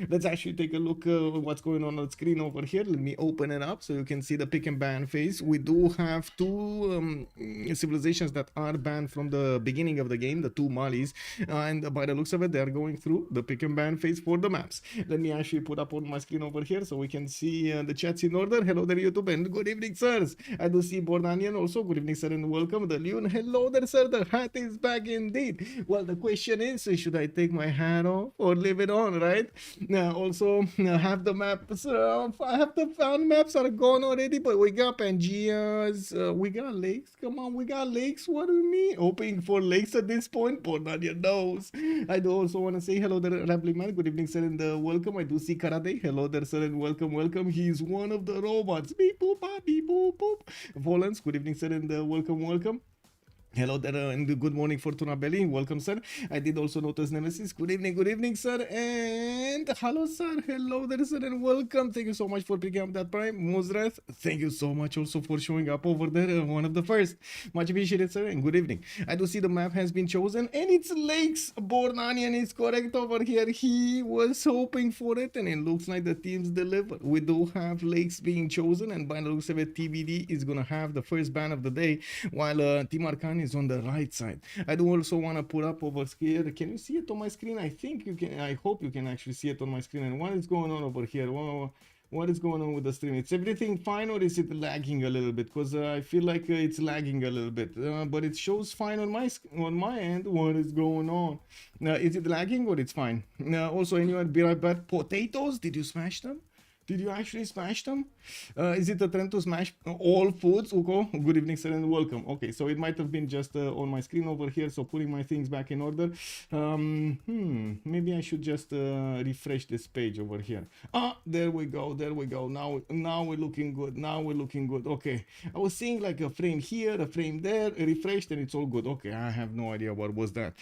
Let's actually take a look what's going on the screen over here. Let me open it up so you can see the pick and ban phase. We do have two civilizations that are banned from the beginning of the game, the two Malis, and by the looks of it, they are going through the pick and ban phase for the maps. Let me actually put up on my screen over here so we can see the chats in order. Hello there, YouTube, and good evening, sirs. I do see Bordanian also. Good evening, sir, and welcome. The Leon, hello there, sir. The hat is back indeed. Well, the question is, should I take my hat off or leave it on, right? Also, have the maps, have the fan maps are gone already, but we got Pangeas, we got lakes. Come on, we got lakes. What do you mean? Hoping for lakes at this point? Bordanian knows. I do also want to say hello there, Rambling Man. Good evening, sir, and welcome. I do see Karate. Hello there, sir, and welcome, welcome. He's one of the robots. Beep boop, beep boop, boop. Volans, good evening, sir, and welcome, welcome. Hello there, and good morning, Fortuna Belly. Welcome, sir. I did also notice Nemesis. Good evening, sir. And hello, sir. Hello there, sir, and welcome. Thank you so much for picking up that prime. Muzrath, thank you so much also for showing up over there. One of the first. Much appreciated, sir, and good evening. I do see the map has been chosen, and it's Lakes. Born Onion is correct over here. He was hoping for it, and it looks like the teams deliver. We do have Lakes being chosen, and by the looks of it, TBD is going to have the first ban of the day, while Team Arcanes is on the right side. I do also want to put up over here. Can you see it on my screen? I think you can. I hope you can actually see it on my screen. And what is going on over here? What is going on with the stream? Is everything fine, or is it lagging a little bit? Because I feel like it's lagging a little bit, but it shows fine on my end. What is going on? Is it lagging or it's fine? Also, anyone be right back? Potatoes? Did you smash them? Did you actually smash them? Is it a trend to smash all foods, Uko? Good evening, sir, and welcome. Okay, so it might have been just on my screen over here, so putting my things back in order. Maybe I should just refresh this page over here. Ah, there we go, there we go. Now we're looking good, now we're looking good. Okay, I was seeing like a frame here, a frame there, refreshed, and it's all good. Okay, I have no idea what was that.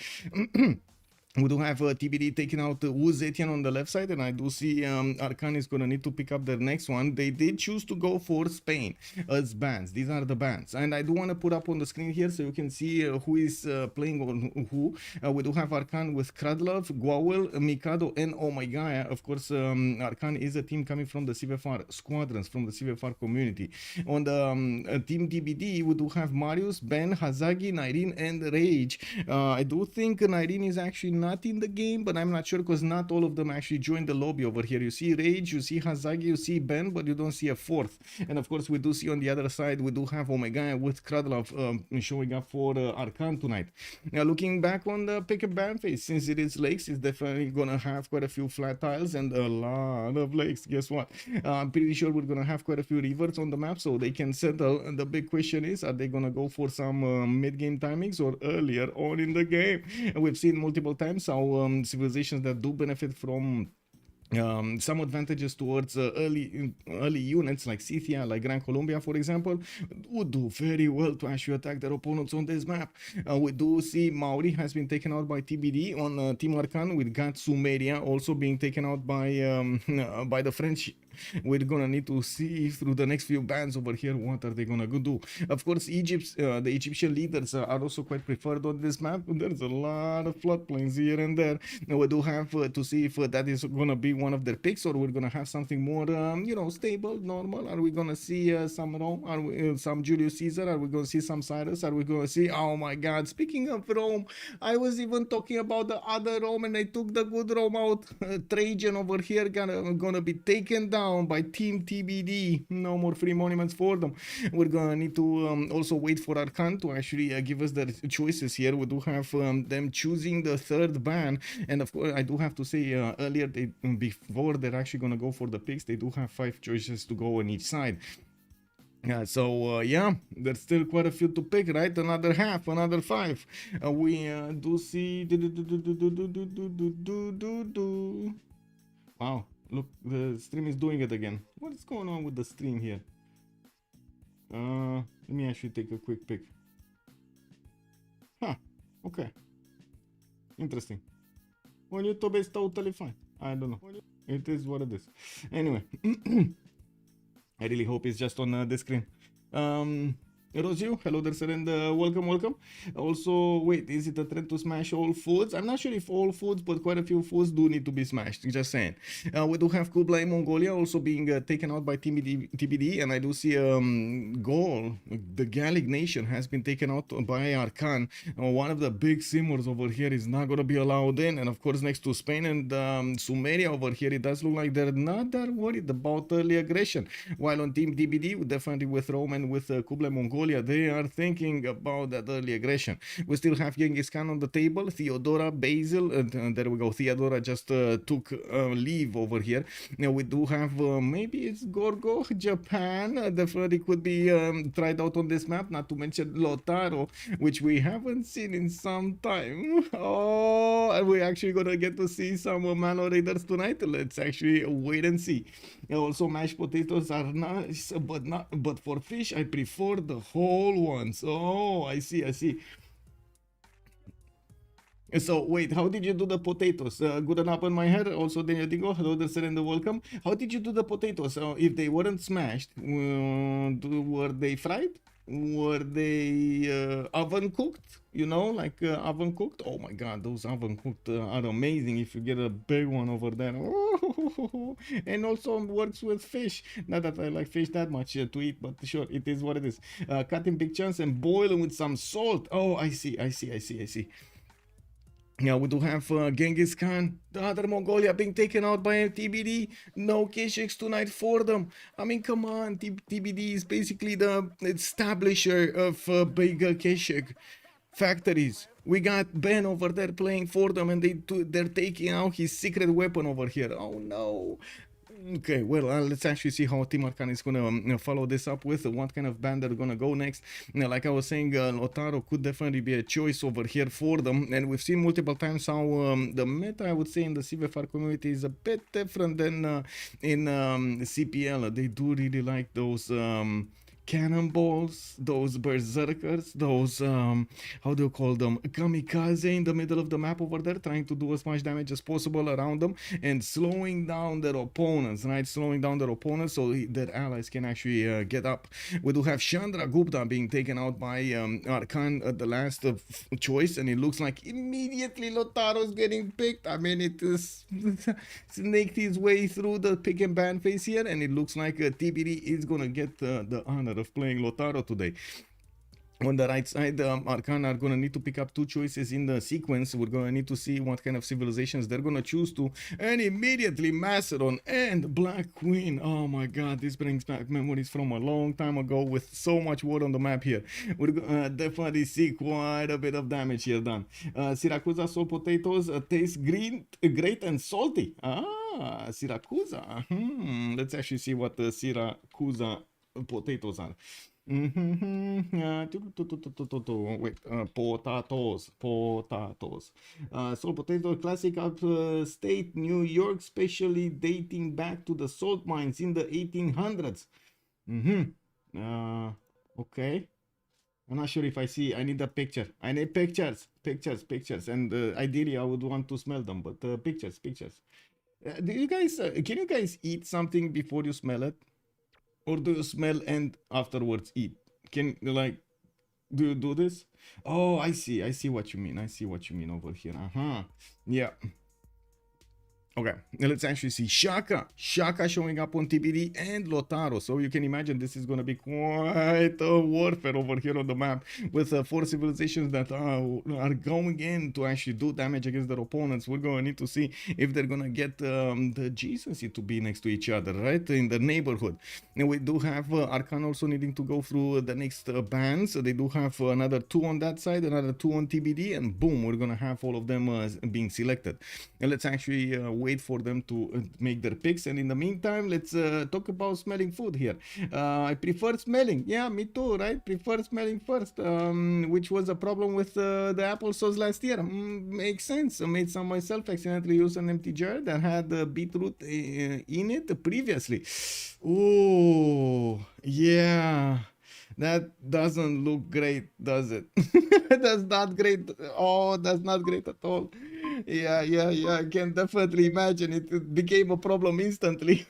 We do have TBD taking out Uzetian on the left side, and I do see Arcan is going to need to pick up their next one. They did choose to go for Spain as bans. These are the bans. And I do want to put up on the screen here so you can see who is playing on who. We do have Arcan with Crudlove, Guawel, Mikado, and Omegaia. Of course, Arcan is a team coming from the CFR squadrons, from the CFR community. On the team TBD, we do have Mariusbw, Ben, Hazaggi, Nyreen, and Rage. I do think Nyreen is actually not in the game, but I'm not sure because not all of them actually joined the lobby over here. You see Rage, you see Hazaggi, you see Ben, but you don't see a fourth. And of course, we do see on the other side, we do have Omegaia with Crudlove showing up for Arcan tonight. Now, looking back on the pick and ban phase, since it is lakes, it's definitely gonna have quite a few flat tiles and a lot of lakes. Guess what? I'm pretty sure we're gonna have quite a few rivers on the map, so they can settle. And the big question is, are they gonna go for some mid-game timings or earlier on in the game? And we've seen multiple times how civilizations that do benefit from some advantages towards early units like Scythia, like Gran Colombia, for example, would do very well to actually attack their opponents on this map. We do see Maori has been taken out by TBD on Team Arcan, with Gat Sumeria also being taken out by by the French. We're gonna need to see through the next few bans over here what are they gonna go do. Of course, the Egyptian leaders are also quite preferred on this map. There's a lot of floodplains here and there. We do have to see if that is gonna be one of their picks, or we're gonna have something more, you know, stable, normal. Are we gonna see some Rome? Are we some Julius Caesar? Are we gonna see some Cyrus? Are we gonna see? Oh my God! Speaking of Rome, I was even talking about the other Rome, and I took the good Rome out. Trajan over here gonna be taken down by Team TBD. No more free monuments for them. We're gonna need to also wait for Arcan to actually give us the choices here. We do have them choosing the third ban, and of course I do have to say earlier before they're actually gonna go for the picks, they do have 5 choices to go on each side. Yeah, so yeah, there's still quite a few to pick, right? Another half, another 5. We do see. Wow, look, the stream is doing it again. What is going on with the stream here? Let me actually take a quick pick. Huh, okay. Interesting. On YouTube it's totally fine. I don't know. It is what it is. Anyway, I really hope it's just on the screen. Rosio, hello there, sir, and welcome, welcome. Also, wait, is it a trend to smash all foods? I'm not sure if all foods, but quite a few foods do need to be smashed. Just saying. We do have Kublai Mongolia also being taken out by TBD, and I do see Gaul, the Gallic nation, has been taken out by Arcan. One of the big simmers over here is not gonna be allowed in, and of course, next to Spain and Sumeria over here, it does look like they're not that worried about early aggression. While on Team TBD, definitely with Rome and with Kublai Mongolia, they are thinking about that early aggression. We still have Genghis Khan on the table, Theodora, Basil, there we go. Theodora just took leave over here. Now we do have maybe it's Gorgo, Japan. Definitely could be tried out on this map. Not to mention Lotaro, which we haven't seen in some time. Oh, and we're actually gonna get to see some Mano Raiders tonight. Let's actually wait and see. Also, mashed potatoes are nice, but for fish, I prefer the whole ones. Oh, I see, I see. So wait, how did you do the potatoes? Good enough on my head. Also, Daniel Digo, hello there, sir, and welcome. How did you do the potatoes? If they weren't smashed, were they fried? Were they oven cooked? You know, like oven cooked? Oh my god, those oven cooked are amazing if you get a big one over there. Oh, and also works with fish. Not that I like fish that much to eat, but sure, it is what it is. Cut in big chunks and boil them with some salt. Oh, I see, I see, I see, I see. Yeah, we do have Genghis Khan, the other Mongolia being taken out by TBD. No Keshiks tonight for them. I mean, come on, TBD is basically the establisher of big Keshik factories. We got Ben over there playing for them, and they're taking out his secret weapon over here. Oh no. Okay, well, let's actually see how Team Arcan is gonna follow this up with, what kind of band they're gonna go next. Like I was saying, Lotaro could definitely be a choice over here for them, and we've seen multiple times how the meta, I would say, in the CVFR community is a bit different than in CPL. They do really like those cannonballs, those berserkers, those how do you call them, kamikaze in the middle of the map over there, trying to do as much damage as possible around them and slowing down their opponents, right? Slowing down their opponents so their allies can actually get up. We do have Chandra Gupta being taken out by Arcan at the last choice, and it looks like immediately Lotaro's getting picked. I mean, it is snaked his way through the pick and ban phase here, and it looks like TBD is gonna get the honor of playing Lotaro today. On the right side, Arcan are going to need to pick up two choices in the sequence. We're going to need to see what kind of civilizations they're going to choose to. And immediately Macedon and Black Queen. Oh my god, this brings back memories from a long time ago with so much war on the map here. We're going to definitely see quite a bit of damage here done. Siracusa soul potatoes taste great and salty. Ah, Siracusa. Let's actually see what the Siracusa potatoes are. Wait, potatoes. Salt potato, classic upstate New York, specially dating back to the salt mines in the 1800s. Okay. I'm not sure if I see. I need a picture. I need pictures, and ideally I would want to smell them, but pictures. Do you guys? Can you guys eat something before you smell it? Or do you smell and afterwards eat? Can, like, do you do this? Oh, I see what you mean. I see what you mean over here. Yeah. Okay, now let's actually see Shaka showing up on TBD and Lotaro. So you can imagine this is going to be quite a warfare over here on the map with 4 civilizations that are going in to actually do damage against their opponents. We're going to need to see if they're going to get the decency to be next to each other, right, in the neighborhood. And we do have Arcan also needing to go through the next bans. They do have another 2 on that side, another 2 on TBD, and boom, we're going to have all of them being selected. And let's actually wait for them to make their picks, and in the meantime let's talk about smelling food here. I prefer smelling, yeah, me too, right? Prefer smelling first, which was a problem with the applesauce last year. Makes sense. I made some myself, accidentally used an empty jar that had beetroot in it previously. Oh yeah, that doesn't look great, does it? That's not great. Oh, that's not great at all. Yeah, I can definitely imagine it became a problem instantly.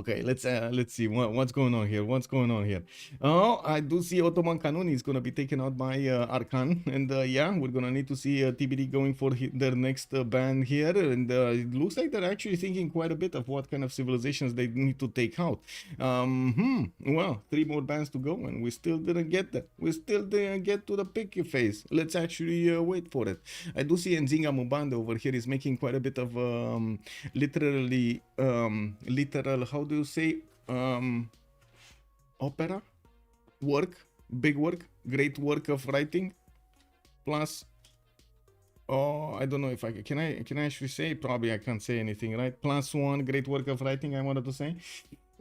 Okay, let's see what's going on here. What's going on here? Oh, I do see Ottoman Kanuni is gonna be taken out by Arcan, and yeah, we're gonna need to see TBD going for their next ban here, and it looks like they're actually thinking quite a bit of what kind of civilizations they need to take out. Well, 3 more bans to go, and we still didn't get that. We still didn't get to the picky phase. Let's actually wait for it. I do see Nzinga Mubande over here is making quite a bit of literal, how do you say, opera work, big work, great work of writing, plus oh, I don't know if I can I actually say, probably I can't say anything, right? +1 great work of writing, I wanted to say.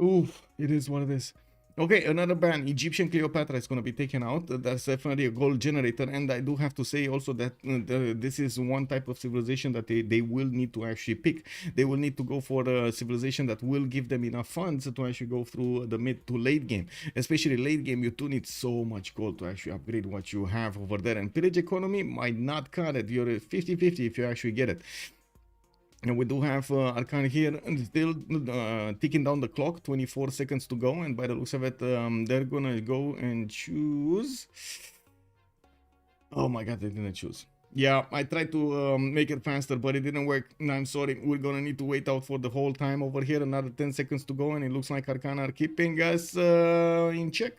Oof, it is what it is. Okay, another ban, Egyptian Cleopatra is going to be taken out. That's definitely a gold generator, and I do have to say also that this is one type of civilization that they will need to actually pick. They will need to go for a civilization that will give them enough funds to actually go through the mid to late game. Especially late game, you do need so much gold to actually upgrade what you have over there, and pillage economy might not cut it. You're 50-50 if you actually get it. And we do have Arcane here, still ticking down the clock, 24 seconds to go, and by the looks of it, they're gonna go and choose. Oh my god, they didn't choose. Yeah, I tried to make it faster, but it didn't work. I'm sorry, we're gonna need to wait out for the whole time over here. Another 10 seconds to go, and it looks like Arcane are keeping us in check.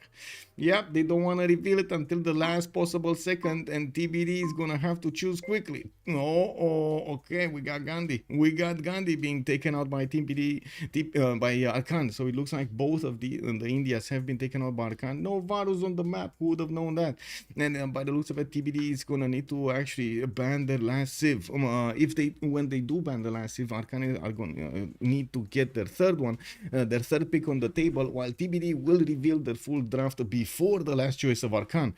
Yeah, they don't want to reveal it until the last possible second, and TBD is gonna have to choose quickly. Oh, okay, we got Gandhi. We got Gandhi being taken out by TBD, by Arcane. So it looks like both of the Indias have been taken out by Arcane. No Varus on the map. Who would have known that? And by the looks of it, TBD is gonna need to actually ban the last Civ. When they do ban the last Civ, Arcane are gonna need to get their third one, their third pick on the table, while TBD will reveal their full draft before the last choice of Arcane.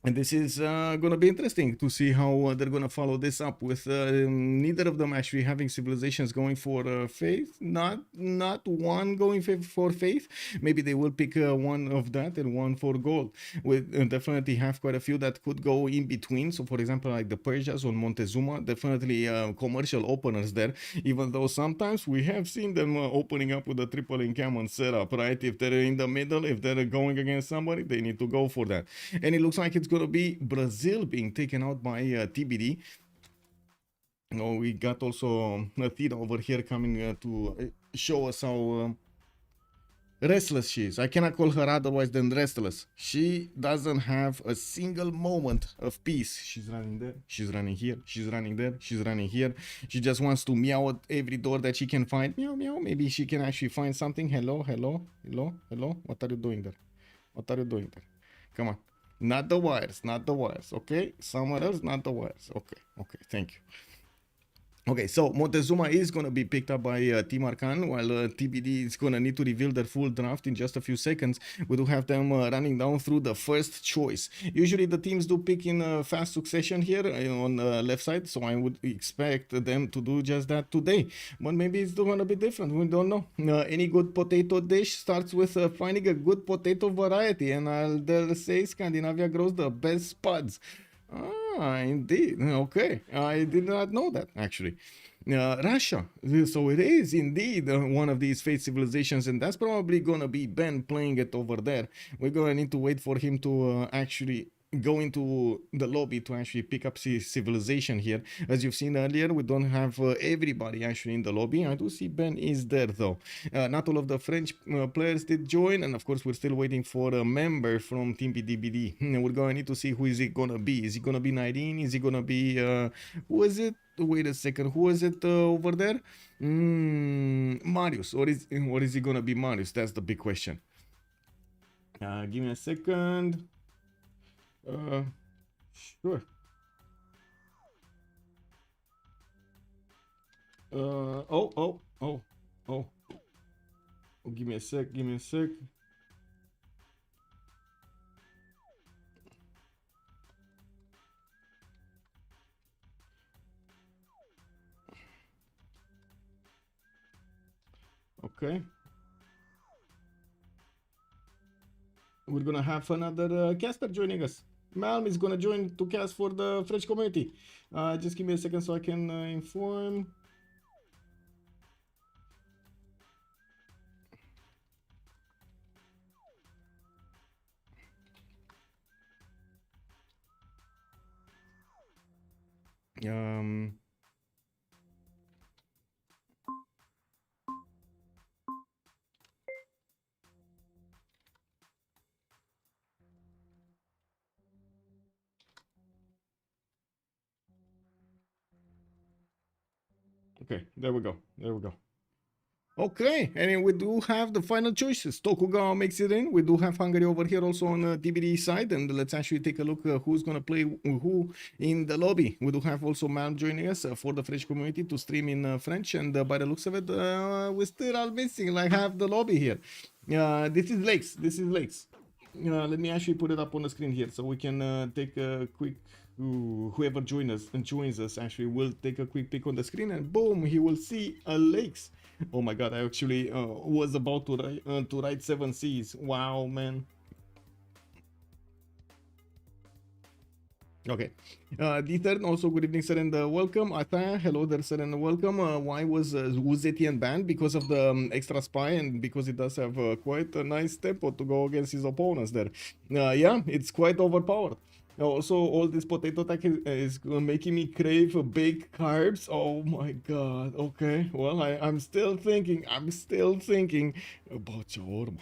And this is going to be interesting to see how they're going to follow this up with neither of them actually having civilizations going for faith. Not one going for faith. Maybe they will pick one of that and one for gold. We definitely have quite a few that could go in between. So for example, like the Persians on Montezuma, definitely commercial openers there. Even though sometimes we have seen them opening up with a triple encampment setup, right? If they're in the middle, if they're going against somebody, they need to go for that. And it looks like it's going to be Brazil being taken out by TBD. Oh, we got also Athena over here coming to show us how restless she is. I cannot call her otherwise than restless. She doesn't have a single moment of peace. She's running there, she's running here, she's running there, she's running here. She just wants to meow at every door that she can find. Meow, meow. Maybe she can actually find something. Hello, hello, hello, hello. What are you doing there? What are you doing there? Come on. Not the wires, not the wires, okay? Somewhere else, not the wires. Okay, thank you. Okay, so Montezuma is going to be picked up by Team Arcane, while TBD is going to need to reveal their full draft in just a few seconds. We do have them running down through the first choice. Usually the teams do pick in fast succession here on the left side, so I would expect them to do just that today. But maybe it's going to be different, we don't know. Any good potato dish starts with finding a good potato variety, and I'll dare say Scandinavia grows the best spuds. Ah, indeed. Okay, I did not know that actually. Russia. So it is indeed one of these faith civilizations, and that's probably gonna be Ben playing it over there. We're gonna need to wait for him to actually go into the lobby to actually pick up civilization here. As you've seen earlier, we don't have everybody actually in the lobby. I do see Ben is there though. Not all of the French players did join, and of course we're still waiting for a member from Team BDBD. We're going to need to see who is it gonna be. Is it gonna be Nirene? Is it gonna be who is it? Wait a second, who is it over there? Marius, or is it gonna be Marius? That's the big question. Give me a second. Sure. Oh. Give me a sec. Okay. We're gonna have another caster joining us. Malm is gonna join to cast for the French community. Just give me a second so I can inform. Um, okay, there we go. There we go. Okay, and then we do have the final choices. Tokugawa makes it in. We do have Hungary over here also on the TBD side, and let's actually take a look who's gonna play who in the lobby. We do have also Mal joining us for the French community to stream in French, and by the looks of it, we still are missing like half the lobby here. This is Lakes. This is Lakes. Let me actually put it up on the screen here so we can take a quick. Whoever joins us actually will take a quick peek on the screen, and boom, he will see a Lakes. Oh my god, I actually was about to write 7 C's. Wow, man. Okay. Dieter, also good evening, sir, and welcome. Ata, hello there, sir, and welcome. Why was Uzetian banned? Because of the extra spy and because it does have quite a nice tempo to go against his opponents there. Yeah, it's quite overpowered. Also, all this potato attack is making me crave baked carbs. Oh my god. Okay. Well, I'm still thinking about shawarma.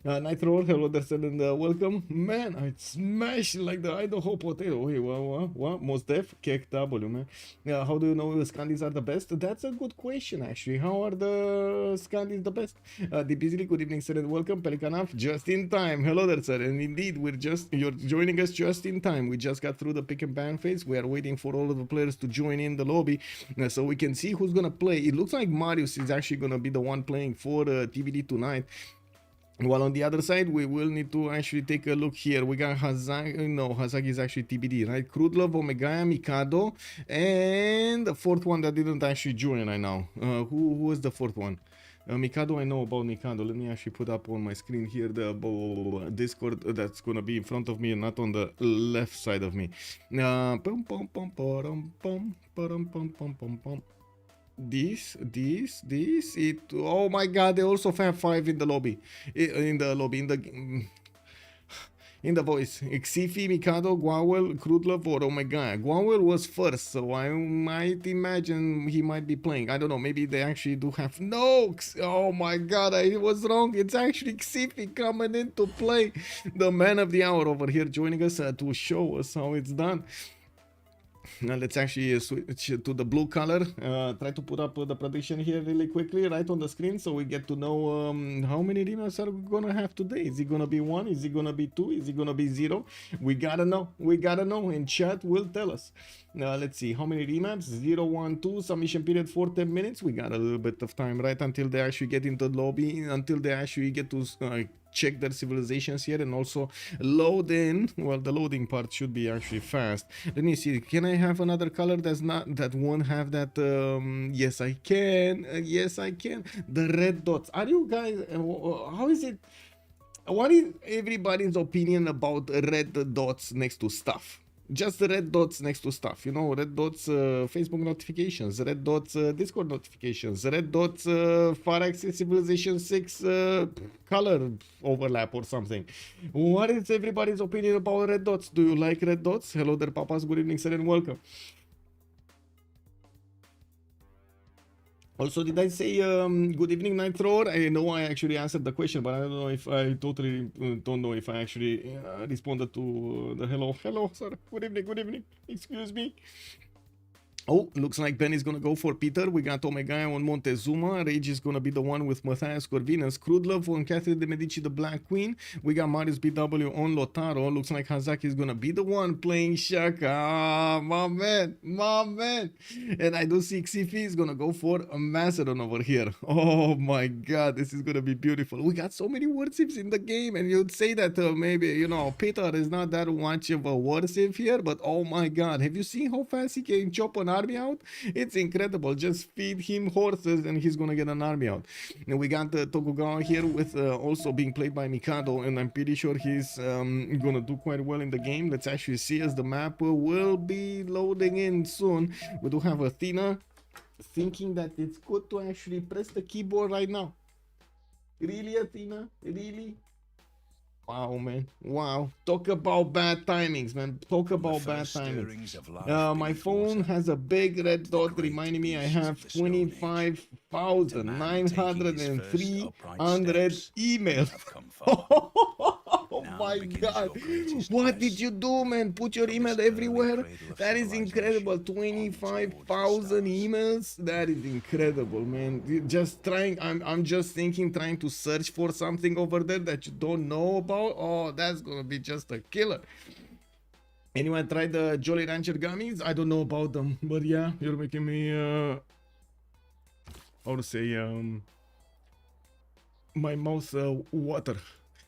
Nitro, hello there, sir, and welcome. Man, I smashed like the Idaho potato. Hey, what? Most def? Kek W, man. How do you know the Scandis are the best? That's a good question, actually. How are the Scandis the best? Dipizili, good evening, sir, and welcome. Pelikanov, just in time. Hello there, sir, and indeed, you're joining us just in time. We just got through the pick and ban phase. We are waiting for all of the players to join in the lobby so we can see who's gonna play. It looks like Marius is actually gonna be the one playing for TBD tonight. While on the other side, we will need to actually take a look here. We got Hazaggi. No, Hazaggi is actually TBD, right? Crudlove, Omegaia, Mikado, and the fourth one that didn't actually join right now. Who was the fourth one? Mikado, I know about Mikado. Let me actually put up on my screen here the Discord that's gonna be in front of me and not on the left side of me. This, it. Oh my god, they also have 5 in the lobby. In the voice. Xiffy, Mikado, Guawel, Crudlove, or Omegaia. Guawel was first, so I might imagine he might be playing. I don't know, maybe they actually do have. No! Oh my god, I was wrong. It's actually Xiffy coming in to play. The man of the hour over here joining us to show us how it's done. Now let's actually switch to the blue color. Try to put up the prediction here really quickly right on the screen so we get to know how many remaps are we gonna have today. Is it gonna be 1? Is it gonna be 2? Is it gonna be 0? We gotta know. We gotta know, and chat will tell us. Let's see how many remaps. 0, 1, 2. Submission period for 10 minutes. We got a little bit of time, right, until they actually get into the lobby, until they actually get to check their civilizations here and also load in. Well, the loading part should be actually fast. Let me see, can I have another color that won't have that? Yes, I can. Yes, I can. The red dots. Are you guys how is it? What is everybody's opinion about red dots next to stuff? Just the red dots next to stuff, you know, red dots Facebook notifications, red dots Discord notifications, red dots far access civilization 6 color overlap or something. What is everybody's opinion about red dots? Do you like red dots? Hello there, papas, good evening, sir, and welcome. Also, did I say good evening, Nitro? I know I actually answered the question, but I don't know if I totally don't know if I actually responded to the hello. Hello, sir. Good evening, good evening. Excuse me. Oh, looks like Ben is gonna go for Peter. We got Omegaia on Montezuma. Rage is gonna be the one with Matthias Corvinus. Crudlove on Catherine de Medici, the Black Queen. We got Mariusbw on Lotaro. Looks like Hazaggi is gonna be the one playing Shaka. Ah, my man, my man. And I do see Xiffy is gonna go for a Macedon over here. Oh my god, this is gonna be beautiful. We got so many wordships in the game, and you'd say that maybe, you know, Peter is not that much of a wordship here, but oh my god, have you seen how fast he can chop an army out? It's incredible. Just feed him horses and he's gonna get an army out. And we got Tokugawa here with also being played by Mikado, and I'm pretty sure he's gonna do quite well in the game. Let's actually see as the map will be loading in soon. We do have Athena thinking that it's good to actually press the keyboard right now. Really, Athena? Really? Wow, man. Wow. Talk about bad timings, man. Talk about bad timings. My phone has a big red dot reminding me I have 25,903 unread emails. Oh my god. What did you do, man? Put your email everywhere? That is incredible. 25,000 emails? That is incredible, man. Just trying, I'm just thinking, trying to search for something over there that you don't know about. Oh, that's gonna be just a killer. Anyone try the Jolly Rancher gummies? I don't know about them, but yeah, you're making me how to say my mouth water.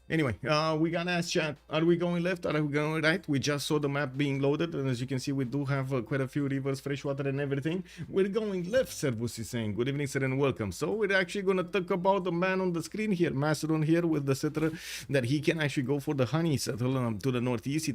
Anyway, we gotta ask chat, are we going left or are we going right? We just saw the map being loaded, and as you can see, we do have quite a few rivers, freshwater and everything. We're going left, Servus is saying. Good evening, sir, and welcome. So we're actually gonna talk about the man on the screen here, Macedon here, with the settler, that he can actually go for the honey settle to the northeast. He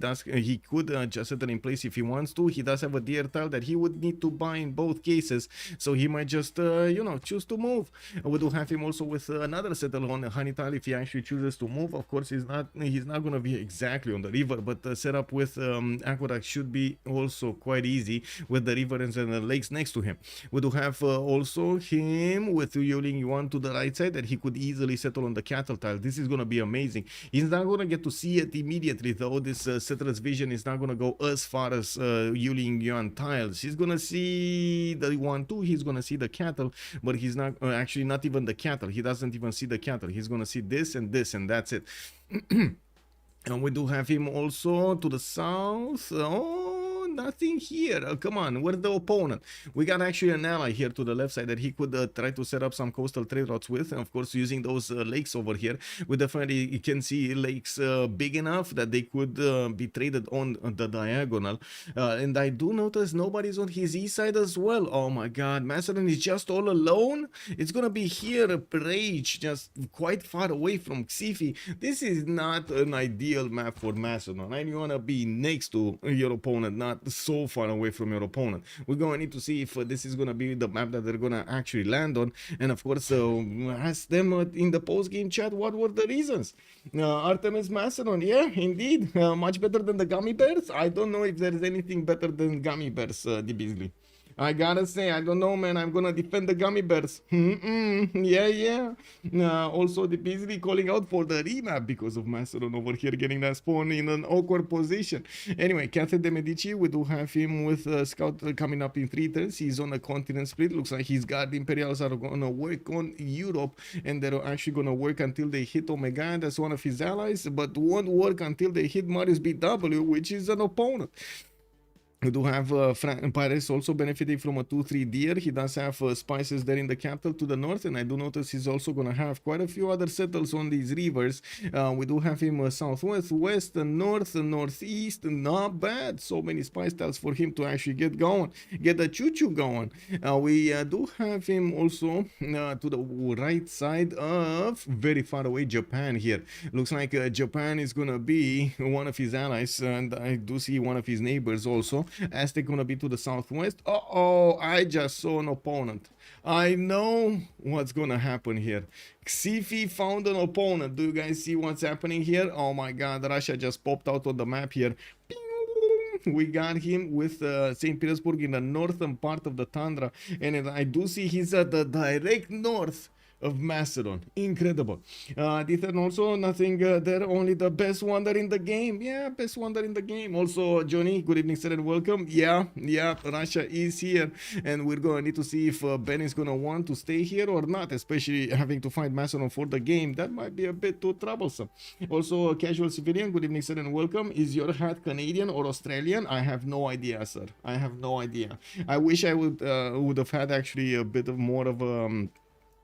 could just settle in place if he wants to. He does have a deer tile that he would need to buy in both cases, so he might just, you know, choose to move. We do have him also with another settle on the honey tile if he actually chooses to move. Of course, he's not going to be exactly on the river, but the setup with aqueduct should be also quite easy with the river and the lakes next to him. We do have also him with Yuling Yuan to the right side that he could easily settle on the cattle tile. This is going to be amazing. He's not going to get to see it immediately, though. This settler's vision is not going to go as far as Yuling Yuan tiles. He's going to see the Yuan too. He's going to see the cattle, but he's not actually not even the cattle. He doesn't even see the cattle. He's going to see this, and that's it. And we do have him also to the south. Oh, nothing here. Come on, where's the opponent? We got actually an ally here to the left side that he could try to set up some coastal trade routes with, and of course using those lakes over here. We definitely can see lakes big enough that they could be traded on the diagonal. And I do notice nobody's on his east side as well. Oh my god, Macedon is just all alone. It's gonna be here, Rage, just quite far away from Xiffy. This is not an ideal map for Macedon, and you wanna be next to your opponent, not so far away from your opponent. We're gonna need to see if this is gonna be the map that they're gonna actually land on, and of course ask them in the post-game chat what were the reasons. Artemis Macedon, yeah, indeed, much better than the gummy bears. I don't know if there's anything better than gummy bears, Beasley. I gotta say, I don't know, man. I'm gonna defend the gummy bears. Yeah. Also, the Beasley calling out for the remap because of Macedon over here getting that spawn in an awkward position. Anyway, Catherine de Medici, we do have him with Scout coming up in 3 turns. He's on a continent split. Looks like his guard Imperials are gonna work on Europe, and they're actually gonna work until they hit Omegaia. That's one of his allies, but won't work until they hit Mariusbw, which is an opponent. We do have Paris also benefiting from a 2-3 deer. He does have spices there in the capital to the north, and I do notice he's also going to have quite a few other settles on these rivers. We do have him southwest, west, north, northeast. Not bad. So many spice tiles for him to actually get going, get the choo-choo going. We do have him also to the right side of very far away Japan here. Looks like Japan is going to be one of his allies, and I do see one of his neighbors also. Aztec gonna be to the southwest. Uh-oh, I just saw an opponent. I know what's gonna happen here. Xiffy found an opponent. Do you guys see what's happening here? Oh my god, Russia just popped out on the map here. We got him with St. Petersburg in the northern part of the tundra, and I do see he's at the direct north of Macedon. Incredible. Dither also nothing there, only the best wonder in the game. Yeah, best wonder in the game. Also, Johnny, good evening, sir, and welcome. Yeah, Russia is here, and we're gonna need to see if Ben is gonna want to stay here or not, especially having to find Macedon for the game. That might be a bit too troublesome. Also, casual civilian, good evening, sir, and welcome. Is your hat Canadian or Australian? I have no idea, sir. I have no idea. I wish I would have had actually a bit of more of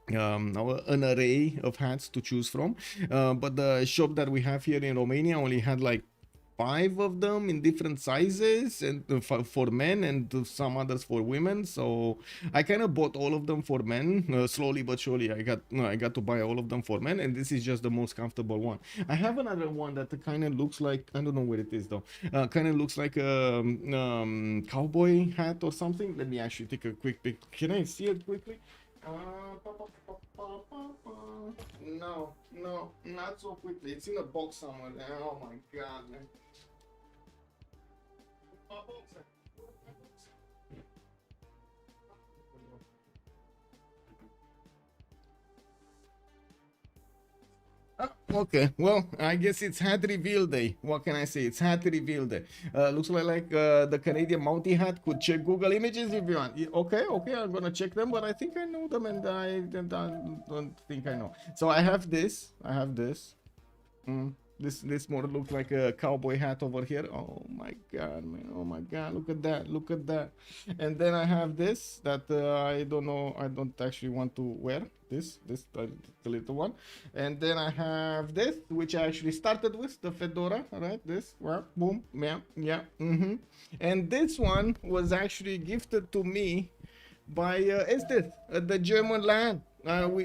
an array of hats to choose from, but the shop that we have here in Romania only had like 5 of them in different sizes, and for men and some others for women. So I kind of bought all of them for men. Slowly but surely I got to buy all of them for men, and this is just the most comfortable one. I have another one that kind of looks like, I don't know where it is though, kind of looks like a cowboy hat or something. Let me actually take a quick pic. Can I see it quickly? No, not so quickly. It's in a box somewhere. Oh my god, man. My box. Okay, well, I guess it's hat reveal day. What can I say? It's hat reveal day. Looks like the Canadian Mountie hat could check Google Images if you want. Okay, I'm gonna check them, but I think I know them, and I don't think I know. So I have this. This more looks like a cowboy hat over here. Oh my god, man. Oh my god, look at that. And then I have this that I don't know, I don't actually want to wear. This the little one. And then I have this, which I actually started with, the fedora, right? This, well, boom, yeah. And this one was actually gifted to me by Estes at the German land.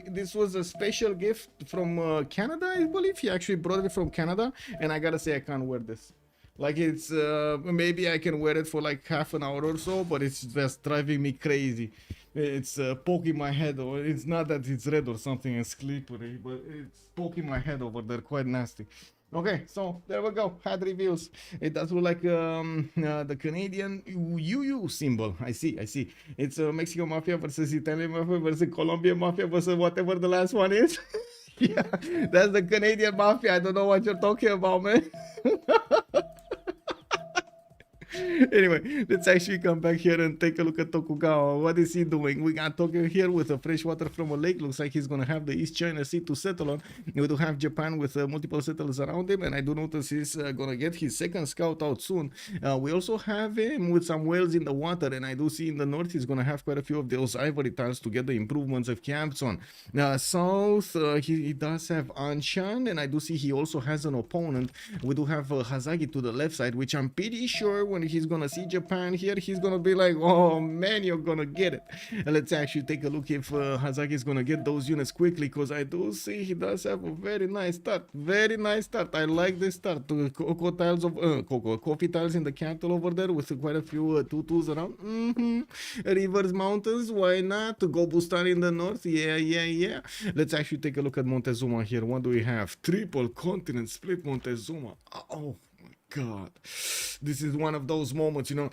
This was a special gift from Canada, I believe. He actually brought it from Canada, and I gotta say, I can't wear this. Like, it's maybe I can wear it for like half an hour or so, but it's just driving me crazy. It's poking my head, or it's not that it's red or something and slippery, but it's poking my head over there, quite nasty. Okay, so there we go, hat reveals. It does look like the Canadian UU symbol. I see. It's Mexican Mafia versus Italian Mafia versus Colombian Mafia versus whatever the last one is. Yeah, that's the Canadian Mafia. I don't know what you're talking about, man. Anyway, let's actually come back here and take a look at Tokugawa. What is he doing? We got Tokyo here with fresh water from a lake. Looks like he's gonna have the East China Sea to settle on. We do have Japan with multiple settlers around him, and I do notice he's gonna get his second scout out soon. We also have him with some whales in the water, and I do see in the north he's gonna have quite a few of those ivory tiles to get the improvements of camps on. South, he does have Anshan, and I do see he also has an opponent. We do have Hazaggi to the left side, which I'm pretty sure when he's gonna see Japan here, he's gonna be like, oh man, you're gonna get it. And let's actually take a look if Hazaggi is gonna get those units quickly, because I do see he does have a very nice start. I like this start. Cocoa tiles of coffee tiles in the capital over there with quite a few tutus around. Rivers, mountains, why not? Gobustan in the north, yeah. Let's actually take a look at Montezuma here. What do we have? Triple continent split Montezuma. Oh God, this is one of those moments, you know.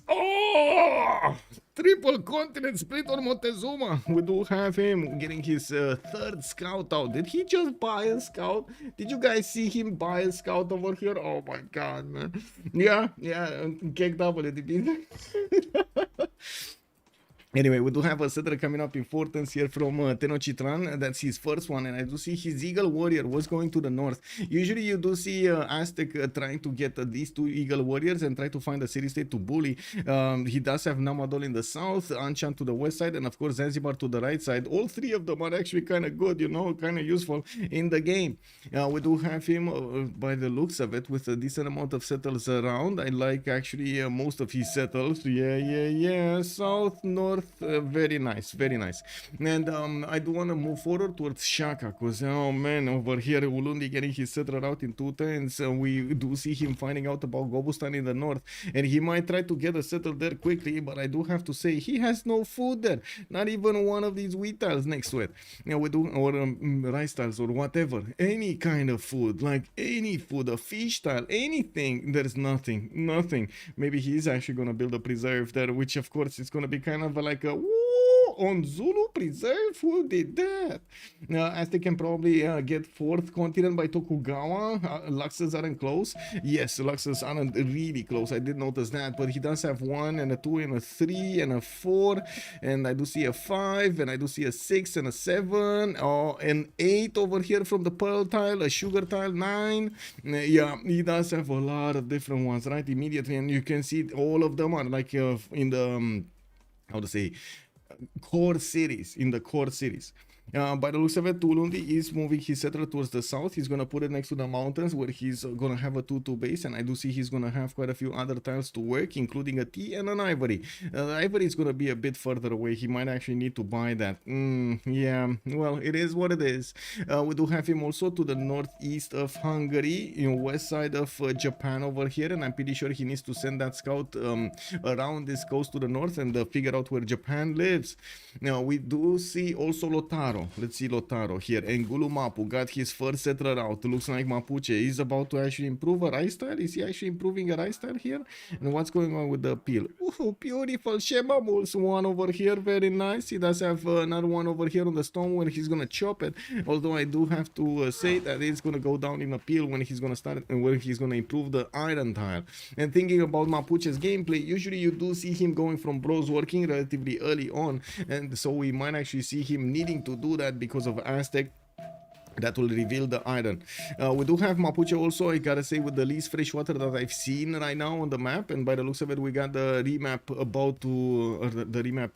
Oh, triple continent split on Montezuma. We do have him getting his third scout out. Did he just buy a scout? Did you guys see him buy a scout over here? Oh my God, man. Yeah, cake double it. Anyway, we do have a settler coming up importance here from Tenochtitlan. That's his first one, and I do see his Eagle Warrior was going to the north. Usually you do see Aztec trying to get these two Eagle Warriors and try to find a city-state to bully. He does have Namadol in the south, Anshan to the west side, and of course Zanzibar to the right side. All three of them are actually kind of good, you know, kind of useful in the game. We do have him, by the looks of it, with a decent amount of settles around. I like actually most of his settles. Yeah. South, north. Very nice. And I do want to move forward towards Shaka, because oh man, over here Ulundi getting his settler out in 2 turns. We do see him finding out about Gobustan in the north, and he might try to get a settle there quickly, but I do have to say he has no food there, not even one of these wheat tiles next to it. We do, or rice tiles or whatever, any kind of food, like any food, a fish tile, anything. There's nothing. Maybe he's actually gonna build a preserve there, which of course is gonna be kind of like a on Zulu preserve. Who did that? Aztec can probably get 4th continent by Tokugawa. Luxes aren't close. Yes, Luxes aren't really close. I did notice that, but he does have 1 and a 2 and a 3 and a 4, and I do see a 5, and I do see a 6 and a 7, an 8 over here from the pearl tile, a sugar tile, 9. Yeah, he does have a lot of different ones right immediately, and you can see all of them are like in the how to say, core cities, in the core cities. By the looks of it, Ulundi is moving his settler towards the south. He's gonna put it next to the mountains where he's gonna have a 2-2 base, and I do see he's gonna have quite a few other tiles to work, including a T and an ivory. The ivory is gonna be a bit further away. He might actually need to buy that. Yeah, well, it is what it is. We do have him also to the northeast of Hungary, west side of Japan over here, and I'm pretty sure he needs to send that scout around this coast to the north and figure out where Japan lives. Now, we do see also Lotaro. Lotaro. Let's see Lotaro here. Ngulumapu got his first settler out. Looks like Mapuche is about to actually improve a rice style. Is he actually improving a rice style here? And what's going on with the appeal? Ooh, beautiful Shemamuls. One over here, very nice. He does have another one over here on the stone where he's gonna chop it. Although I do have to say that it's gonna go down in appeal when he's gonna start and when he's gonna improve the iron tile. And thinking about Mapuche's gameplay, usually you do see him going from bros working relatively early on, and so we might actually see him needing to do that because of Aztec. That will reveal the iron. We do have Mapuche also, I gotta say, with the least fresh water that I've seen right now on the map, and by the looks of it we got the remap about to, or the remap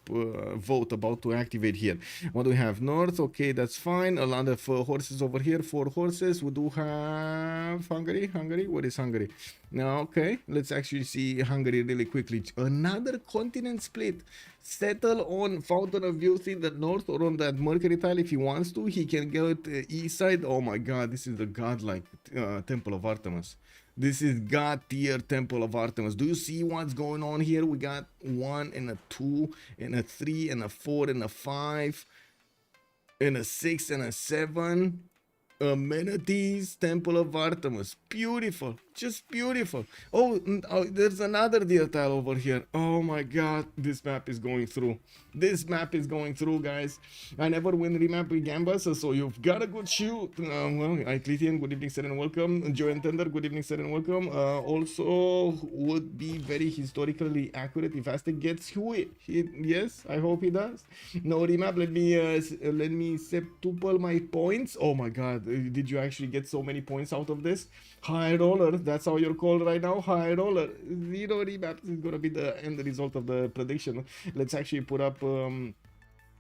vote about to activate here. What do we have? North, okay, that's fine. A lot of horses over here, 4 horses. We do have Hungary. What is Hungary? Now, okay, let's actually see Hungary really quickly. Another continent split. Settle on Fountain of Youth in the north or on that Mercury tile if he wants to. He can go to east side. Oh my god, this is the godlike Temple of Artemis. This is god tier Temple of Artemis. Do you see what's going on here? We got 1 and a 2 and a 3 and a 4 and a 5 and a 6 and a 7. Amenities, Temple of Artemis. Beautiful, just beautiful. Oh, there's another deer tile over here. Oh my god, this map is going through. This map is going through, guys. I never win remap with Gambas, so you've got a good shoot. Well, Iclitian, good evening, sir, and welcome. Joe and Tender, good evening, sir, and welcome. Also, would be very historically accurate if Aztec gets Huey. Yes, I hope he does. No remap. Let me septuple my points. Oh my god. Did you actually get so many points out of this? High roller, that's how you're called right now. High roller. 0 remaps is gonna be the end result of the prediction. Let's actually put up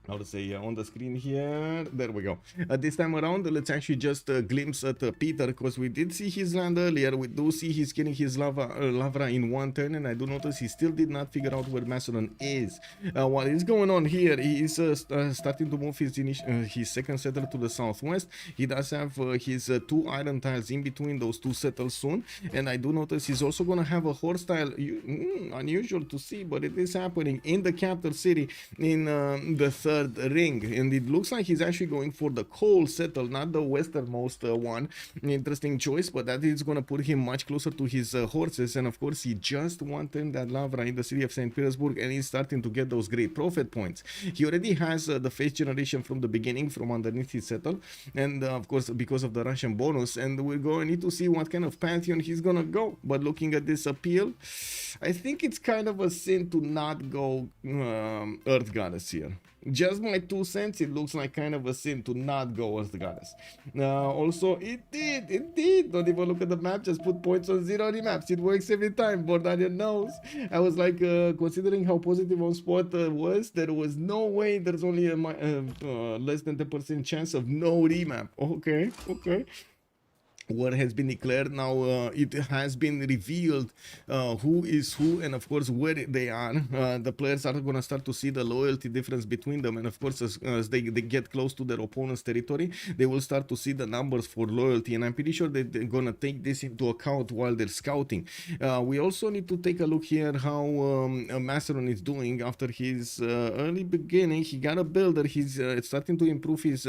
how to say on the screen here. There we go. This time around, let's actually just glimpse at Peter, because we did see his land earlier. We do see he's getting his Lavra in 1 turn, and I do notice he still did not figure out where Macedon is. What is going on here? He is starting to move his second settler to the southwest. He does have his 2 iron tiles in between those 2 settles soon, and I do notice he's also going to have a horse tile. Unusual to see, but it is happening in the capital city in the third ring, and it looks like he's actually going for the coal settle, not the westernmost one. Interesting choice, but that is going to put him much closer to his horses. And of course, he just wanted that Lavra in the city of St. Petersburg, and he's starting to get those great profit points. He already has the face generation from the beginning, from underneath his settle, and of course because of the Russian bonus, and we're going to need to see what kind of pantheon he's gonna go. But looking at this appeal, I think it's kind of a sin to not go Earth Goddess here. Just my 2 cents, it looks like kind of a sin to not go Earth Goddess. Also, it did. Don't even look at the map, just put points on 0 remaps. It works every time, Bordanian knows. I was like, considering how positive OnSpot was, there was no way there's only a less than 10% chance of no remap. Okay. What has been declared now, it has been revealed who is who, and of course where they are. The players are going to start to see the loyalty difference between them, and of course as they get close to their opponent's territory, they will start to see the numbers for loyalty, and I'm pretty sure that they're going to take this into account while they're scouting. We also need to take a look here how Macedon is doing after his early beginning. He got a builder, he's starting to improve his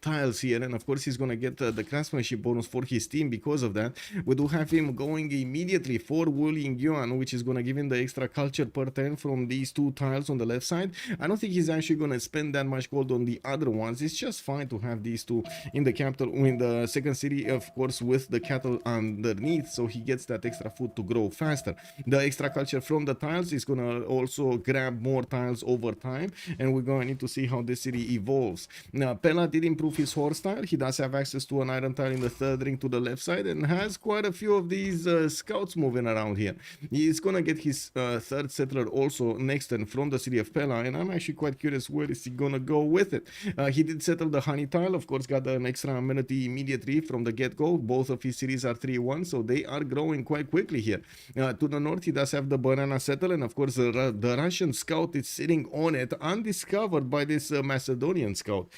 tiles here, and of course he's going to get the craftsmanship bonus for his team because of that. We do have him going immediately for Wuling Yuan, which is going to give him the extra culture per turn from these 2 tiles on the left side. I don't think he's actually going to spend that much gold on the other ones. It's just fine to have these 2 in the capital, in the second city, of course, with the cattle underneath, so he gets that extra food to grow faster. The extra culture from the tiles is going to also grab more tiles over time, and we're going to need to see how this city evolves. Now, Pella did improve his horse tile. He does have access to an iron tile in the third ring to the left side, and has quite a few of these scouts moving around here. He's gonna get his third settler also next turn from the city of Pella, and I'm actually quite curious where is he gonna go with it. He did settle the honey tile, of course, got an extra amenity immediately from the get-go. Both of his cities are 3-1, so they are growing quite quickly here. To the north, he does have the banana settle, and of course the Russian scout is sitting on it undiscovered by this Macedonian scout.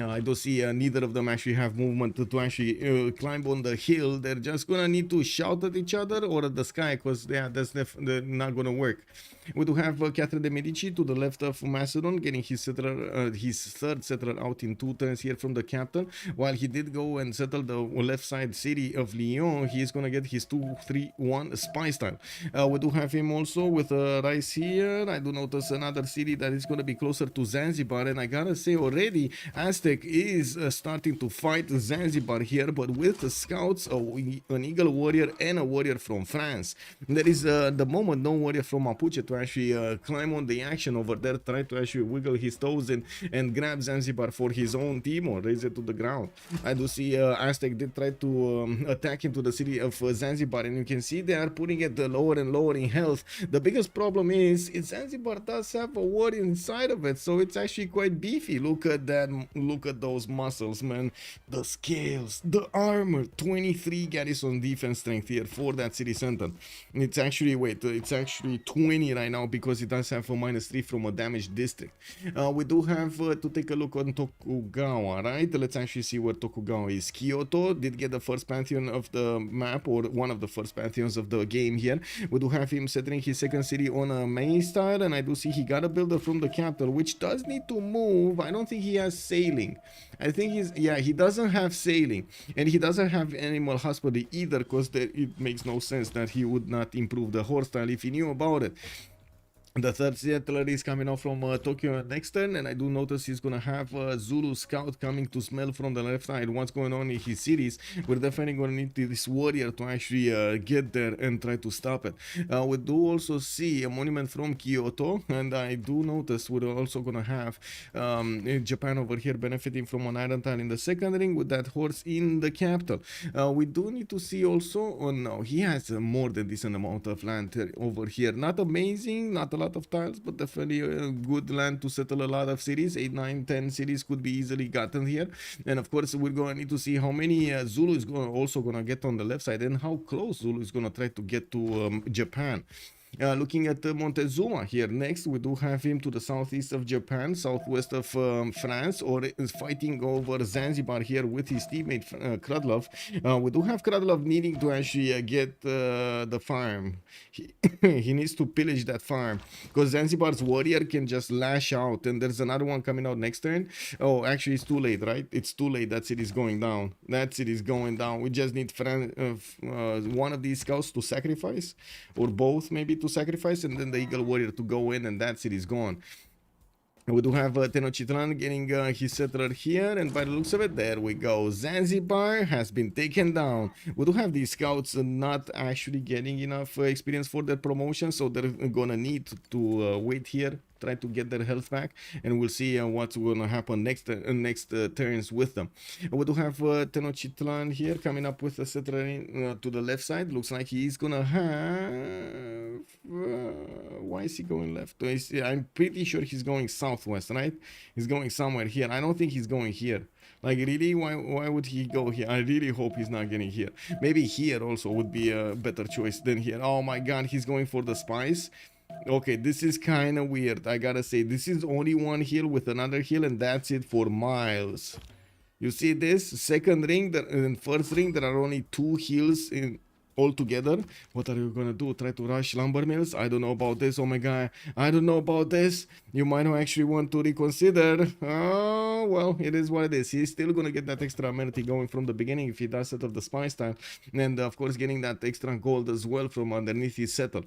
I don't see neither of them actually have movement to actually climb on the hill. They're just gonna need to shout at each other or at the sky, because that's not gonna work. We do have Catherine de Medici to the left of Macedon, getting his settler, his third settler out in 2 turns here from the capital. While he did go and settle the left side city of Lyon, he is gonna get his 2-3-1 spy style. We do have him also with rice here. I do notice another city that is gonna be closer to Zanzibar, and I gotta say already Aztec is starting to fight Zanzibar here, but with the scouts, an Eagle warrior and a warrior from France. There is the moment no warrior from Mapuche to actually climb on the action over there, try to actually wiggle his toes in and grab Zanzibar for his own team or raise it to the ground. I do see Aztec did try to attack into the city of Zanzibar, and you can see they are putting it lower and lower in health. The biggest problem is Zanzibar does have a warrior inside of it, so it's actually quite beefy. Look at that, look at those muscles, man. The scales, the armor, 23 garrison defense strength here for that city center. It's actually, wait, it's actually 20 right now because it does have a -3 from a damaged district. We do have to take a look on Tokugawa, right? Let's actually see where Tokugawa is. Kyoto did get the first pantheon of the map, or one of the first pantheons of the game here. We do have him settling his second city on a main style, and I do see he got a builder from the capital, which does need to move. I don't think he has sailing. I think he's, yeah, he doesn't have sailing, and he doesn't have animal husbandry either, because it makes no sense that he would not improve the horse style if he knew about it. The third settler is coming out from Tokyo next turn, and I do notice he's gonna have a Zulu scout coming to smell from the left side what's going on in his cities. We're definitely gonna need this warrior to actually get there and try to stop it. We do also see a monument from Kyoto, and I do notice we're also gonna have Japan over here benefiting from an iron tile in the second ring with that horse in the capital. We do need to see also, oh no, he has a more than decent amount of land over here. Not amazing, not a lot of tiles, but definitely a good land to settle a lot of cities. 8, 9, 10 cities could be easily gotten here. And of course we're going to need to see how many Zulu is also going to get on the left side, and how close Zulu is going to try to get to Japan. Looking at Montezuma here next, we do have him to the southeast of Japan, southwest of France, or is fighting over Zanzibar here with his teammate Crudlove. We do have Crudlove needing to actually get the farm. He needs to pillage that farm, because Zanzibar's warrior can just lash out, and there's another one coming out next turn. Oh, actually it's too late, right? It's too late. That city's going down. That city's going down. We just need one of these scouts to sacrifice, or both maybe to sacrifice, and then the Eagle warrior to go in, and that city is gone. We do have Tenochtitlan getting his settler here, and by the looks of it, there we go. Zanzibar has been taken down. We do have these scouts not actually getting enough experience for their promotion, so they're gonna need to wait here, try to get their health back, and we'll see what's gonna happen next turns with them. We do have Tenochtitlan here coming up with a settler to the left side. Looks like he's gonna have why is he going left? I'm pretty sure he's going southwest, right? He's going somewhere here. I don't think he's going here. Like, really, why would he go here? I really hope he's not getting here. Maybe here also would be a better choice than here. Oh my god, he's going for the spies. Okay, this is kind of weird, I gotta say. This is only one hill with another hill, and that's it for miles. You see this? Second ring and first ring, there are only 2 hills in altogether. What are you gonna do? Try to rush lumber mills? I don't know about this, Omegaia. I don't know about this. You might actually want to reconsider. Oh, well, it is what it is. He's still gonna get that extra amenity going from the beginning if he does set up the spy style, and of course getting that extra gold as well from underneath his settle.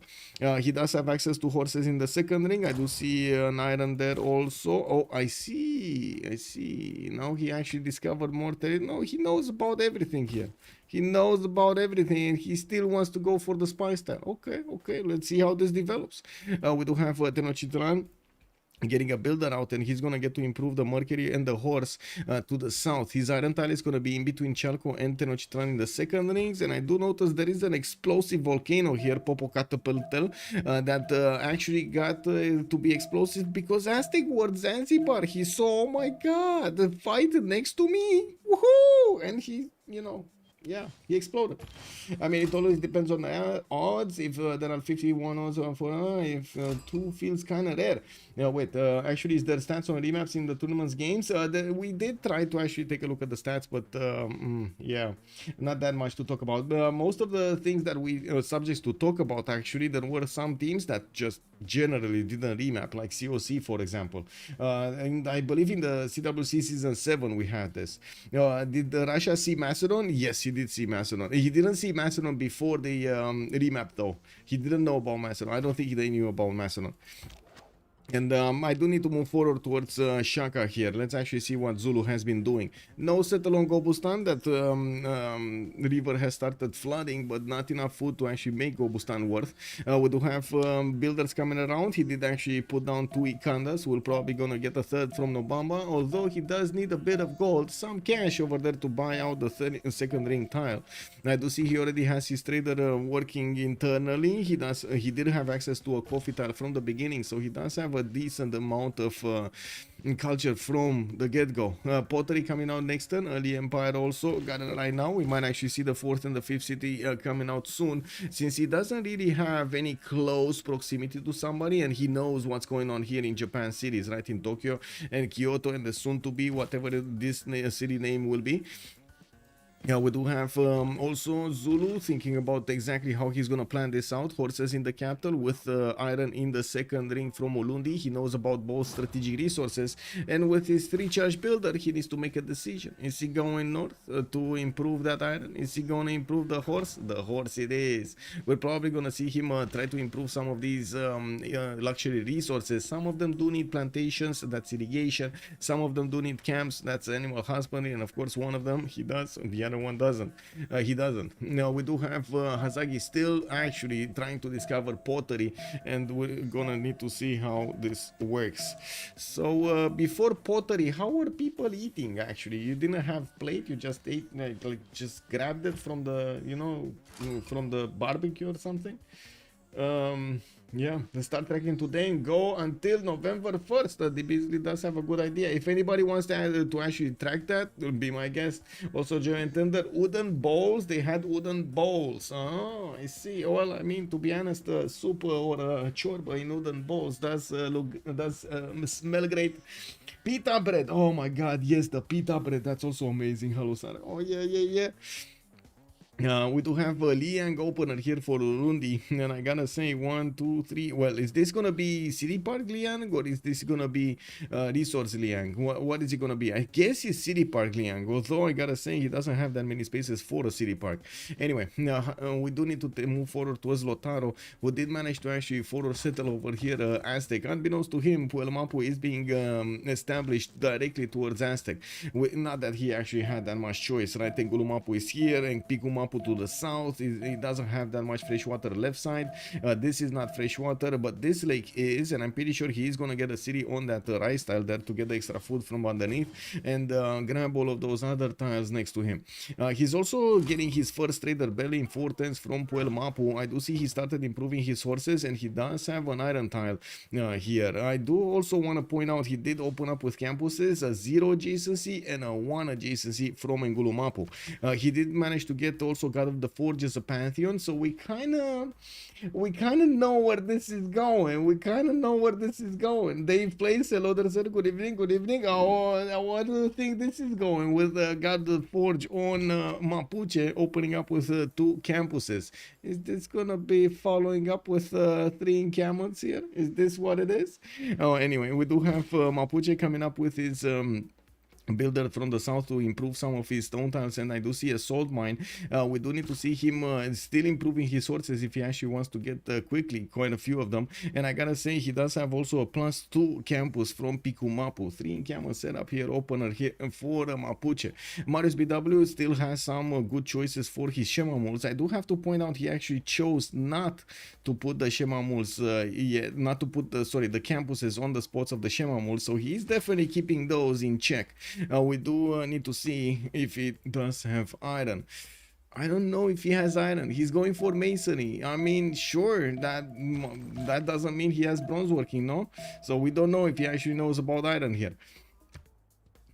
He does have access to horses in the second ring. I do see an iron there also. Oh, I see. Now he actually discovered more territory. No, he knows about everything here. He knows about everything, and he still wants to go for the spy style. Okay, let's see how this develops. We do have Tenochtitlan getting a builder out, and he's gonna get to improve the Mercury and the horse to the south. His iron tile is gonna be in between Chalco and Tenochtitlan in the second rings, and I do notice there is an explosive volcano here, Popocatépetl, that actually got to be explosive because Aztec ward Zanzibar. He saw, oh my god, the fight next to me, woohoo, and he, you know, yeah, he exploded. I mean, it always depends on the odds. If there are 51 odds for if 2 feels kind of rare. Yeah, wait, actually, is there stats on remaps in the tournament's games? We did try to actually take a look at the stats, but yeah, not that much to talk about. Most of the things that we subjects to talk about, actually, there were some teams that just generally didn't remap, like COC, for example. And I believe in the CWC season 7 we had this. Did Russia see Macedon? Yes, he did see Macedon. He didn't see Macedon before the remap, though. He didn't know about Macedon. I don't think they knew about Macedon. And I do need to move forward towards Shaka here. Let's actually see what Zulu has been doing. No settle on Gobustan. That river has started flooding, but not enough food to actually make Gobustan worth. We do have builders coming around. He did actually put down 2 Ikandas. We're probably going to get a third from Nobamba, although he does need a bit of gold, some cash over there to buy out the second ring tile. I do see he already has his trader working internally. He did have access to a coffee tile from the beginning, so he does have a decent amount of culture from the get-go. Pottery coming out next turn. Early Empire also got it right now. We might actually see the 4th and the 5th city coming out soon, since he doesn't really have any close proximity to somebody, and he knows what's going on here in Japan cities, right, in Tokyo and Kyoto, and the soon to be whatever this city name will be. Yeah, we do have also Zulu thinking about exactly how he's gonna plan this out. Horses in the capital with iron in the second ring from Ulundi. He knows about both strategic resources, and with his 3 charge builder, he needs to make a decision. Is he going north to improve that iron? Is he gonna improve the horse? The horse it is. We're probably gonna see him try to improve some of these luxury resources. Some of them do need plantations, that's irrigation. Some of them do need camps, that's animal husbandry, and of course one of them he does, and the other one doesn't. He doesn't. Now we do have Hazaggi still actually trying to discover pottery, and we're gonna need to see how this works. So before pottery, how were people eating? Actually, you didn't have plate, you just ate, like just grabbed it from the, you know, from the barbecue or something. Yeah, let's start tracking today and go until November 1st. The Beasley does have a good idea. If anybody wants to actually track that, will be my guest. Also, Joe and Tender, wooden bowls. They had wooden bowls. Oh, I see. Well, I mean, to be honest, soup or chorba in wooden bowls does smell great. Pita bread. Oh my God, yes, the pita bread. That's also amazing. Hello, Sarah. Oh yeah. We do have a Liang opener here for Urundi, and I gotta say 1, 2, 3. Well, is this gonna be City Park Liang, or is this gonna be Resource Liang? What is it gonna be? I guess it's City Park Liang, although I gotta say he doesn't have that many spaces for a City Park. Anyway, we do need to move forward towards Lotaro, who did manage to actually forward settle over here Aztec. Unbeknownst to him, Puelmapu is being established directly towards Aztec. Not that he actually had that much choice, right? Tengulumapu is here, and Pikumapu to the south. It doesn't have that much fresh water left side. This is not fresh water, but this lake is, and I'm pretty sure he is gonna get a city on that rice tile there to get the extra food from underneath and grab all of those other tiles next to him. He's also getting his first trader belly in 4 turns from Puelmapu. I do see he started improving his horses, and he does have an iron tile here. I do also want to point out he did open up with campuses, a 0 adjacency and a 1 adjacency from Ngulumapu. He did manage to get also God of the Forge as a Pantheon, so we kind of know where this is going. Dave plays, hello there, sir, good evening. Oh, what do you think this is going with God of the Forge on Mapuche, opening up with 2 campuses? Is this gonna be following up with 3 encampments here? Is this what it is? Oh, anyway, we do have Mapuche coming up with his builder from the south to improve some of his stone tiles, and I do see a salt mine. We do need to see him still improving his horses if he actually wants to get quickly quite a few of them. And I gotta say, he does have also a +2 campus from Pikumapu. 3 encampments set up here, opener here for Mapuche. Mariusbw still has some good choices for his Shema Mules. I do have to point out he actually chose not to put the Shema Mules, not to put the campuses on the spots of the Shema Mules, so he's definitely keeping those in check. We do need to see if he does have iron. I don't know if he has iron. He's going for masonry. I mean, sure, that doesn't mean he has bronze working, no? So we don't know if he actually knows about iron here.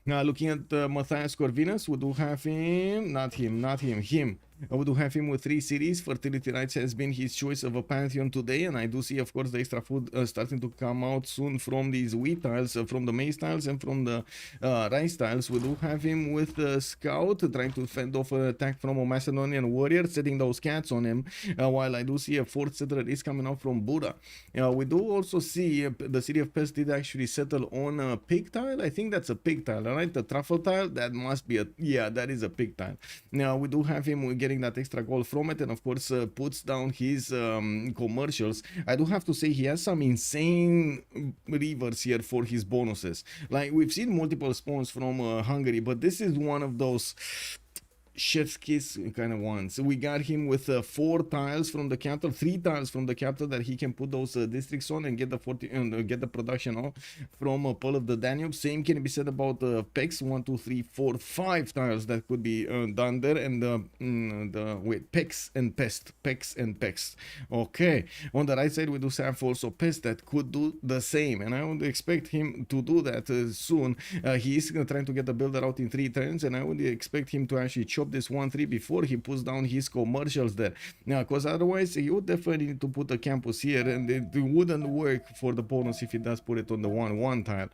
Looking at Matthias Corvinus, we do have him, not him, him. We do have him with 3 cities. Fertility rights has been his choice of a pantheon today, and I do see, of course, the extra food starting to come out soon from these wheat tiles, from the maize tiles, and from the rice tiles. We do have him with the scout trying to fend off an attack from a Macedonian warrior, setting those cats on him. While I do see a 4th settler is coming out from Buda. We do also see the city of Pest did actually settle on a pig tile. I think that's a pig tile, right? The truffle tile, that must be a, yeah, that is a pig tile. Now we do have him getting that extra gold from it, and of course puts down his commercials. I do have to say he has some insane rivers here for his bonuses. Like, we've seen multiple spawns from Hungary, but this is one of those chef's kiss kind of ones. We got him with 4 tiles from the capital, 3 tiles from the capital that he can put those districts on and get the get the production off from Pearl of the Danube. Same can be said about Pex, 1, 2, 3, 4, 5 tiles that could be done there, and wait, Pex and Pest, Pex and Pex. Okay, on the right side we do have also Pest that could do the same, and I would expect him to do that soon. He is trying to get the builder out in 3 turns, and I would expect him to actually chop this 1-3 before he puts down his commercials there. Now, because otherwise he would definitely need to put a campus here, and it wouldn't work for the bonus if he does put it on the 1-1 tile.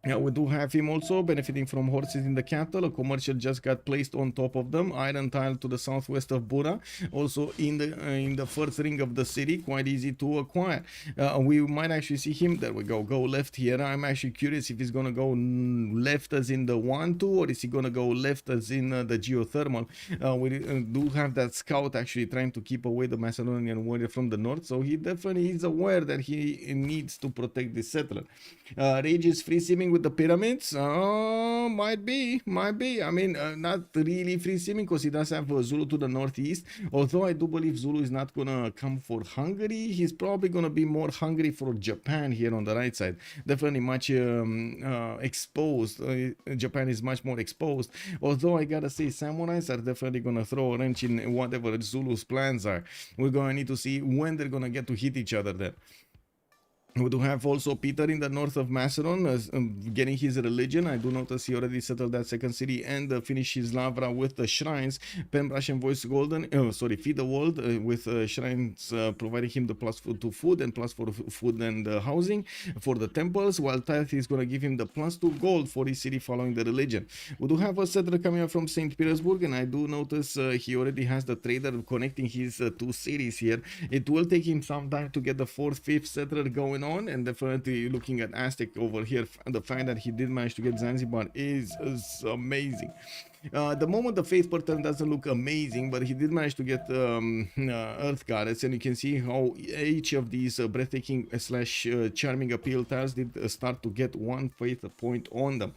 We do have him also benefiting from horses in the capital. A commercial just got placed on top of them. Iron tile to the southwest of Buda, also in the first ring of the city, quite easy to acquire. We might actually see him. There we go. Go left here. I'm actually curious if he's gonna go left as in the 1-2, or is he gonna go left as in the geothermal. We do have that scout actually trying to keep away the Macedonian warrior from the north, so he definitely is aware that he needs to protect this settler. Rage is free simming with the pyramids. Might be. I mean, not really free simming, because he does have Zulu to the northeast. Although I do believe Zulu is not gonna come for Hungary. He's probably gonna be more hungry for Japan here on the right side. Definitely much exposed. Japan is much more exposed. Although I gotta say, samurais are definitely gonna throw a wrench in whatever Zulu's plans are. We're gonna need to see when they're gonna get to hit each other there. We do have also Peter in the north of Macedon getting his religion. I do notice he already settled that second city and finished his lavra with the shrines. Penbrush and Voice Golden, Feed the World with shrines providing him the plus to food and plus for food and housing for the temples, while Tithe is going to give him the plus 2 gold for his city following the religion. We do have a settler coming up from St. Petersburg, and I do notice he already has the trader connecting his 2 cities here. It will take him some time to get the 4th, 5th settler going on, and definitely looking at Aztec over here, the fact that he did manage to get Zanzibar is amazing. The moment the faith per turn doesn't look amazing, but he did manage to get Earth Goddess, and you can see how each of these breathtaking slash charming appeal tiles did start to get 1 faith point on them.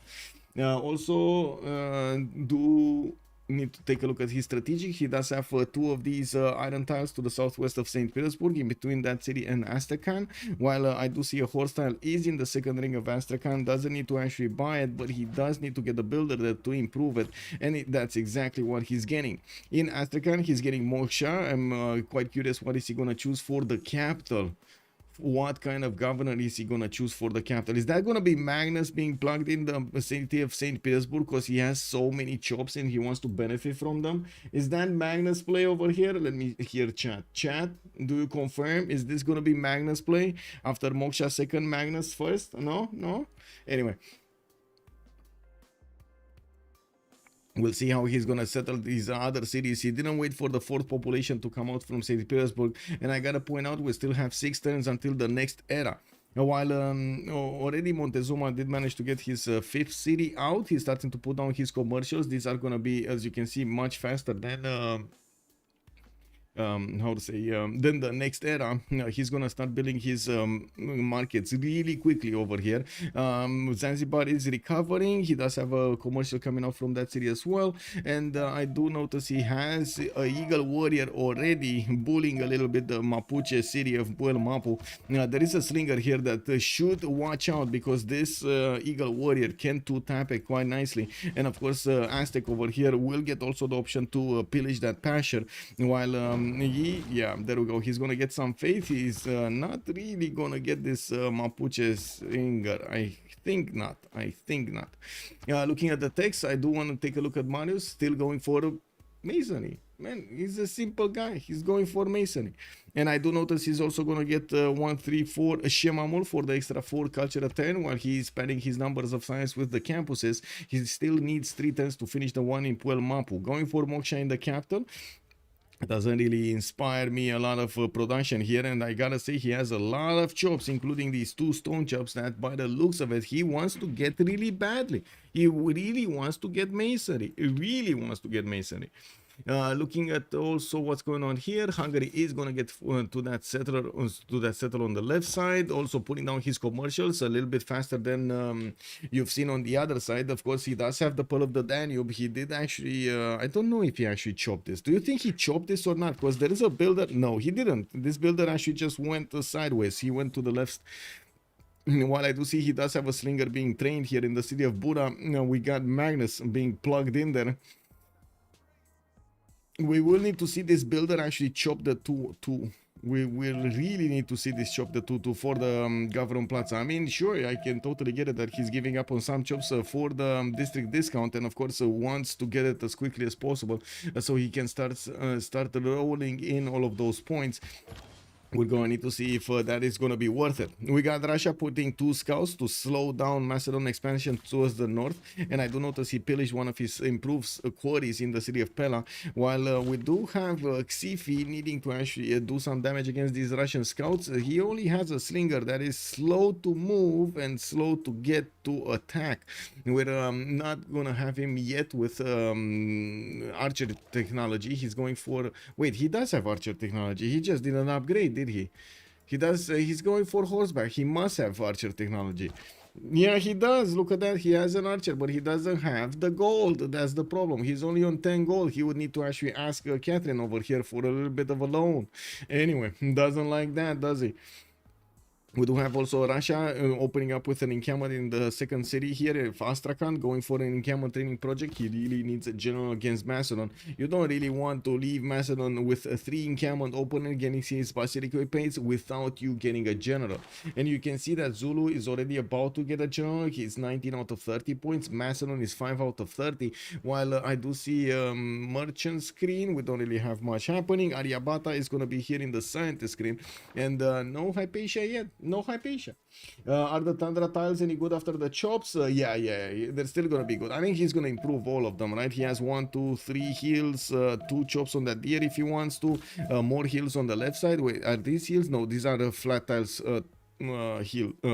Also do need to take a look at his strategic. He does have 2 of these iron tiles to the southwest of St. Petersburg, in between that city and Astrakhan, while I do see a horse tile is in the second ring of Astrakhan. Doesn't need to actually buy it, but he does need to get the builder there to improve it, and that's exactly what he's getting. In Astrakhan, he's getting Moksha. I'm quite curious what is he going to choose for the capital. What kind of governor is he gonna choose for the capital? Is that gonna be Magnus being plugged in the city of St. Petersburg because he has so many chops and he wants to benefit from them? Is that Magnus play over here? Let me hear chat. Chat, do you confirm? Is this gonna be Magnus play after Moksha second, Magnus first? No? Anyway. We'll see how he's gonna settle these other cities. He didn't wait for the 4th population to come out from St. Petersburg, and I gotta point out we still have 6 turns until the next era. While already Montezuma did manage to get his 5th city out, he's starting to put down his commercials. These are gonna be, as you can see, much faster than then the next era. He's gonna start building his markets really quickly over here. Zanzibar is recovering. He does have a commercial coming out from that city as well, and I do notice he has a Eagle Warrior already bullying a little bit the Mapuche city of Buel Mapu. There is a slinger here that should watch out, because this Eagle Warrior can 2-tap it quite nicely, and of course Aztec over here will get also the option to pillage that pasture, while yeah, there we go. He's gonna get some faith. He's not really gonna get this Mapuche Singer. I think not. Looking at the text, I do want to take a look at Marius. Still going for masonry. Man, he's a simple guy. He's going for masonry. And I do notice he's also going to get 134 Shemamul for the extra 4 culture 10 while he's padding his numbers of science with the campuses. He still needs 3 10s to finish the one in Puel Mapu. Going for Moksha in the capital. It doesn't really inspire me a lot of production here, and I gotta say he has a lot of chops, including these 2 stone chops that by the looks of it he wants to get really badly. He really wants to get masonry. Looking at also what's going on here, Hungary is going to get to that settler on the left side, also putting down his commercials a little bit faster than you've seen on the other side. Of course, he does have the Pearl of the Danube. He did actually, I don't know if he actually chopped this. Do you think he chopped this or not? Because there is a builder. No, he didn't. This builder actually just went sideways. He went to the left. While I do see he does have a slinger being trained here in the city of Buda, we got Magnus being plugged in there. We will need to see this builder actually chop the 2-2. We will really need to see this chop the 2-2 for the government plaza. I mean, sure, I can totally get it that he's giving up on some chops for the district discount, and of course wants to get it as quickly as possible so he can start rolling in all of those points. We're going to need to see if that is going to be worth it. We got Russia putting 2 scouts to slow down Macedon expansion towards the north, and I do notice he pillaged one of his improved quarries in the city of Pella, while we do have Xiffy needing to actually do some damage against these Russian scouts. He only has a slinger that is slow to move and slow to get to attack. We're not going to have him yet with archer technology. He's going for... Wait, he does have archer technology. He just did an upgrade, did he? He does. He's going for horseback. He must have archer technology. Yeah, he does. Look at that. He has an archer, but he doesn't have the gold. That's the problem. He's only on 10 gold. He would need to actually ask Catherine over here for a little bit of a loan. Anyway, doesn't like that, does he? We do have also Russia opening up with an encampment in the second city here, Astrakhan, going for an encampment training project. He really needs a general against Macedon. You don't really want to leave Macedon with a 3 encampment opener getting his basilica paints without you getting a general. And you can see that Zulu is already about to get a general. He's 19 out of 30 points. Macedon is 5 out of 30. While I do see merchant screen, we don't really have much happening. Aryabhata is going to be here in the scientist screen. And no Hypatia yet. No Hypatia. Are the Tundra tiles any good after the chops? Yeah, they're still gonna be good. I think he's gonna improve all of them, right? He has 1, 2, 3 heals, 2 chops on that deer if he wants to, more heals on the left side. Wait, are these heals? No, these are the flat tiles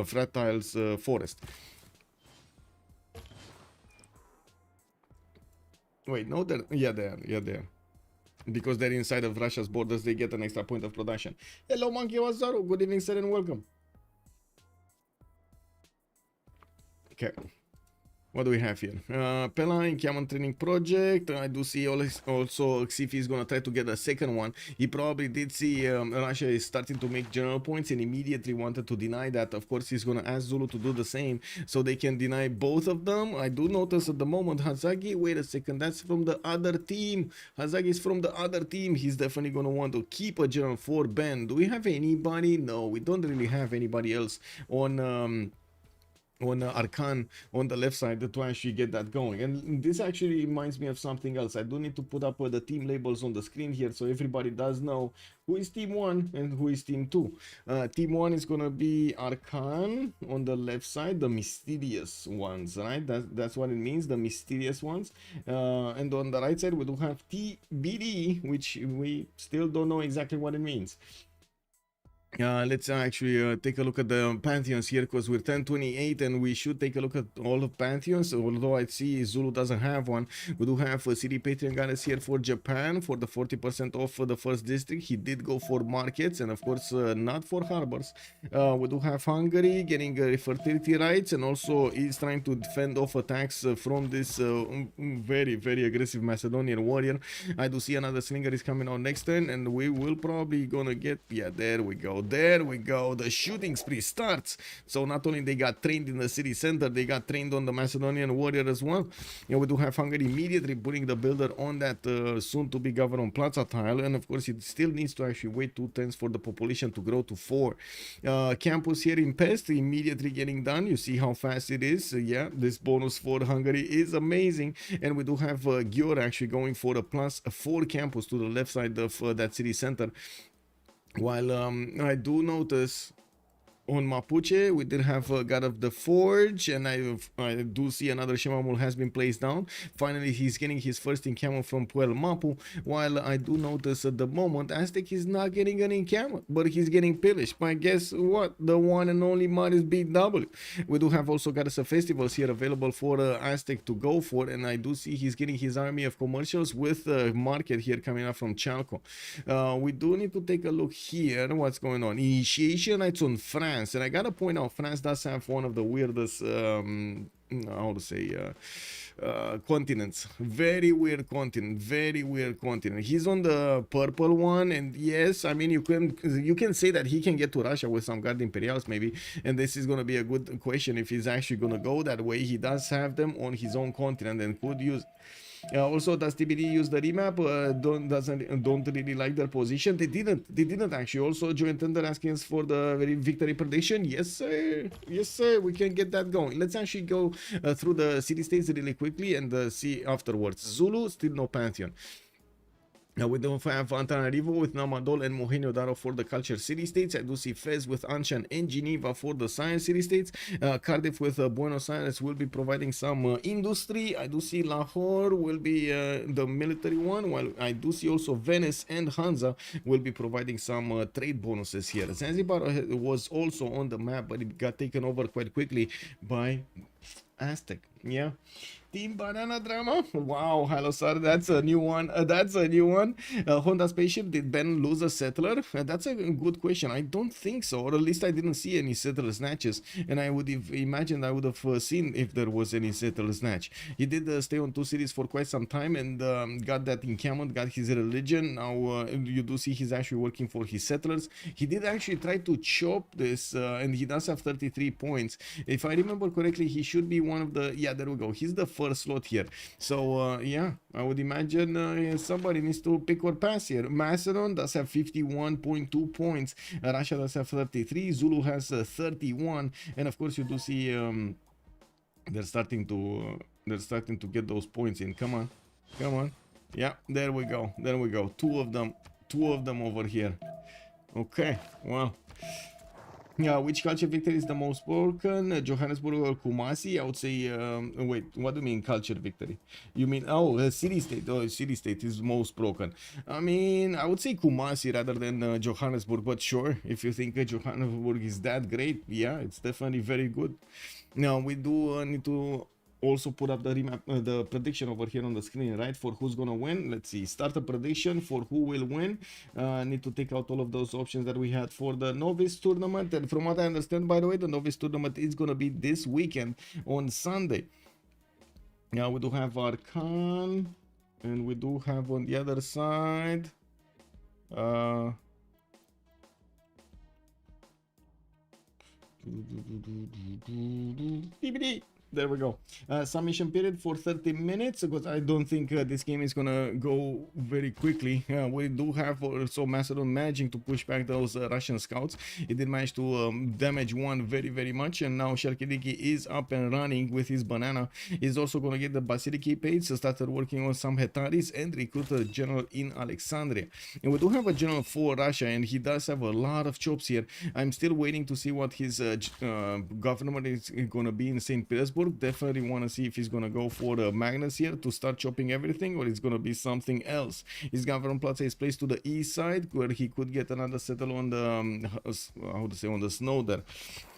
flat tiles forest. Wait, no, they're, yeah, they are. Because they're inside of Russia's borders, they get an extra point of production. Hello, Monkey Wazaru. Good evening, sir, and welcome. Okay. What do we have here? Pella encampment training project. I do see also Xiffy is gonna try to get a second one. He probably did see Russia is starting to make general points and immediately wanted to deny that. Of course, he's gonna ask Zulu to do the same so they can deny both of them. I do notice at the moment Hazaggi. Wait a second, that's from the other team. Hazaggi is from the other team. He's definitely gonna want to keep a general for Ben. Do we have anybody? No, we don't really have anybody else on Arcane on the left side to actually get that going. And this actually reminds me of something else. I do need to put up the team labels on the screen here so everybody does know who is team 1 and who is team 2. Team 1 is gonna be Arcane on the left side, the mysterious ones, right? That's what it means, the mysterious ones. And on the right side we do have TBD, which we still don't know exactly what it means. Let's actually take a look at the pantheons here, because we're 1028 and we should take a look at all of pantheons. Although I see Zulu doesn't have one, we do have City Patreon goddess here for Japan for the 40% off for the first district. He did go for markets and of course not for harbors. We do have Hungary getting fertility rights and also is trying to defend off attacks from this very aggressive Macedonian warrior. I do see another slinger is coming on next turn and we will probably gonna get, yeah, there we go. There we go. The shooting spree starts. So not only they got trained in the city center, they got trained on the Macedonian warrior as well. We do have Hungary immediately putting the builder on that soon-to-be governed Plaza tile, and of course it still needs to actually wait 2 turns for the population to grow to 4. Campus here in Pest immediately getting done. You see how fast it is. Yeah, this bonus for Hungary is amazing, and we do have Győr actually going for a +4 campus to the left side of that city center. While I do notice on Mapuche, we did have God of the Forge, and I do see another Shemamul has been placed down. Finally, he's getting his first encampment from Puel Mapu, while I do notice at the moment, Aztec is not getting an encampment, but he's getting pillaged by, guess what, the one and only Mariusbw. We do have also Goddess of Festivals here available for Aztec to go for, and I do see he's getting his army of commercials with market here coming up from Chalco. We do need to take a look here, what's going on. Initiation Nights on France. And I gotta point out, France does have one of the weirdest, how to say, continents. Very weird continent. Very weird continent. He's on the purple one, and yes, I mean you can say that he can get to Russia with some Guard Imperials maybe, and this is gonna be a good question if he's actually gonna go that way. He does have them on his own continent and could use. Also, does TBD use the remap? Don't really like their position. They didn't actually. Also, Joint Thunder asking us for the victory prediction. Yes sir, yes sir, we can get that going. Let's actually go through the city states really quickly and see afterwards. Zulu, still no Pantheon. Now we don't have Antananarivo with Namadol and Mohenjo Daro for the culture city-states. I do see Fez with Anshan and Geneva for the science city-states. Cardiff with Buenos Aires will be providing some industry. I do see Lahore will be the military one, while I do see also Venice and Hansa will be providing some trade bonuses here. Zanzibar was also on the map, but it got taken over quite quickly by Aztec. Yeah. Team Banana drama. Wow, Halosar, that's a new one. That's a new one. Honda Spaceship, did Ben lose a settler? That's a good question. I don't think so, or at least I didn't see any settler snatches, and I would have imagined I would have seen if there was any settler snatch. He did stay on 2 cities for quite some time and got that encampment, got his religion. Now you do see he's actually working for his settlers. He did actually try to chop this, and he does have 33 points. If I remember correctly, he should be one of the, yeah, there we go. He's the first slot here. So yeah, I would imagine somebody needs to pick or pass here. Macedon does have 51.2 points. Russia does have 33. Zulu has 31, and of course you do see they're starting to get those points in. Come on, come on. Yeah, there we go. There we go. Two of them over here. Okay, well. Yeah, which culture victory is the most broken? Johannesburg or Kumasi? I would say, wait, what do you mean culture victory? You mean, oh, city-state. Oh, city-state is most broken. I mean, I would say Kumasi rather than Johannesburg, but sure, if you think Johannesburg is that great, yeah, it's definitely very good. Now, we do need to also put up the remap, the prediction over here on the screen, right, for who's gonna win. Let's see, start a prediction for who will win. Need to take out all of those options that we had for the novice tournament, and from what I understand, by the way, the novice tournament is gonna be this weekend on Sunday. Now we do have Arcane, and we do have on the other side TBD. There we go. Submission period for 30 minutes, because I don't think this game is gonna go very quickly. We do have also Macedon managing to push back those Russian scouts. It did manage to damage one very much, and now Shalkidiki is up and running with his banana. He's also gonna get the Basiliki paid, so started working on some Hetaris and recruit a general in Alexandria. And we do have a general for Russia, and he does have a lot of chops here. I'm still waiting to see what his government is gonna be in St. Petersburg. Definitely want to see if he's gonna go for Magnus here to start chopping everything, or it's gonna be something else. His government plaza is placed to the east side, where he could get another settle on the how to say, on the snow there.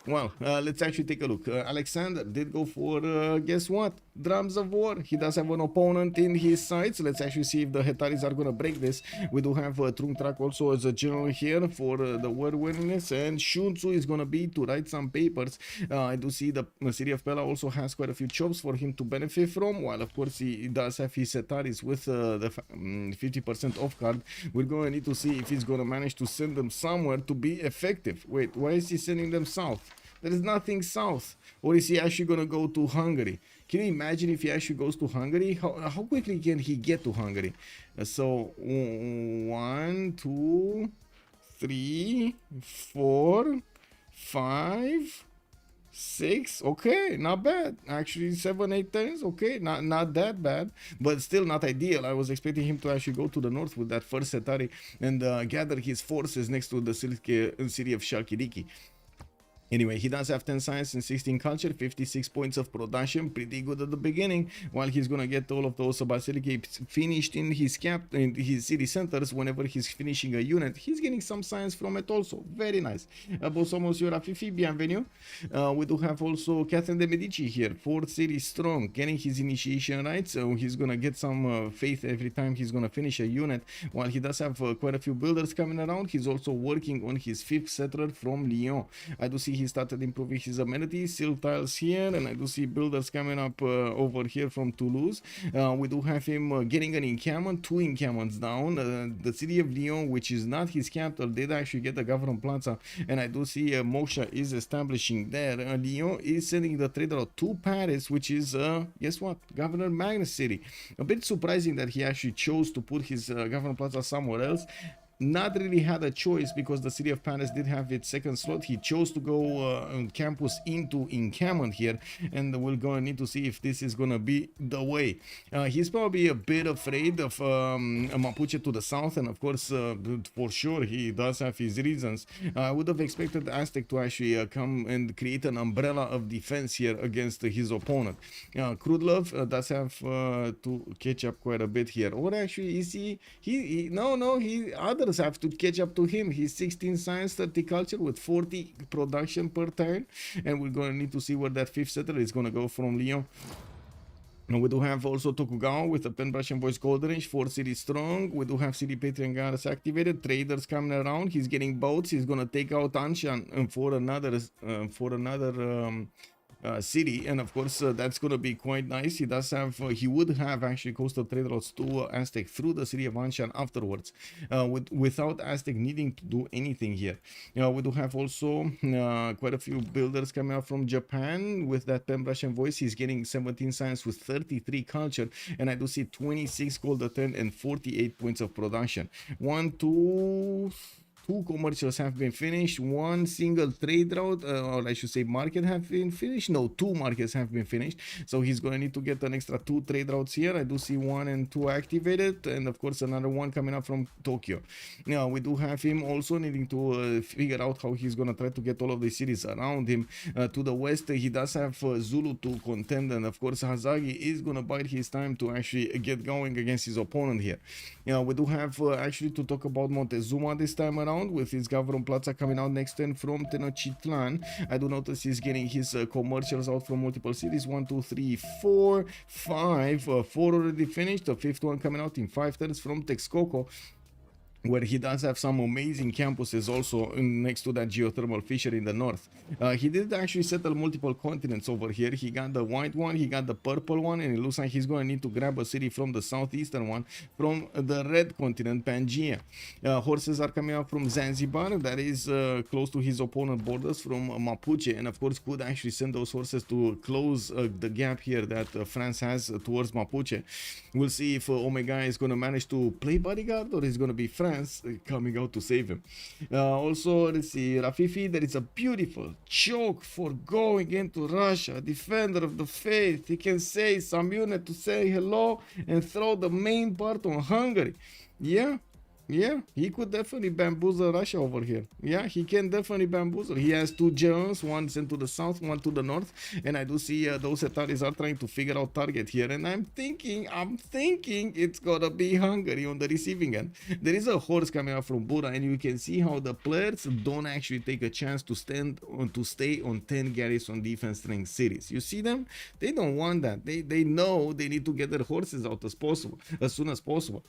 Well, let's actually take a look. Alexander did go for, guess what? Drums of War. He does have an opponent in his side, so let's actually see if the Hetaris are going to break this. We do have Trung Trak also as a general here for the war willingness, and Shunzu is going to be to write some papers. I do see the city of Pella also has quite a few chops for him to benefit from, while of course he does have his Hetaris with the 50% off card. We're going to need to see if he's going to manage to send them somewhere to be effective. Wait, why is he sending them south? There is nothing south. Or is he actually going to go to Hungary? Can you imagine if he actually goes to Hungary? How quickly can he get to Hungary? So 1, 2, 3, 4, 5, 6. Okay, not bad. Actually 7, 8 turns. Okay, not that bad, but still not ideal. I was expecting him to actually go to the north with that first Hetari and gather his forces next to the city of Shalkidiki. Anyway, he does have 10 science and 16 culture, 56 points of production, pretty good at the beginning, while he's gonna get all of those basilicae finished in his in his city centers. Whenever he's finishing a unit, he's getting some science from it also. Very nice. Somos your Xiffy, bienvenue. We do have also Catherine de Medici here, 4th city strong, getting his initiation rights, so he's gonna get some faith every time he's gonna finish a unit. While he does have quite a few builders coming around, he's also working on his 5th settler from Lyon. I do see he started improving his amenities, silk tiles here, and I do see builders coming up over here from Toulouse. We do have him getting an encampment, 2 encampments down. The city of Lyon, which is not his capital, did actually get the government plaza, and I do see Mosha is establishing there. Lyon is sending the trader out to Paris, which is, guess what, Governor Magnus city. A bit surprising that he actually chose to put his government plaza somewhere else. Not really had a choice because the city of Paris did have its second slot. He chose to go on campus into encampment here, and we're gonna need to see if this is gonna be the way. He's probably a bit afraid of Mapuche to the south, and of course for sure he does have his reasons. I would have expected Aztec to actually come and create an umbrella of defense here against his opponent. Crudlove does have to catch up quite a bit here, or actually is he others have to catch up to him. He's 16 science, 30 culture with 40 production per turn, and we're gonna need to see where that 5th settler is gonna go from Lyon. And we do have also Tokugawa with the Penbrush and Voice Gold Range, 4 city strong. We do have City Patreon guards activated, traders coming around. He's getting boats. He's gonna take out Anshan for another city, and of course that's gonna be quite nice. He does have he would have actually coastal trade routes to Aztec through the city of Anshan afterwards, without Aztec needing to do anything here. We do have also quite a few builders coming out from Japan with that Penbrush and Voice. He's getting 17 science with 33 culture, and I do see 26 gold a turn and 48 points of production. 2 commercials have been finished, 1 single trade route, or I should say market have been finished. No, 2 markets have been finished, so he's going to need to get an extra 2 trade routes here. I do see 1 and 2 activated, and of course another 1 coming up from Tokyo. Now we do have him also needing to figure out how he's going to try to get all of the cities around him. To the west he does have Zulu to contend, and of course Hazaggi is going to bide his time to actually get going against his opponent here. We do have actually to talk about Montezuma this time around, with his government plaza coming out next turn from Tenochtitlan. I do notice he's getting his commercials out from multiple cities. 1, 2, 3, 4, 5. 4 already finished. The 5th one coming out in 5 turns from Texcoco, where he does have some amazing campuses also next to that geothermal fishery in the north. He did actually settle multiple continents over here. He got the white one, he got the purple one, and it looks like he's going to need to grab a city from the southeastern one, from the red continent, Pangaea. Horses are coming out from Zanzibar, that is close to his opponent borders, from Mapuche, and of course could actually send those horses to close the gap here that France has towards Mapuche. We'll see if Omegaia is going to manage to play bodyguard, or is going to be France coming out to save him. Also, let's see, Rafifi, there is a beautiful choke for going into Russia, defender of the faith. He can say some unit to say hello and throw the main part on Hungary. Yeah, Yeah, he could definitely bamboozle Russia over here. Yeah, he can definitely bamboozle. He has two generals, one sent to the south, one to the north, and I do see those authorities are trying to figure out target here. And I'm thinking it's gonna be Hungary on the receiving end. There is a horse coming out from Buda, and you can see how the players don't actually take a chance to stay on 10 garrison defense strength cities. You see them? They don't want that. They know they need to get their horses out as soon as possible.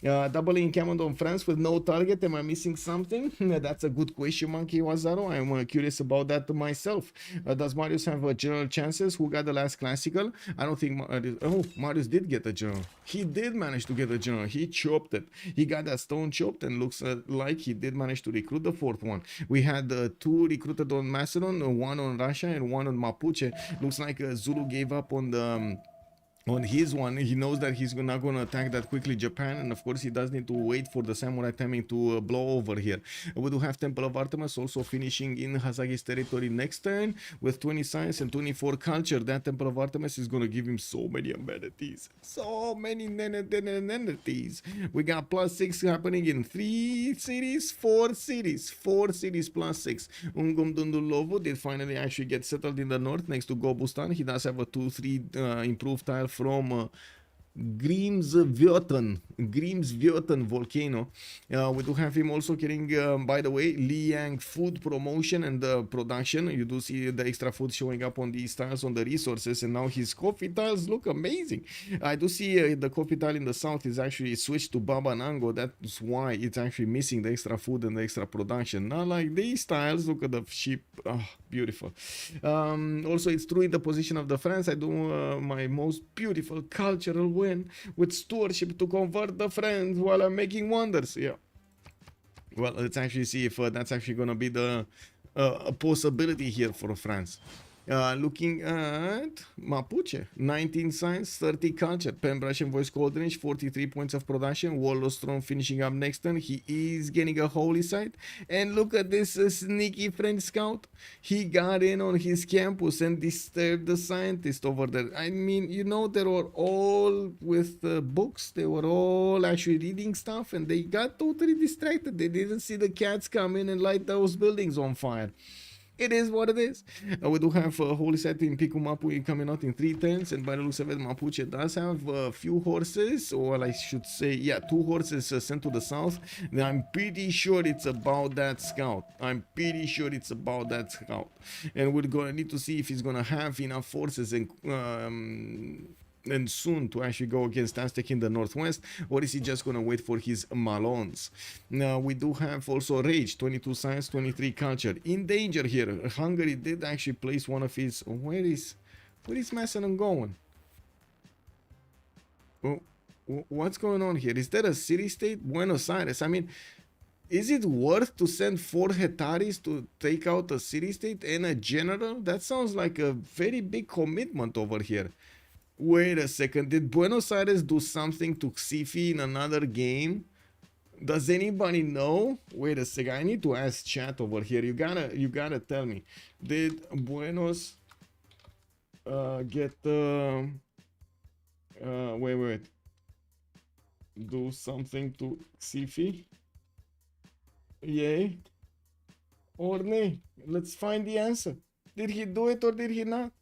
Doubling encampment on France with no target. Am I missing something? That's a good question, Monkey Wazaro. I'm curious about that myself. Does Marius have general chances? Who got the last classical? I don't think. Marius did get a general. He did manage to get a general. He chopped it. He got that stone chopped, and looks like he did manage to recruit the fourth one. We had two recruited on Macedon, one on Russia, and one on Mapuche. Looks like Zulu gave up on the. On his one, he knows that he's not going to attack that quickly Japan, and of course he does need to wait for the samurai timing to blow over here. We do have Temple of Artemis also finishing in Hazaggi's territory next turn with 20 science and 24 culture. That Temple of Artemis is going to give him so many amenities, so many amenities. We got +6 happening in 4 cities +6. Ungum Dundulovo did finally actually get settled in the north next to Gobustan. He does have a 2-3 improved tile from Grimsvötn volcano. We do have him also getting, by the way, Liang food promotion and production. You do see the extra food showing up on these tiles on the resources, and now his coffee tiles look amazing. I do see the coffee tile in the south is actually switched to Baba Nango. That's why it's actually missing the extra food and the extra production. Not like these tiles. Look at the sheep. Oh, beautiful. Also, it's true in the position of the France. I do my most beautiful cultural win with stewardship to convert the friends while I'm making wonders. Yeah. Well, let's actually see if that's actually going to be the possibility here for France. Looking at Mapuche, 19 science, 30 culture, Pembrush and voice coordination, 43 points of production. Wallostrom finishing up next turn. He is getting a holy site, and look at this sneaky French scout. He got in on his campus and disturbed the scientist over there. I mean, you know, they were all with books. They were all actually reading stuff, and they got totally distracted. They didn't see the cats come in and light those buildings on fire. It is what it is. We do have Holy Site in Picumapu coming out in 3 turns, and by the looks of it, Mapuche does have a few horses, or I should say, yeah, 2 horses sent to the south. Now, I'm pretty sure it's about that scout. And we're gonna need to see if he's gonna have enough forces and soon to actually go against Aztec in the northwest, or is he just gonna wait for his Malons? Now we do have also Rage, 22 science, 23 culture. In danger here. Hungary did actually place one of his. Where is Macedon going? Oh, what's going on here? Is there a city-state? Buenos Aires. I mean, is it worth to send 4 hectares to take out a city-state and a general? That sounds like a very big commitment over here. Wait a second, did Buenos Aires do something to Xiffy in another game? Does anybody know? Wait a second, I need to ask chat over here. You gotta tell me. Did Buenos get wait. Do something to Xiffy? Yay? Or nay? Let's find the answer. Did he do it or did he not?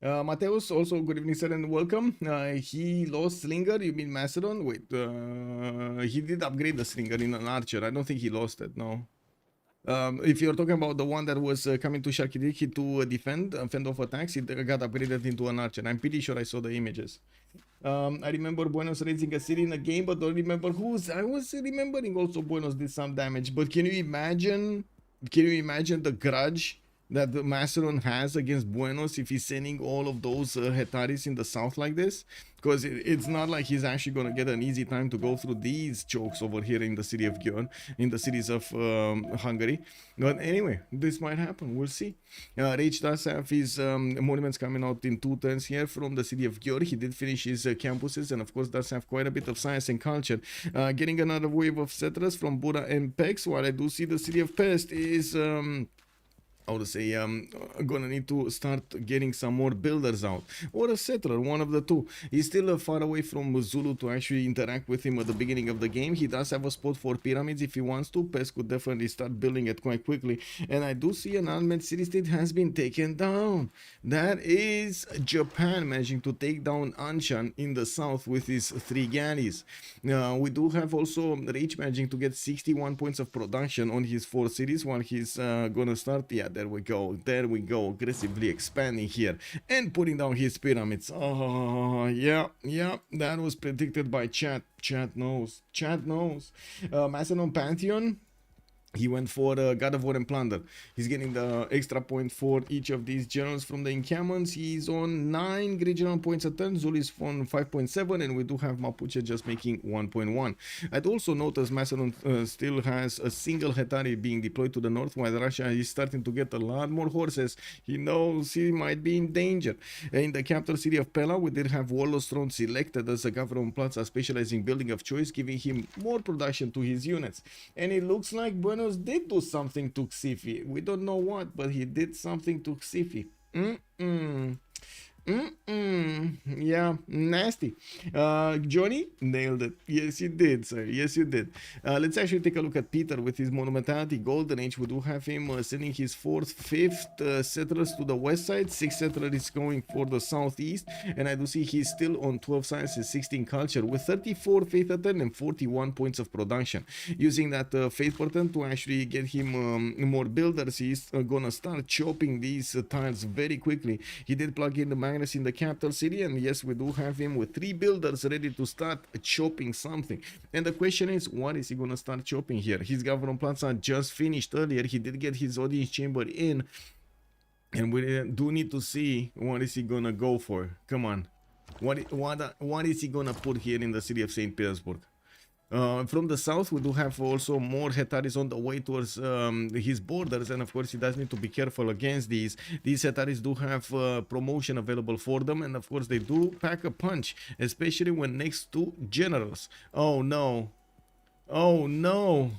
Mateus, also good evening, sir, and welcome. He lost Slinger, you mean Macedon? Wait, he did upgrade the Slinger in an archer. I don't think he lost it, no. If you're talking about the one that was coming to Sharkidiki to fend off attacks, it got upgraded into an archer. I'm pretty sure I saw the images. I remember Buenos raising a city in a game, but don't remember whose. I was remembering also Buenos did some damage, but can you imagine the grudge that the Macedon has against Buenos if he's sending all of those hectares in the south like this? Because it's not like he's actually going to get an easy time to go through these chokes over here in the city of Győr, in the cities of Hungary. But anyway, this might happen. We'll see. Rage does have his monuments coming out in 2 turns here from the city of Győr. He did finish his campuses, and of course does have quite a bit of science and culture. Getting another wave of settlers from Buda and Pex, while I do see the city of Pest is how to say, gonna need to start getting some more builders out, or a settler, one of the two. He's still far away from Zulu to actually interact with him at the beginning of the game. He does have a spot for pyramids if he wants to. Pes could definitely start building it quite quickly, and I do see an unmanned city-state has been taken down. That is Japan managing to take down Anshan in the south with his 3 galleys. We do have also Rage managing to get 61 points of production on his 4 cities, while he's gonna start, yeah, there we go, aggressively expanding here and putting down his pyramids. Oh, yeah, that was predicted by chat. Chat knows. Macedon Pantheon, he went for God of War and Plunder. He's getting the extra point for each of these generals from the encampments. He's on 9 grid general points a turn. Zulu is on 5.7, and we do have Mapuche just making 1.1. I'd also notice Macedon still has a single Hetari being deployed to the north, while Russia is starting to get a lot more horses. He knows he might be in danger. In the capital city of Pella, we did have Warlord's Throne selected as a government plaza specializing building of choice, giving him more production to his units. And it looks like Buenos did do something to Xiffy. We don't know what, but he did something to Xiffy. Yeah, nasty. Johnny nailed it. Yes, you did, sir. Yes, you did. Let's actually take a look at Peter with his monumentality golden age. We do have him sending his 4th, 5th settlers to the west side. 6th settler is going for the southeast, and I do see he's still on 12 sciences, 16 culture with 34 faith attempt and 41 points of production. Using that faith pattern to actually get him more builders, he's gonna start chopping these tiles very quickly. He did plug in the in the capital city, and yes, we do have him with 3 builders ready to start chopping something. And the question is, what is he gonna start chopping here? His government plaza just finished earlier. He did get his audience chamber in, and we do need to see what is he gonna go for. Come on, what is he gonna put here in the city of St. Petersburg? From the south, we do have also more Hetaris on the way towards his borders, and of course he does need to be careful against these. These Hetaris do have promotion available for them, and of course they do pack a punch, especially when next to generals. Oh no, oh no.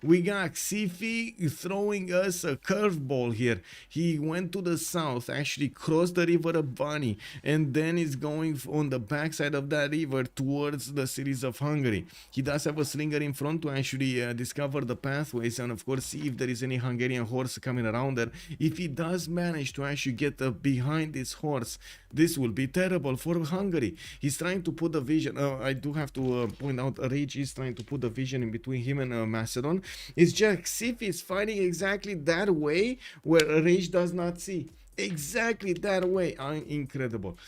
We got Xiffy throwing us a curveball here. He went to the south, actually crossed the river of Bani, and then is going on the backside of that river towards the cities of Hungary. He does have a slinger in front to actually discover the pathways, and of course see if there is any Hungarian horse coming around there. If he does manage to actually get behind this horse, this will be terrible for Hungary. He's trying to put the vision. I do have to point out, Rage is trying to put the vision in between him and Macedon. It's just Xiffy is fighting exactly that way where Rage does not see. Exactly that way. Incredible.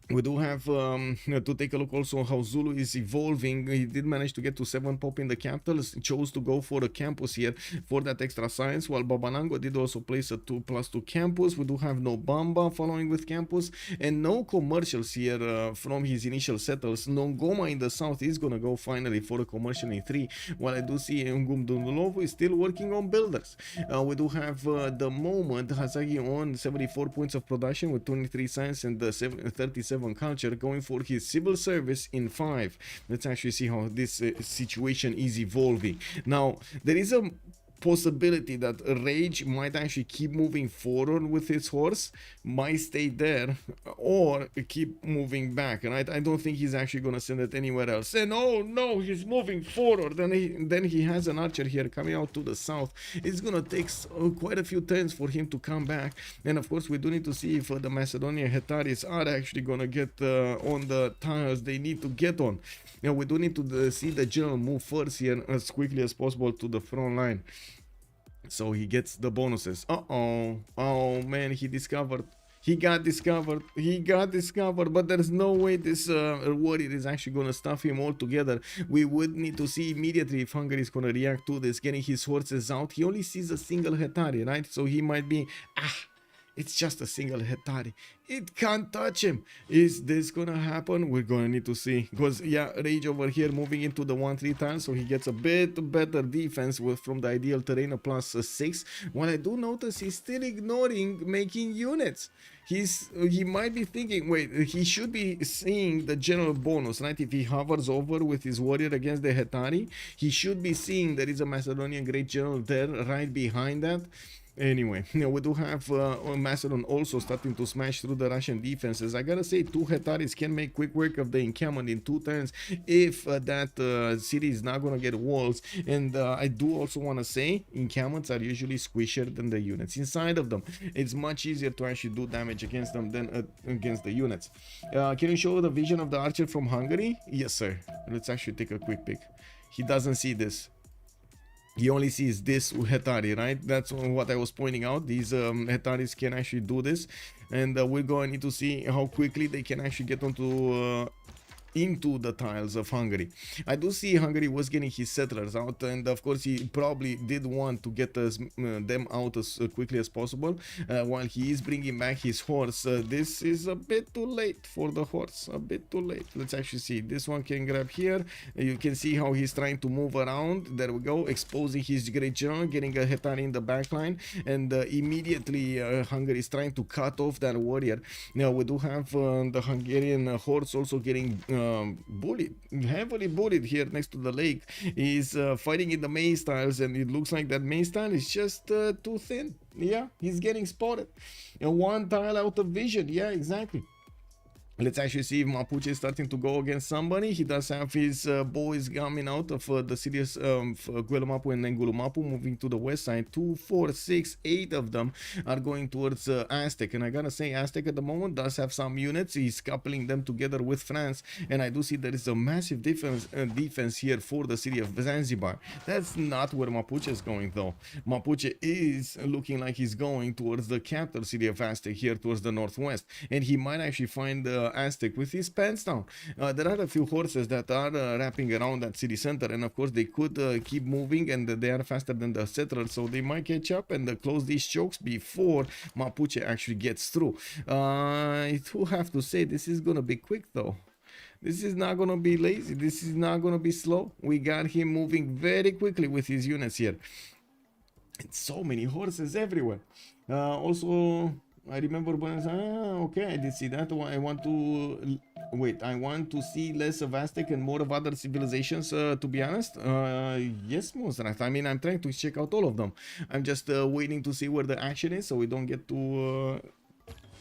We do have to take a look also on how Zulu is evolving. He did manage to get to 7 pop in the capital, chose to go for a campus here for that extra science, while Babanango did also place a 2+2 campus. We do have no Bamba following with campus, and no commercials here from his initial settles. Nongoma in the south is gonna go finally for a commercial in 3, while I do see Ngumdunlovo is still working on builders. We do have the moment Hazaggi on 74 points of production with 23 science and 37 culture, going for his civil service in 5. Let's actually see how this situation is evolving. Now, there is a possibility that Rage might actually keep moving forward with his horse, might stay there, or keep moving back. And I don't think he's actually going to send it anywhere else. And oh no, he's moving forward. Then he has an archer here coming out to the south. It's going to take quite a few turns for him to come back. And of course, we do need to see if the Macedonian Hetaris are actually going to get on the tiles they need to get on. Now, we do need to see the general move first here as quickly as possible to the front line, so he gets the bonuses. Oh man, he got discovered, but there's no way this warrior is actually gonna stuff him all together. We would need to see immediately if Hungary is gonna react to this, getting his horses out. He only sees a single Hetari, right? So he might be, it's just a single Hetari. It can't touch him. Is this gonna happen? We're gonna need to see. Because, yeah, Rage over here moving into the 1-3 tile, so he gets a bit better defense from the ideal terrain, a +6. What I do notice, he's still ignoring making units. He might be thinking, wait, he should be seeing the general bonus, right? If he hovers over with his warrior against the Hetari, he should be seeing there is a Macedonian great general there right behind that. Anyway, we do have Macedon also starting to smash through the Russian defenses. I gotta say, two Hetaris can make quick work of the encampment in 2 turns if that city is not gonna get walls. And I do also want to say, encampments are usually squishier than the units inside of them. It's much easier to actually do damage against them than against the units. Can you show the vision of the archer from Hungary? Yes, sir. Let's actually take a quick pic. He doesn't see this. He only sees this Hetari, right? That's what I was pointing out. These Hetaris can actually do this, and we're going to need to see how quickly they can actually get onto into the tiles of Hungary. I do see Hungary was getting his settlers out, and of course he probably did want to get them out as quickly as possible while he is bringing back his horse. This is a bit too late for the horse, a bit too late. Let's actually see. This one can grab here. You can see how he's trying to move around. There we go, exposing his great general, getting a Hetari in the backline, and immediately Hungary is trying to cut off that warrior. Now we do have the Hungarian horse also getting bullied, heavily bullied here next to the lake. He's fighting in the maze tiles, and it looks like that maze tile is just too thin. Yeah, he's getting spotted. And 1 tile out of vision. Yeah, exactly. Let's actually see if Mapuche is starting to go against somebody. He does have his boys coming out of the cities of Guelmapu and Ngulumapu, moving to the west side. 2, 4, 6, 8 of them are going towards Aztec. And I gotta say, Aztec at the moment does have some units. He's coupling them together with France. And I do see there is a massive defense here for the city of Zanzibar. That's not where Mapuche is going, though. Mapuche is looking like he's going towards the capital city of Aztec, here towards the northwest. And he might actually find Aztec with his pants down. There are a few horses that are wrapping around that city center, and of course they could keep moving, and they are faster than the settlers, so they might catch up and close these chokes before Mapuche actually gets through. I do have to say, this is gonna be quick though. This is not gonna be lazy. This is not gonna be slow. We got him moving very quickly with his units here. It's so many horses everywhere. Also, I remember when okay, I did see that. I want to wait. I want to see less of Aztec and more of other civilizations. To be honest, yes, Mozart. I mean, I'm trying to check out all of them. I'm just waiting to see where the action is, so we don't get to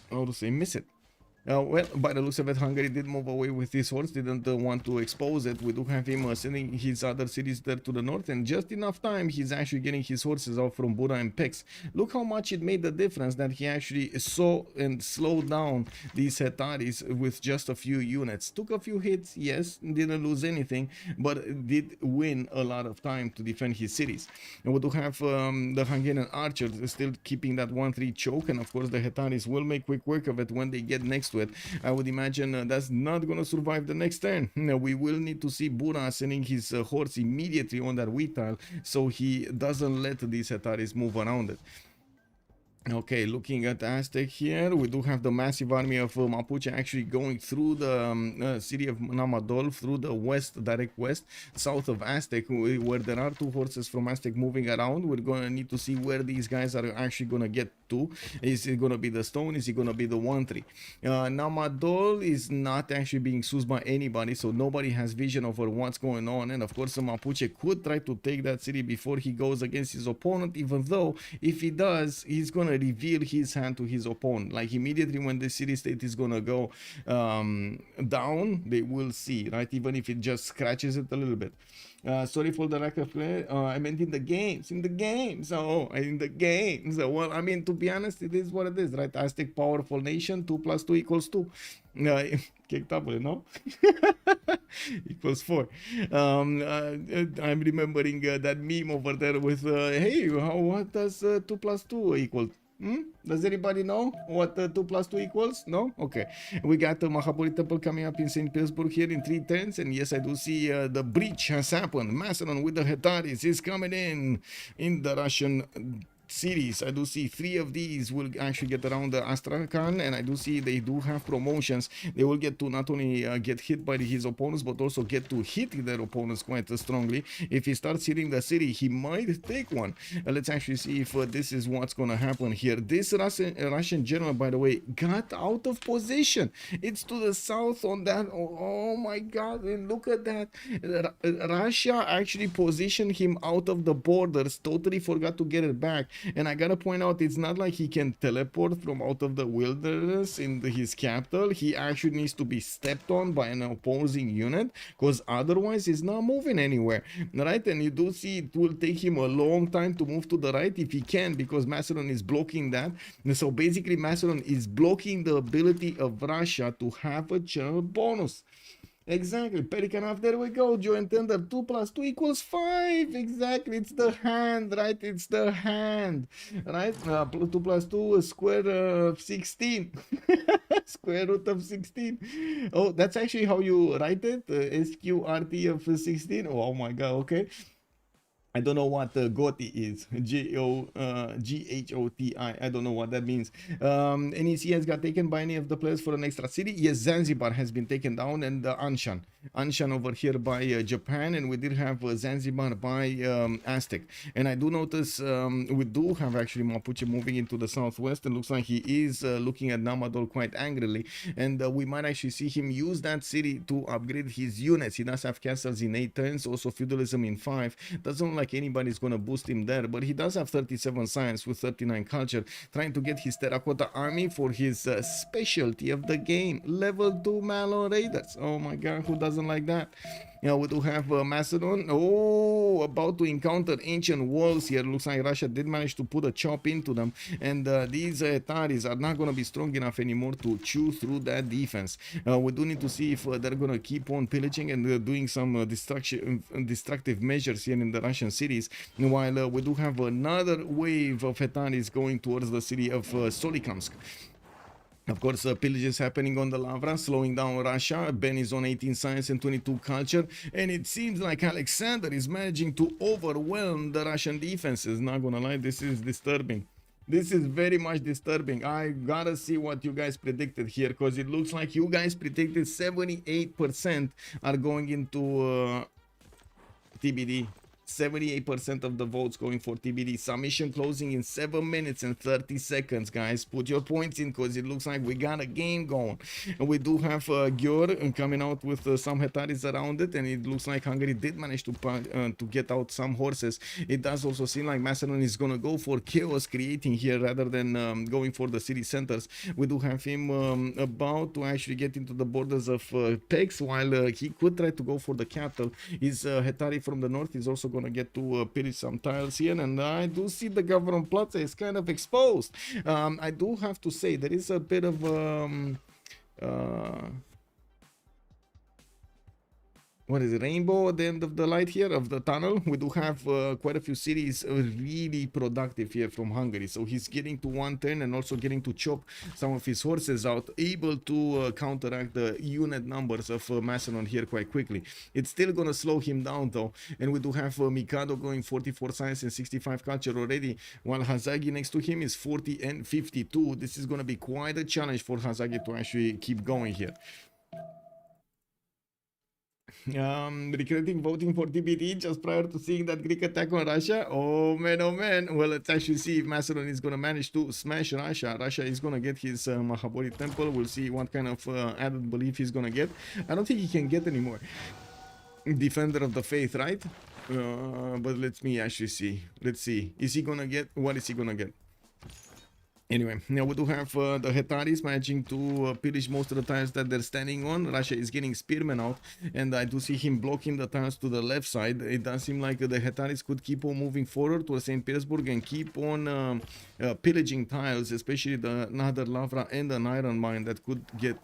how to say, miss it. Well, by the looks of it, Hungary did move away with his horse, didn't want to expose it. We do have him sending his other cities there to the north, and just enough time, he's actually getting his horses out from Bura and Pex. Look how much it made the difference that he actually saw and slowed down these Hetaris with just a few units. Took a few hits, yes, didn't lose anything, but did win a lot of time to defend his cities. And we do have the Hungarian archers still keeping that 1-3 choke, and of course the Hetaris will make quick work of it when they get next to it. I would imagine that's not going to survive the next turn. We will need to see Bura sending his horse immediately on that wheat tile, so he doesn't let these Hetaris move around it. Okay, looking at Aztec here, we do have the massive army of Mapuche actually going through the city of Namadol, through the west, direct west, south of Aztec, where there are 2 horses from Aztec moving around. We're going to need to see where these guys are actually going to get to. Is it going to be the stone? Is it going to be the 1-3? Namadol is not actually being seized by anybody, so nobody has vision over what's going on. And of course, Mapuche could try to take that city before he goes against his opponent, even though if he does, he's going to reveal his hand to his opponent. Like immediately when the city state is gonna go down, they will see, right? Even if it just scratches it a little bit. Sorry for the lack of play. I meant in the games. In the games. Oh, in the games. Well, I mean, to be honest, it is what it is, right? Aztec powerful nation. 2 + 2 = 2. Kicked up, no? Equals 4. I'm remembering that meme over there with, hey, what does 2 + 2 equal? Does anybody know what 2 + 2 equals? No? Okay. We got the Mahabodhi temple coming up in St. Petersburg here in 3 turns, and yes, I do see the breach has happened. Macedon with the Hetaris is coming in the Russian cities. I do see 3 of these will actually get around the Astrakhan, and I do see they do have promotions. They will get to not only get hit by his opponents, but also get to hit their opponents quite strongly. If he starts hitting the city, he might take one. Let's actually see if this is what's going to happen here. This Russian general, by the way, got out of position. It's to the south on that. Oh my god, and look at that. Russia actually positioned him out of the borders, totally forgot to get it back. And I gotta point out, it's not like he can teleport from out of the wilderness in his capital. He actually needs to be stepped on by an opposing unit, because otherwise he's not moving anywhere, right? And you do see it will take him a long time to move to the right if he can, because Macedon is blocking that. And so basically Macedon is blocking the ability of Russia to have a general bonus. Exactly, Pelikanov, there we go, joint tender, 2 + 2 = 5, exactly, it's the hand, right, it's the hand, right, 2 + 2 square 16, square root of 16, oh, that's actually how you write it, SQRT of 16, oh my god, okay. I don't know what Goti is. Ghoti. I don't know what that means. NEC has got taken by any of the players for an extra city. Yes, Zanzibar has been taken down, and Anshan. Anshan over here by Japan, and we did have Zanzibar by Aztec. And I do notice we do have actually Mapuche moving into the southwest. It looks like he is looking at Namadol quite angrily, and we might actually see him use that city to upgrade his units. He does have castles in 8 turns, also feudalism in 5. Doesn't look like anybody's gonna boost him there, but he does have 37 science with 39 culture, trying to get his terracotta army for his specialty of the game, level 2 Malo Raiders. Oh my god, who doesn't like that? You know, we do have Macedon, oh, about to encounter ancient walls here. Looks like Russia did manage to put a chop into them, and these Taris are not going to be strong enough anymore to chew through that defense. We do need to see if they're going to keep on pillaging and doing some destructive measures here in the Russian cities, while we do have another wave of Taris going towards the city of Solikamsk. Of course, pillages happening on the Lavra, slowing down Russia. Ben is on 18 science and 22 culture, and it seems like Alexander is managing to overwhelm the Russian defenses. Not gonna lie, this is disturbing. This is very much disturbing. I gotta see what you guys predicted here, because it looks like you guys predicted 78% are going into TBD. 78% of the votes going for TBD. Submission closing in 7 minutes and 30 seconds, guys. Put your points in, because it looks like we got a game going. And we do have Györ coming out with some Hetaris around it, and it looks like Hungary did manage to get out some horses. It does also seem like Macedon is going to go for chaos creating here rather than going for the city centers. We do have him about to actually get into the borders of Pex, while he could try to go for the capital. His Hetari from the north is also going to get to pillage some tiles here, and I do see the government plaza is kind of exposed. I do have to say there is a bit of what is it, rainbow at the end of the light here of the tunnel. We do have quite a few cities really productive here from Hungary, so he's getting to 1 turn and also getting to chop some of his horses out, able to counteract the unit numbers of Macedon here quite quickly. It's still gonna slow him down though, and we do have Mikado going 44 science and 65 culture already, while Hazaggi next to him is 40 and 52. This is gonna be quite a challenge for Hazaggi to actually keep going here. Regretting voting for TBD just prior to seeing that Greek attack on Russia. Oh man. Well, let's actually see if Macedon is going to manage to smash Russia. Russia is going to get his Mahabodhi temple. We'll see what kind of added belief he's going to get. I don't think he can get anymore. Defender of the faith, right? But let me actually see. Let's see. Is he going to get? What is he going to get? Anyway, now we do have the Hetaris managing to pillage most of the tiles that they're standing on. Russia is getting spearmen out, and I do see him blocking the tiles to the left side. It does seem like the Hetaris could keep on moving forward towards St. Petersburg and keep on pillaging tiles, especially the Nader Lavra and an iron mine that could get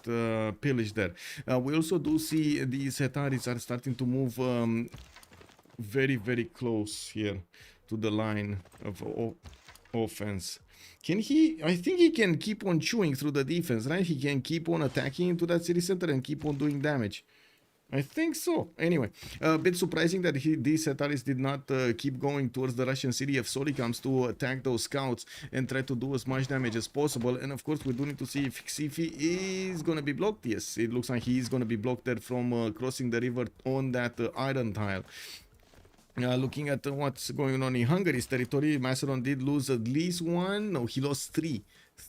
pillaged there. We also do see these Hetaris are starting to move very close here to the line of offense. Can he? I think he can keep on chewing through the defense, right? He can keep on attacking into that city center and keep on doing damage. I think so. Anyway, a bit surprising that these Hetaris did not keep going towards the Russian city of Solikamsk to attack those scouts and try to do as much damage as possible. And of course, we do need to see if Xiffy is going to be blocked. Yes, it looks like he is going to be blocked there from crossing the river on that iron tile. Looking at what's going on in Hungary's territory, Macedon did lose at least one. No, he lost 3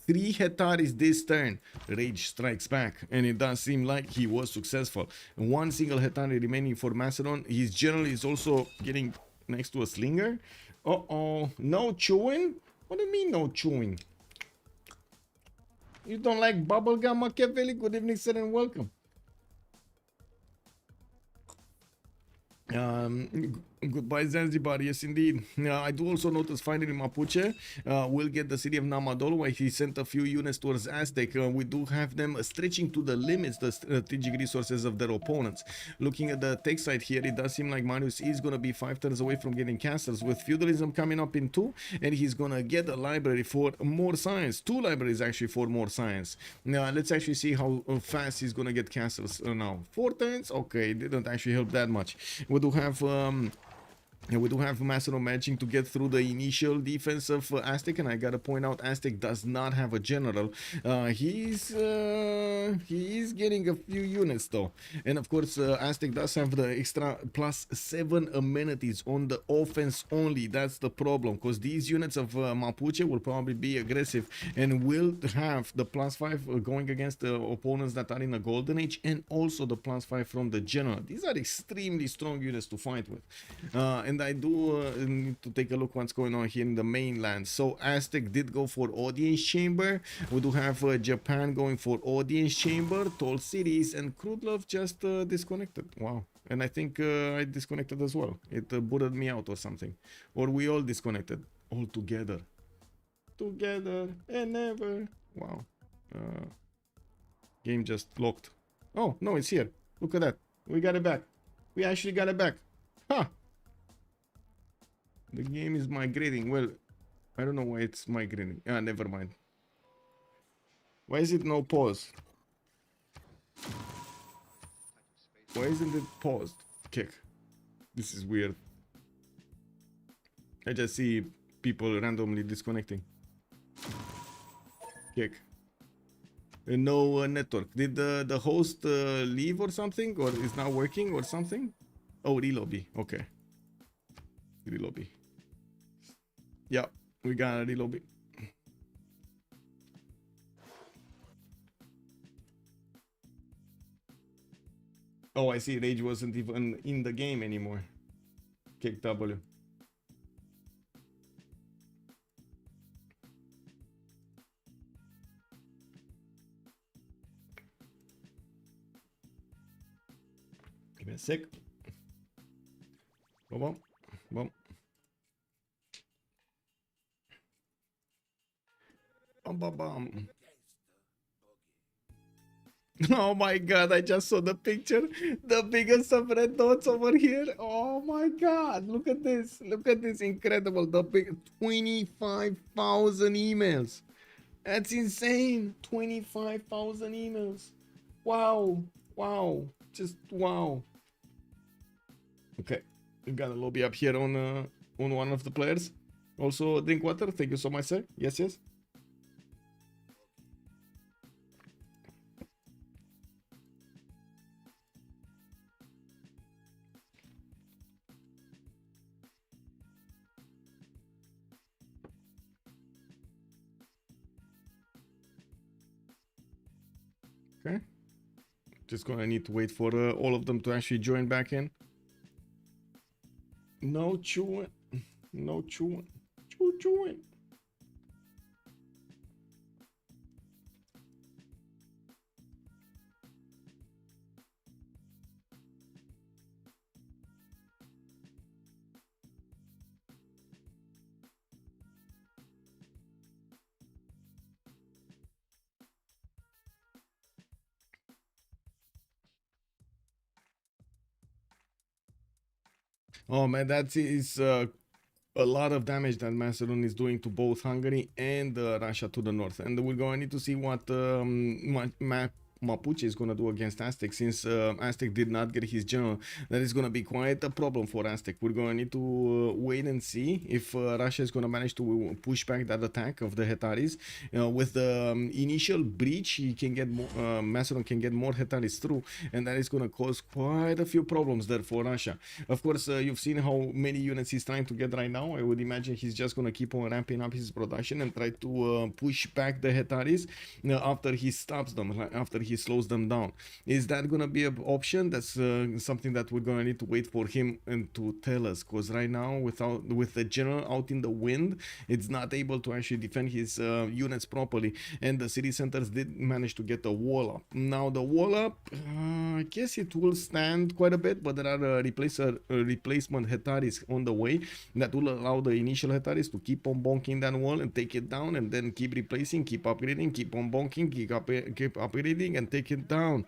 Hetaris this turn. Rage strikes back, and it does seem like he was successful. 1 single Hetari remaining for Macedon. His general is also getting next to a slinger. No chewing. What do you mean no chewing? You don't like bubblegum, Machiavelli? Good evening, sir, and welcome. Goodbye Zanzibar, yes indeed. I do also notice finally Mapuche will get the city of Namadol, where he sent a few units towards Aztec. We do have them stretching to the limits the strategic resources of their opponents. Looking at the tech side here, it does seem like Marius is going to be 5 turns away from getting castles, with feudalism coming up in 2, and he's going to get a library for more science. 2 libraries actually for more science. Now let's actually see how fast he's going to get castles now. 4 turns? Okay, didn't actually help that much. We do have Macedon managing to get through the initial defense of Aztec, and I gotta point out Aztec does not have a general. He's getting a few units though, and of course Aztec does have the extra +7 amenities on the offense only. That's the problem, because these units of Mapuche will probably be aggressive and will have the +5 going against the opponents that are in a golden age, and also the +5 from the general. These are extremely strong units to fight with. And I do need to take a look what's going on here in the mainland. So Aztec did go for audience chamber. We do have Japan going for audience chamber, tall cities, and Crudlove just disconnected. Wow. And I think I disconnected as well. It booted me out or something. Or we all disconnected all together. Together and never. Wow. Game just locked. Oh, no, it's here. Look at that. We got it back. We actually got it back. Huh. The game is migrating. Well, I don't know why it's migrating. Ah, never mind. Why is it no pause? Why isn't it paused? Kick. This is weird. I just see people randomly disconnecting. Kick. No network. Did the host leave or something? Or is not working or something? Oh, relobby. Okay. Relobby. Yeah, we got a relobby. Oh, I see. Rage wasn't even in the game anymore. Kick W. Give me a sec. Boom, boom. Bum, bum, bum. Oh my god, I just saw the picture. The biggest of red dots over here. Oh my god, look at this. Look at this, incredible. The big 25,000 emails. That's insane. 25,000 emails. Wow. Wow. Just wow. Okay. We got a lobby up here on one of the players. Also drink water. Thank you so much, sir. Yes, yes. Okay. Just gonna need to wait for all of them to actually join back in. No chewing. No chewing. Chewing. Oh man, that is a lot of damage that Macedon is doing to both Hungary and Russia to the north. And we're going to need to see what Mapuche is going to do against Aztec, since Aztec did not get his general. That is going to be quite a problem for Aztec. We're going to need to wait and see if Russia is going to manage to push back that attack of the Hetaris. With the initial breach, he can get more, Macedon can get more Hetaris through, and that is going to cause quite a few problems there for Russia. Of course, you've seen how many units he's trying to get right now. I would imagine he's just going to keep on ramping up his production and try to push back the Hetaris after he stops them, after he he slows them down. Is that gonna be an option? That's something that we're gonna need to wait for him and to tell us, because right now with the general out in the wind, it's not able to actually defend his units properly, and the city centers did manage to get a wall up. Now the wall up, I guess it will stand quite a bit, but there are replacement Hetaris on the way that will allow the initial Hetaris to keep on bonking that wall and take it down, and then keep replacing, keep upgrading, keep on bonking, keep upgrading and take it down.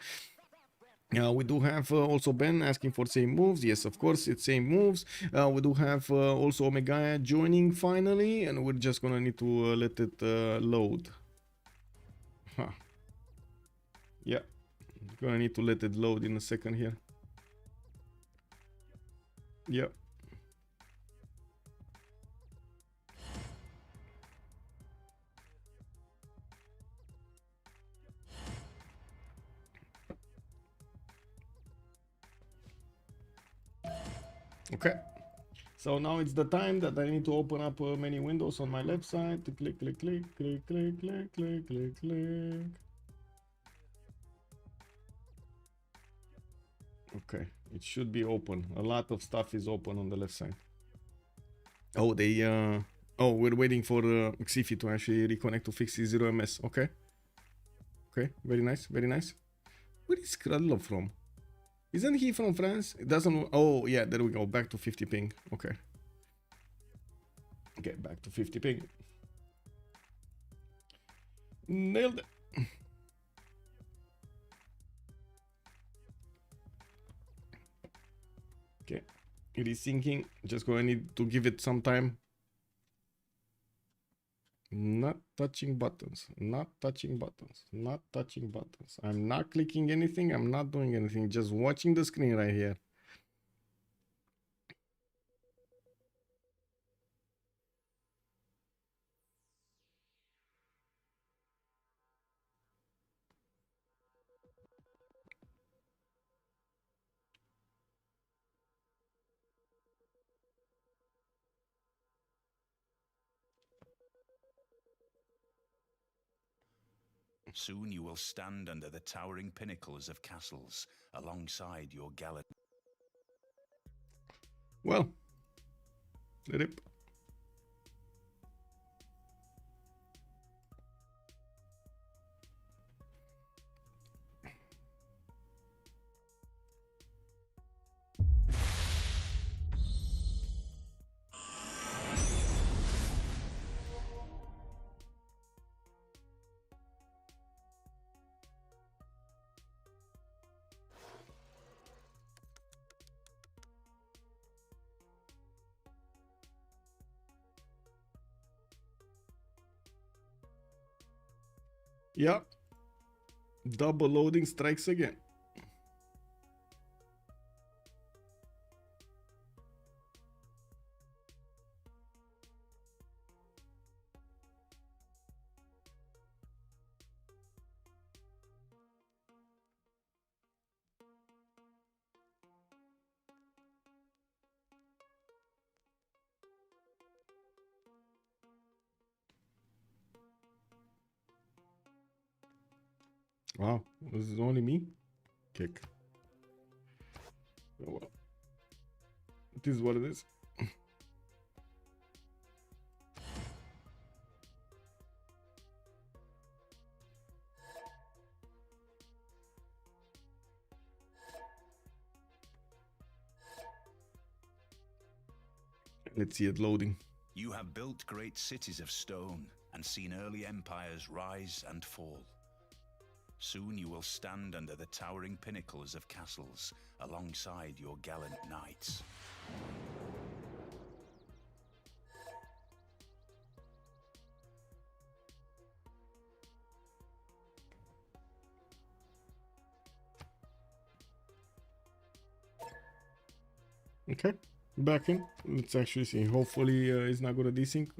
We do have also Ben asking for same moves. Yes, of course, it's same moves. We do have also Omegaia joining finally, and we're just gonna need to let it load. Huh. Yeah, gonna need to let it load in a second here. Yep. Okay, so now it's the time that I need to open up many windows on my left side to click, click, click, click, click, click, click, click, click. Okay, it should be open. A lot of stuff is open on the left side. Oh, we're waiting for Xiffy to actually reconnect to fix his 0ms. Okay. Okay, very nice, very nice. Where is Crudlove from? Isn't he from France? It doesn't. Oh, yeah, there we go. Back to 50 ping. Okay. Okay, back to 50 ping. Nailed it. Okay, it is syncing. Just going to need to give it some time. Not touching buttons, not touching buttons, not touching buttons. I'm not clicking anything. I'm not doing anything. Just watching the screen right here. Soon you will stand under the towering pinnacles of castles alongside your gallant. Well, rip. Yep. Double loading strikes again. Wow, this is only me? Kick. Oh well. It is what it is. Let's see it loading. You have built great cities of stone and seen early empires rise and fall. Soon you will stand under the towering pinnacles of castles alongside your gallant knights. Okay, back in. Let's actually see. Hopefully it's not gonna desync.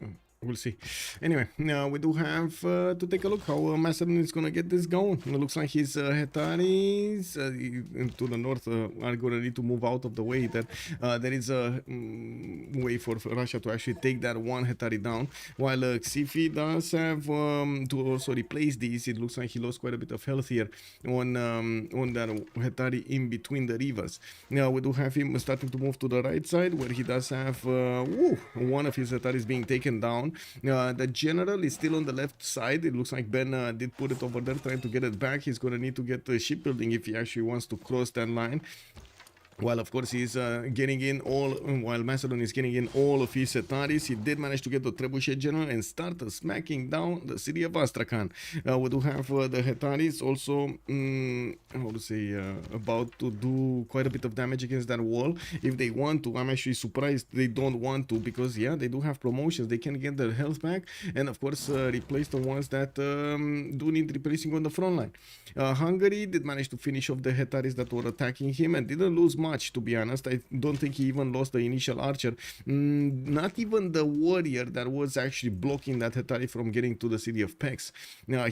we'll see. Anyway, now we do have to take a look how Macedon is gonna get this going. It looks like his Hetaris to the north are gonna need to move out of the way. That there is a way for Russia to actually take that one Hetari down, while Xiffy does have to also replace these. It looks like he lost quite a bit of health here on that Hetari in between the rivers. Now we do have him starting to move to the right side, where he does have one of his Hetaris being taken down. The general is still on the left side. It looks like Ben did put it over there, trying to get it back. He's gonna need to get shipbuilding if he actually wants to cross that line. While of course he's getting in while Macedon is getting in all of his Hetaris, he did manage to get the Trebuchet general and start smacking down the city of Astrakhan. We do have the Hetaris also, how to say, about to do quite a bit of damage against that wall. If they want to, I'm actually surprised they don't want to, because yeah, they do have promotions. They can get their health back and of course replace the ones that do need replacing on the front line. Hungary did manage to finish off the Hetaris that were attacking him and didn't lose much, to be honest. I don't think he even lost the initial archer. Not even the warrior that was actually blocking that Hetari from getting to the city of Pex.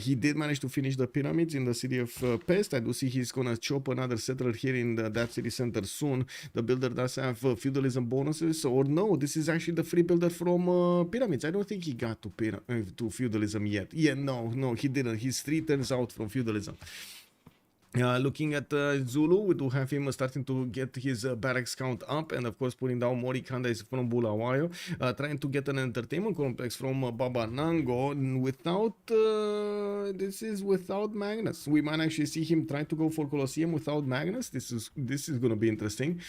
He did manage to finish the pyramids in the city of Pest. I do see he's gonna chop another settler here in that city center soon. The builder does have feudalism bonuses, or no, this is actually the free builder from pyramids. I don't think he got to feudalism yet. Yeah, no, he didn't. He's 3 turns out from feudalism. Looking at Zulu, we do have him starting to get his barracks count up, and of course putting down Morikanda is from Bulawayo, trying to get an entertainment complex from Baba Nango without this is without Magnus. We might actually see him try to go for Colosseum without Magnus. This is going to be interesting.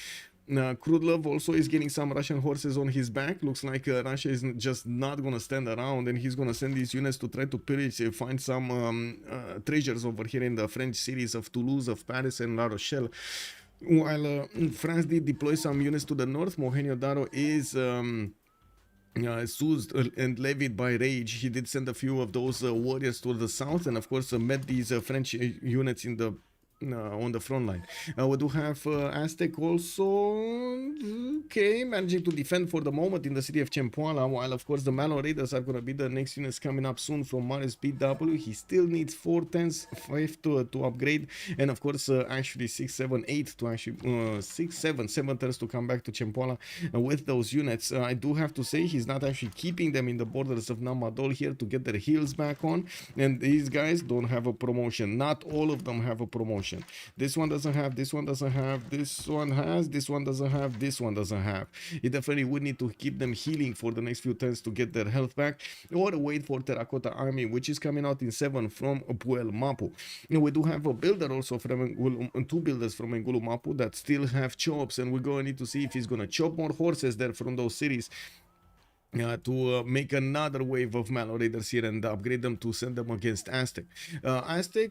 Crudlove also is getting some Russian horses on his back. Looks like Russia is just not gonna stand around, and he's gonna send these units to try to pillage, find some treasures over here in the French cities of Toulouse, of Paris, and La Rochelle. While France did deploy some units to the north, Mohenjo-Daro is soothed and levied by rage. He did send a few of those warriors to the south, and of course met these French units in the on the front line. We do have Aztec also, okay, managing to defend for the moment in the city of Chempoala, while of course the Malo Raiders are going to be the next units coming up soon from Mariusbw. He still needs 4 10s, 5 to upgrade, and of course actually 6, 7, 8 to actually 6, 7 turns to come back to Chempoala with those units. I do have to say he's not actually keeping them in the borders of Namadol here to get their heals back on, and these guys don't have a promotion. Not all of them have a promotion. This one doesn't have, this one doesn't have, this one has, this one doesn't have, this one doesn't have. You definitely would need to keep them healing for the next few turns to get their health back, or wait for Terracotta Army, which is coming out in 7 from Puel Mapu. We do have a builder also from 2 builders from Engulu Mapu that still have chops, and we're going to need to see if he's going to chop more horses there from those cities to make another wave of Malo Raiders here and upgrade them to send them against Aztec. Aztec,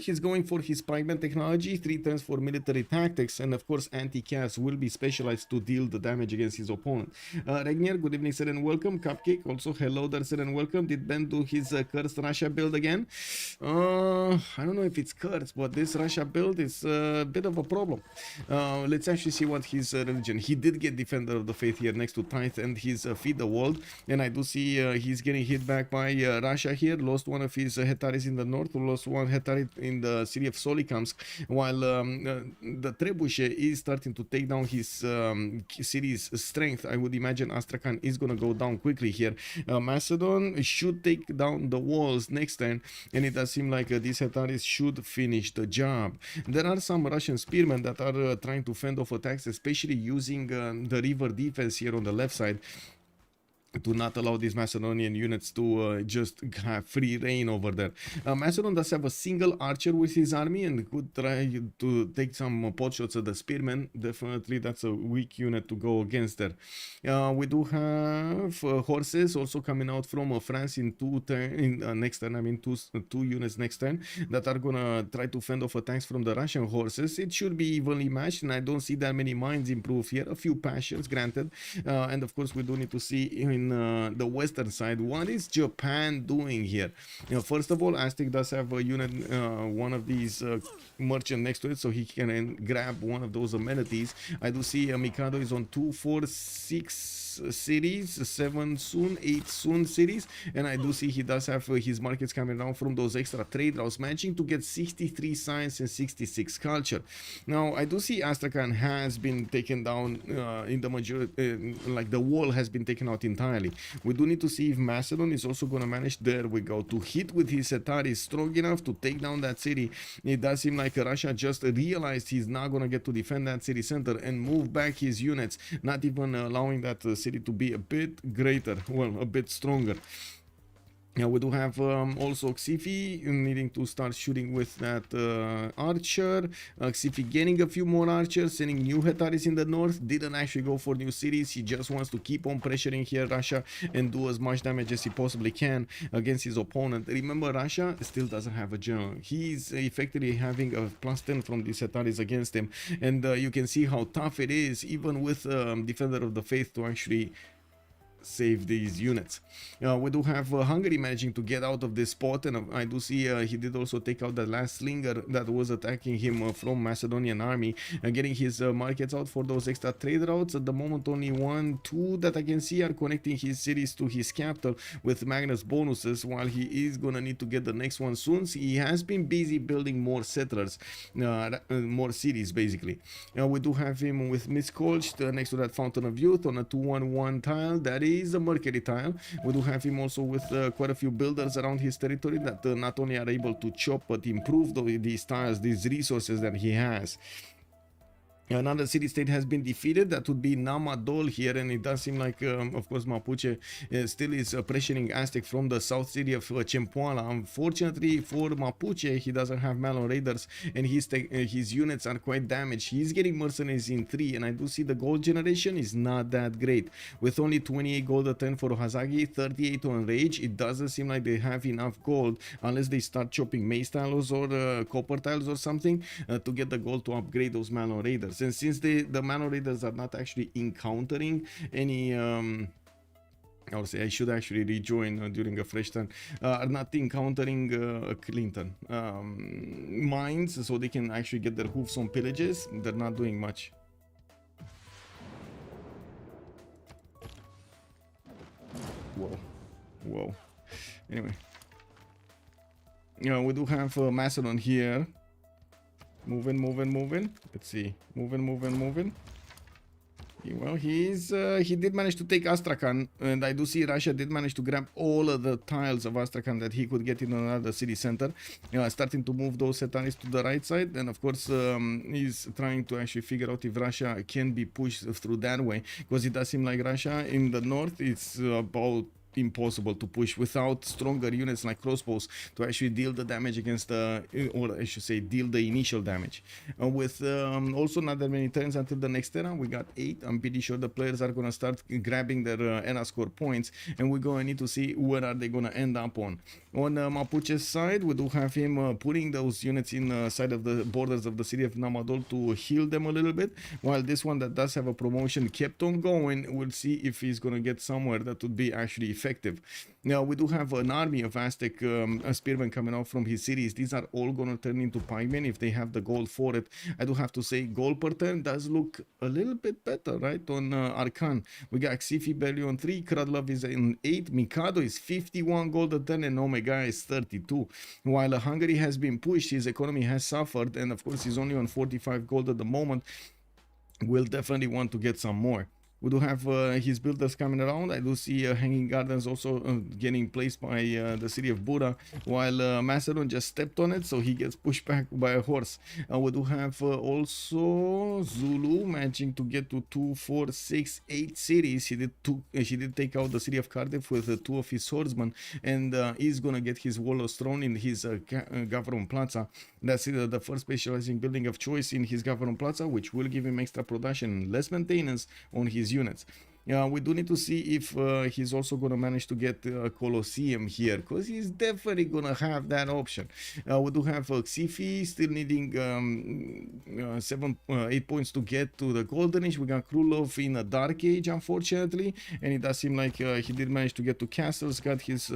he's going for his pikeman technology, 3 turns for military tactics, and of course anti-chaos will be specialized to deal the damage against his opponent. Regnier, good evening, sir, and welcome. Cupcake, also hello there, sir, and welcome. Did Ben do his cursed Russia build again? I don't know if it's cursed, but this Russia build is a bit of a problem. Let's actually see what his religion. He did get Defender of the Faith here next to Tithe and his Feed the World, and I do see he's getting hit back by Russia here. Lost one of his Hetaris in the north, lost one Hetari in the city of Solikamsk, while the Trebuchet is starting to take down his city's strength. I would imagine Astrakhan is gonna go down quickly here. Macedon should take down the walls next turn, and it does seem like these Hetaris should finish the job. There are some Russian spearmen that are trying to fend off attacks, especially using the river defense here on the left side, to not allow these Macedonian units to just have free reign over there. Macedon does have a single archer with his army and could try to take some pot shots at the spearmen. Definitely that's a weak unit to go against there. We do have horses also coming out from France in next turn. I mean two units next turn that are gonna try to fend off attacks from the Russian horses. It should be evenly matched, and I don't see that many mines improve here. A few passions granted, and of course we do need to see in the western side what is Japan doing here. First of all, Aztec does have a unit, one of these merchant next to it, so he can grab one of those amenities. I do see Mikado is on 2, 4, 6 cities, 7 soon, 8 soon cities, and I do see he does have his markets coming down from those extra trade routes, managing to get 63 science and 66 culture. Now I do see Astrakhan has been taken down in the majority, like the wall has been taken out entirely. We do need to see if Macedon is also going to manage, there we go, to hit with his Setaris strong enough to take down that city. It does seem like Russia just realized he's not going to get to defend that city center and move back his units, not even allowing that city to be a bit greater, well, a bit stronger. Yeah, we do have also Xiffy needing to start shooting with that archer. Xiffy gaining a few more archers, sending new Hetaris in the north. Didn't actually go for new cities. He just wants to keep on pressuring here Russia and do as much damage as he possibly can against his opponent. Remember, Russia still doesn't have a general. He's effectively having a +10 from these Hetaris against him. And you can see how tough it is, even with Defender of the Faith, to actually save these units. We do have Hungary managing to get out of this spot, and I do see he did also take out the last slinger that was attacking him from Macedonian army, getting his markets out for those extra trade routes. At the moment, only 1, 2 that I can see are connecting his cities to his capital with Magnus bonuses, while he is gonna need to get the next one soon. He has been busy building more settlers, more cities basically. We do have him with Miskolc next to that Fountain of Youth on a 2-1-1 tile. That is a Mercury tile. We do have him also with quite a few builders around his territory that not only are able to chop but improve these tiles, these resources that he has. Another city-state has been defeated. That would be Namadol here, and it does seem like, of course, Mapuche still is pressuring Aztec from the south city of Chempoala. Unfortunately for Mapuche, he doesn't have Malon Raiders, and his units are quite damaged. He's getting mercenaries in 3, and I do see the gold generation is not that great. With only 28 gold at 10 for Hazaggi, 38 on Rage, it doesn't seem like they have enough gold unless they start chopping mace tiles or copper tiles or something to get the gold to upgrade those Malon Raiders. And since the Malon Raiders are not actually encountering any I would say I should actually rejoin during a fresh turn, are not encountering Clinton mines, so they can actually get their hoofs on pillages. They're not doing much. Whoa. Anyway, we do have Macedon here. Moving. Let's see. Moving. Well, he did manage to take Astrakhan, and I do see Russia did manage to grab all of the tiles of Astrakhan that he could get in another city center. Starting to move those Setanis to the right side, and of course he's trying to actually figure out if Russia can be pushed through that way, because it does seem like Russia in the north, it's about impossible to push without stronger units like crossbows to actually deal the damage against or I should say deal the initial damage. With also not that many turns until the next era, we got 8. I'm pretty sure the players are gonna start grabbing their era score points, and we're gonna need to see where are they gonna end up on. On Mapuche's side, we do have him putting those units inside of the borders of the city of Namadol to heal them a little bit, while this one that does have a promotion kept on going. We'll see if he's gonna get somewhere that would be actually effective. Now we do have an army of Aztec spearmen coming out from his cities. These are all gonna turn into pikemen if they have the gold for it. I do have to say gold per turn does look a little bit better, right? On Arcane, we got Xiffy barely on 3, Crudlove is in 8, Mikado is 51 gold a turn, and Omegaia is 32. While Hungary has been pushed, his economy has suffered, and of course he's only on 45 gold at the moment. We'll definitely want to get some more. We do have his builders coming around. I do see hanging gardens also getting placed by the city of Buda, while Macedon just stepped on it, so he gets pushed back by a horse. We do have also Zulu managing to get to 2, 4, 6, 8 cities. He did take out the city of Cardiff with 2 of his swordsmen, and he's gonna get his Warlord's throne in his Government Plaza. That's the first specializing building of choice in his Government Plaza, which will give him extra production and less maintenance on his units. We do need to see if he's also going to manage to get a Colosseum here, because he's definitely going to have that option. We do have Xiffy still needing 8 points to get to the Golden Age. We got Crudlove in a Dark Age, unfortunately, and it does seem like he did manage to get to castles, got his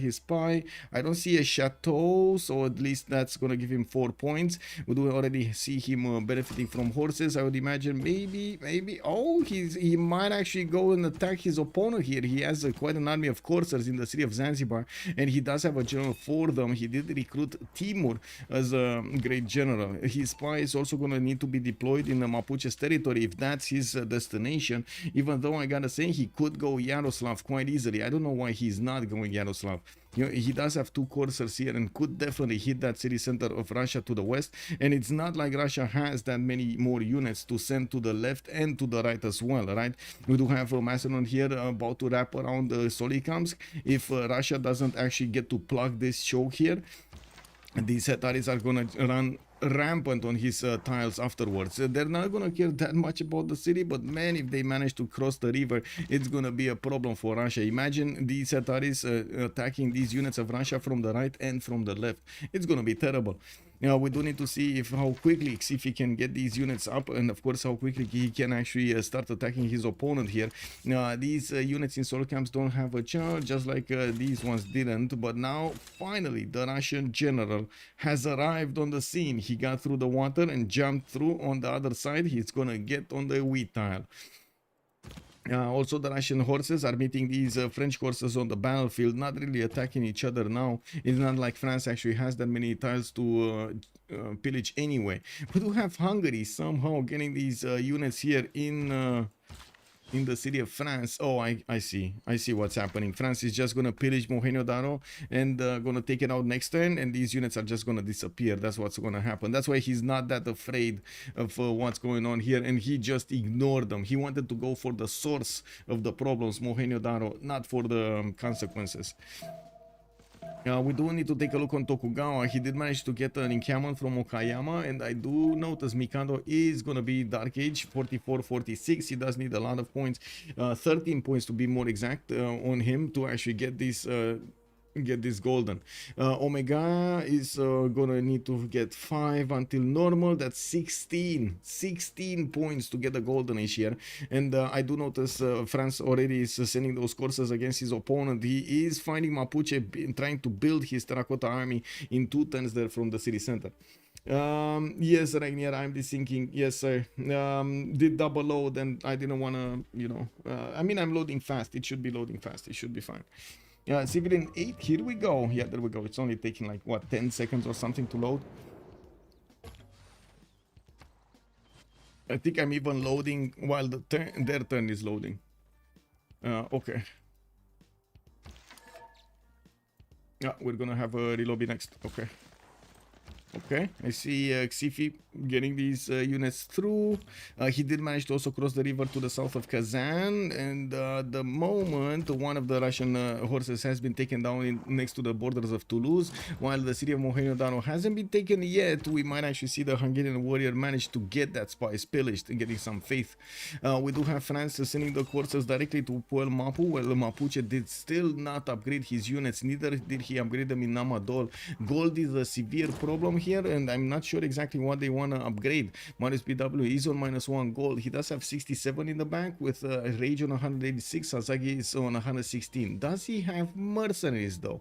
spy. I don't see a chateau, so at least that's going to give him 4 points. We do already see him benefiting from horses. I would imagine maybe. Oh, he he might actually go and attack his opponent here. He has quite an army of coursers in the city of Zanzibar, and he does have a general for them. He did recruit Timur as a great general. His spy is also going to need to be deployed in the Mapuche's territory if that's his destination, even though I gotta say he could go Yaroslav quite easily. I don't know why he's not going Yaroslav. You know, he does have two coursers here and could definitely hit that city center of Russia to the west, and it's not like Russia has that many more units to send to the left and to the right as well, right? We do have Macedon here about to wrap around Solikamsk. If Russia doesn't actually get to plug this choke here, these Tataris are gonna run rampant on his tiles afterwards. They're not gonna care that much about the city, but man, if they manage to cross the river, it's gonna be a problem for Russia. Imagine these Tataris attacking these units of Russia from the right and from the left. It's gonna be terrible. Now we do need to see how quickly Xiffy can get these units up, and of course how quickly he can actually start attacking his opponent here. These units in solar camps don't have a charge, just like these ones didn't, but now finally the Russian general has arrived on the scene. He got through the water and jumped through on the other side. He's gonna get on the wheat tile. Also, the Russian horses are meeting these French horses on the battlefield, not really attacking each other now. It's not like France actually has that many tiles to pillage anyway. We do have Hungary somehow getting these units here in the city of France. Oh, I see what's happening. France is just gonna pillage Mohenjo-Daro and gonna take it out next turn, and these units are just gonna disappear. That's what's gonna happen. That's why he's not that afraid of what's going on here, and he just ignored them. He wanted to go for the source of the problems, Mohenjo-Daro, not for the consequences. We do need to take a look on Tokugawa. He did manage to get an encampment from Okayama, and I do notice Mikado is going to be Dark Age 44-46. He does need a lot of points, 13 points to be more exact, on him to actually get this golden. Omegaia is gonna need to get 5 until normal. That's 16 points to get the golden age here. And I do notice France already is sending those courses against his opponent. He is finding Mapuche trying to build his terracotta army in 2 turns there from the city center. Yes, Rainier, I'm just thinking, yes sir. Did double load and I didn't want to, you know, I mean, I'm loading fast. It should be loading fast. It should be fine. Yeah, Civilian 8, here we go. Yeah, there we go. It's only taking like, what, 10 seconds or something to load. I think I'm even loading while their turn is loading. Okay. Yeah, we're gonna have a relobby next. Okay. Okay, I see Xiffy getting these units through. He did manage to also cross the river to the south of Kazan, and the moment one of the Russian horses has been taken down next to the borders of Toulouse, while the city of Mohenjo-Daro hasn't been taken yet, we might actually see the Hungarian warrior manage to get that spice pillaged and getting some faith. We do have France sending the courses directly to Puel Mapu, while Mapuche did still not upgrade his units, neither did he upgrade them in Namadol. Gold is a severe problem here, and I'm not sure exactly what they want to upgrade. Mariusbw is on -1 gold. He does have 67 in the bank with Rage on 186. Hazaggi is on 116. Does he have mercenaries though?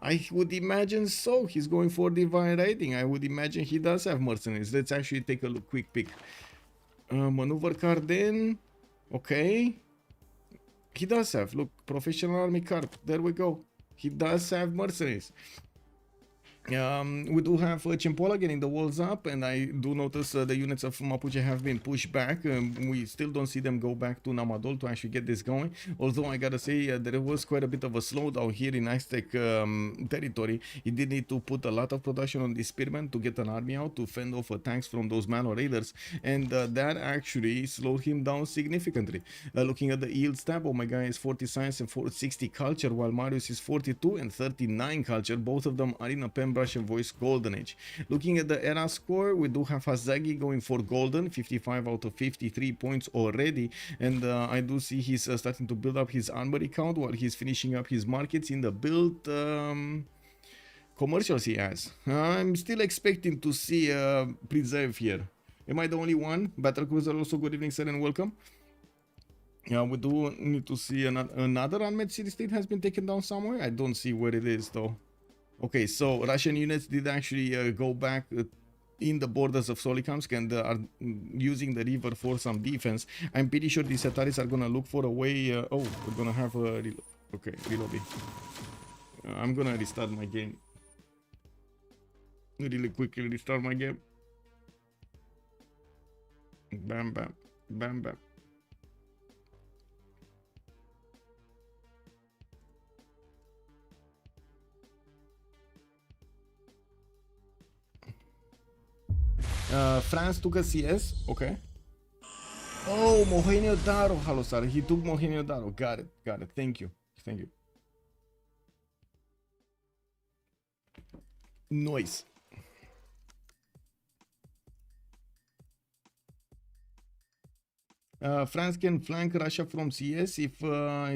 I would imagine so. He's going for divine rating. I would imagine he does have mercenaries. Let's actually take a look, quick pick. Maneuver card in. Okay. He does have, look, professional army card. There we go. He does have mercenaries. We do have Chimpola getting the walls up, and I do notice the units of Mapuche have been pushed back. We still don't see them go back to Namadol to actually get this going, although I gotta say there was quite a bit of a slowdown here in Aztec territory. He did need to put a lot of production on this spearman to get an army out to fend off attacks from those Malo raiders, and that actually slowed him down significantly. Looking at the yield tab, Omegaia is 40 science and 60 culture, while Marius is 42 and 39 culture. Both of them are in a Russian voice golden age. Looking at the era score, we do have Hazaggi going for golden, 55 out of 53 points already, and I do see he's starting to build up his armory count while he's finishing up his markets in the build commercials he has. I'm still expecting to see preserve here. Am I the only one? Battlecruiser also, good evening sir and welcome. Yeah, we do need to see another unmet city state has been taken down somewhere. I don't see where it is though. Okay, so Russian units did actually go back in the borders of Solikamsk and are using the river for some defense. I'm pretty sure these Ataris are gonna look for a way. Oh, we're gonna have a okay, reloading. I'm gonna restart my game. Really quickly restart my game. Bam, bam, bam, bam. France took a CS. Okay. Oh, Mohenio Daro, Halosar. He took Mohenio Daro. Got it. Got it. Thank you. Thank you. Noise. France can flank Russia from CS if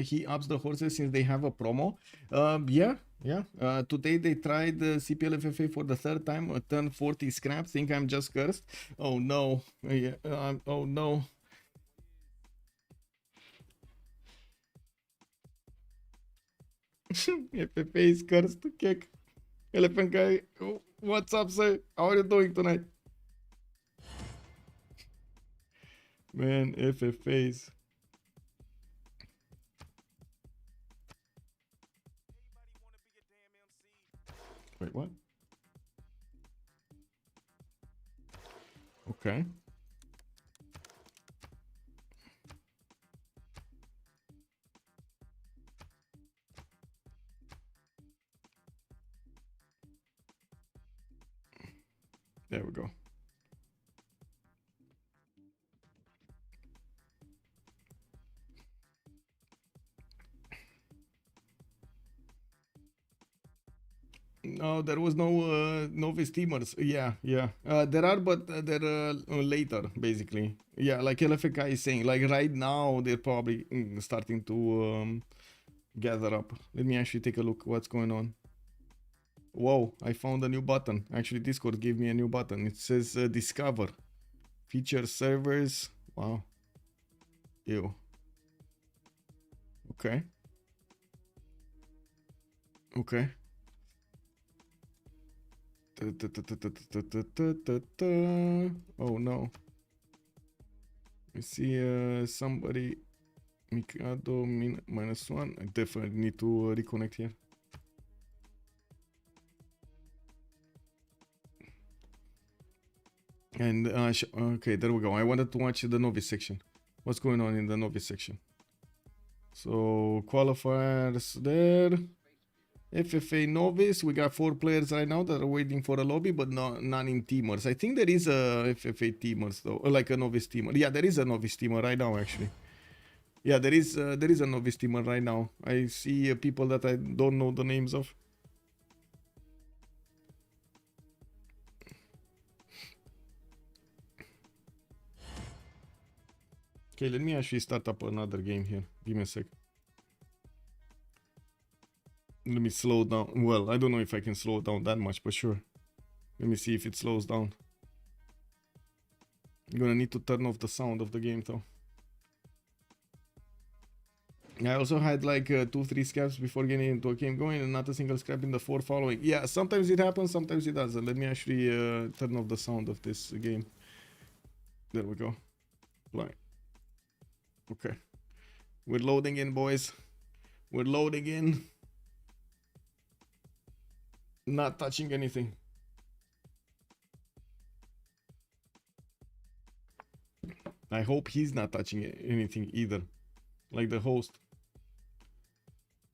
he ups the horses since they have a promo. Yeah. Today they tried the CPL FFA for the third time. Turn 40 scrap. Think I'm just cursed. Oh no. Yeah. Oh no. FFA is cursed. Kick. Elephant guy. Oh, what's up, sir? How are you doing tonight? Man, FFAs. Wait, what? Okay. There we go. No, there was no novice teamers. Yeah. There are, but they're later, basically. Yeah, like LFK is saying, like right now they're probably starting to gather up. Let me actually take a look what's going on. Whoa, I found a new button. Actually, Discord gave me a new button. It says discover. Feature servers. Wow. Ew. Okay. Okay. Oh no. I see somebody. Mikado -1. I definitely need to reconnect here. And okay, there we go. I wanted to watch the novice section. What's going on in the novice section? So qualifiers there. FFA novice. We got 4 players right now that are waiting for a lobby, but none in teamers. I think there is a FFA teamers though, like a novice teamer. Yeah, there is a novice teamer right now actually. Yeah, there is a novice teamer right now. I see people that I don't know the names of. Okay, let me actually start up another game here. Give me a sec. Let me slow down. Well, I don't know if I can slow it down that much, but sure. Let me see if it slows down. I'm gonna need to turn off the sound of the game though. I also had like 2-3 scraps before getting into a game going and not a single scrap in the 4 following. Yeah, sometimes it happens, sometimes it doesn't. Let me actually turn off the sound of this game. There we go. Fly. Okay. We're loading in, boys. We're loading in. Not touching anything. I hope he's not touching anything either. Like the host.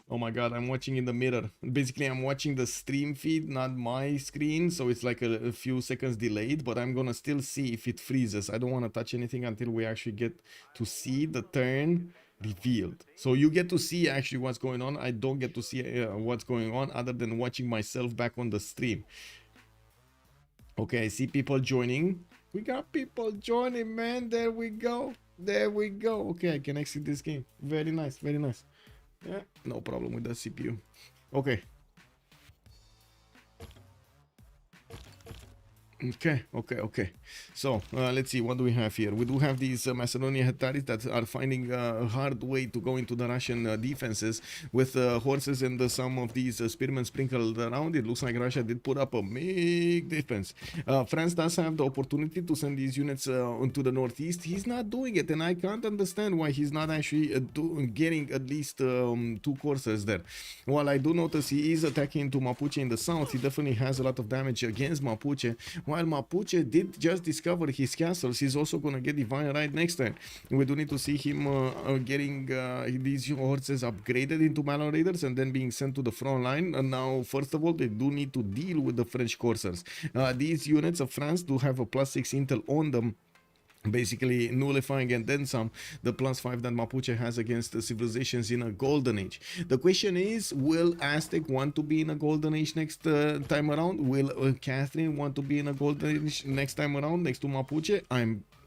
Oh my god, I'm watching in the mirror. Basically, I'm watching the stream feed, not my screen. So it's like a few seconds delayed, but I'm gonna still see if it freezes. I don't want to touch anything until we actually get to see the turn revealed. So you get to see actually what's going on. I don't get to see what's going on other than watching myself back on the stream. Okay, I see people joining. We got people joining, man. There we go. There we go. Okay, I can exit this game. Very nice, very nice. Yeah, no problem with the CPU. Okay. Okay. So let's see, what do we have here? We do have these Macedonian Hetaris that are finding a hard way to go into the Russian defenses with horses and some of these spearmen sprinkled around. It looks like Russia did put up a big defense. France does have the opportunity to send these units into the northeast. He's not doing it, and I can't understand why he's not actually getting at least 2 coursers there. While I do notice he is attacking into Mapuche in the south, he definitely has a lot of damage against Mapuche. While Mapuche did just discover his castles, he's also gonna get Divine right next time. We do need to see him getting these horses upgraded into Malon Raiders and then being sent to the front line. And now, first of all, they do need to deal with the French coursers. These units of France do have a +6 intel on them, basically nullifying and then some the +5 that Mapuche has against the civilizations in a golden age. The question is, will Aztec want to be in a golden age next time around? Will Catherine want to be in a golden age next time around next to Mapuche?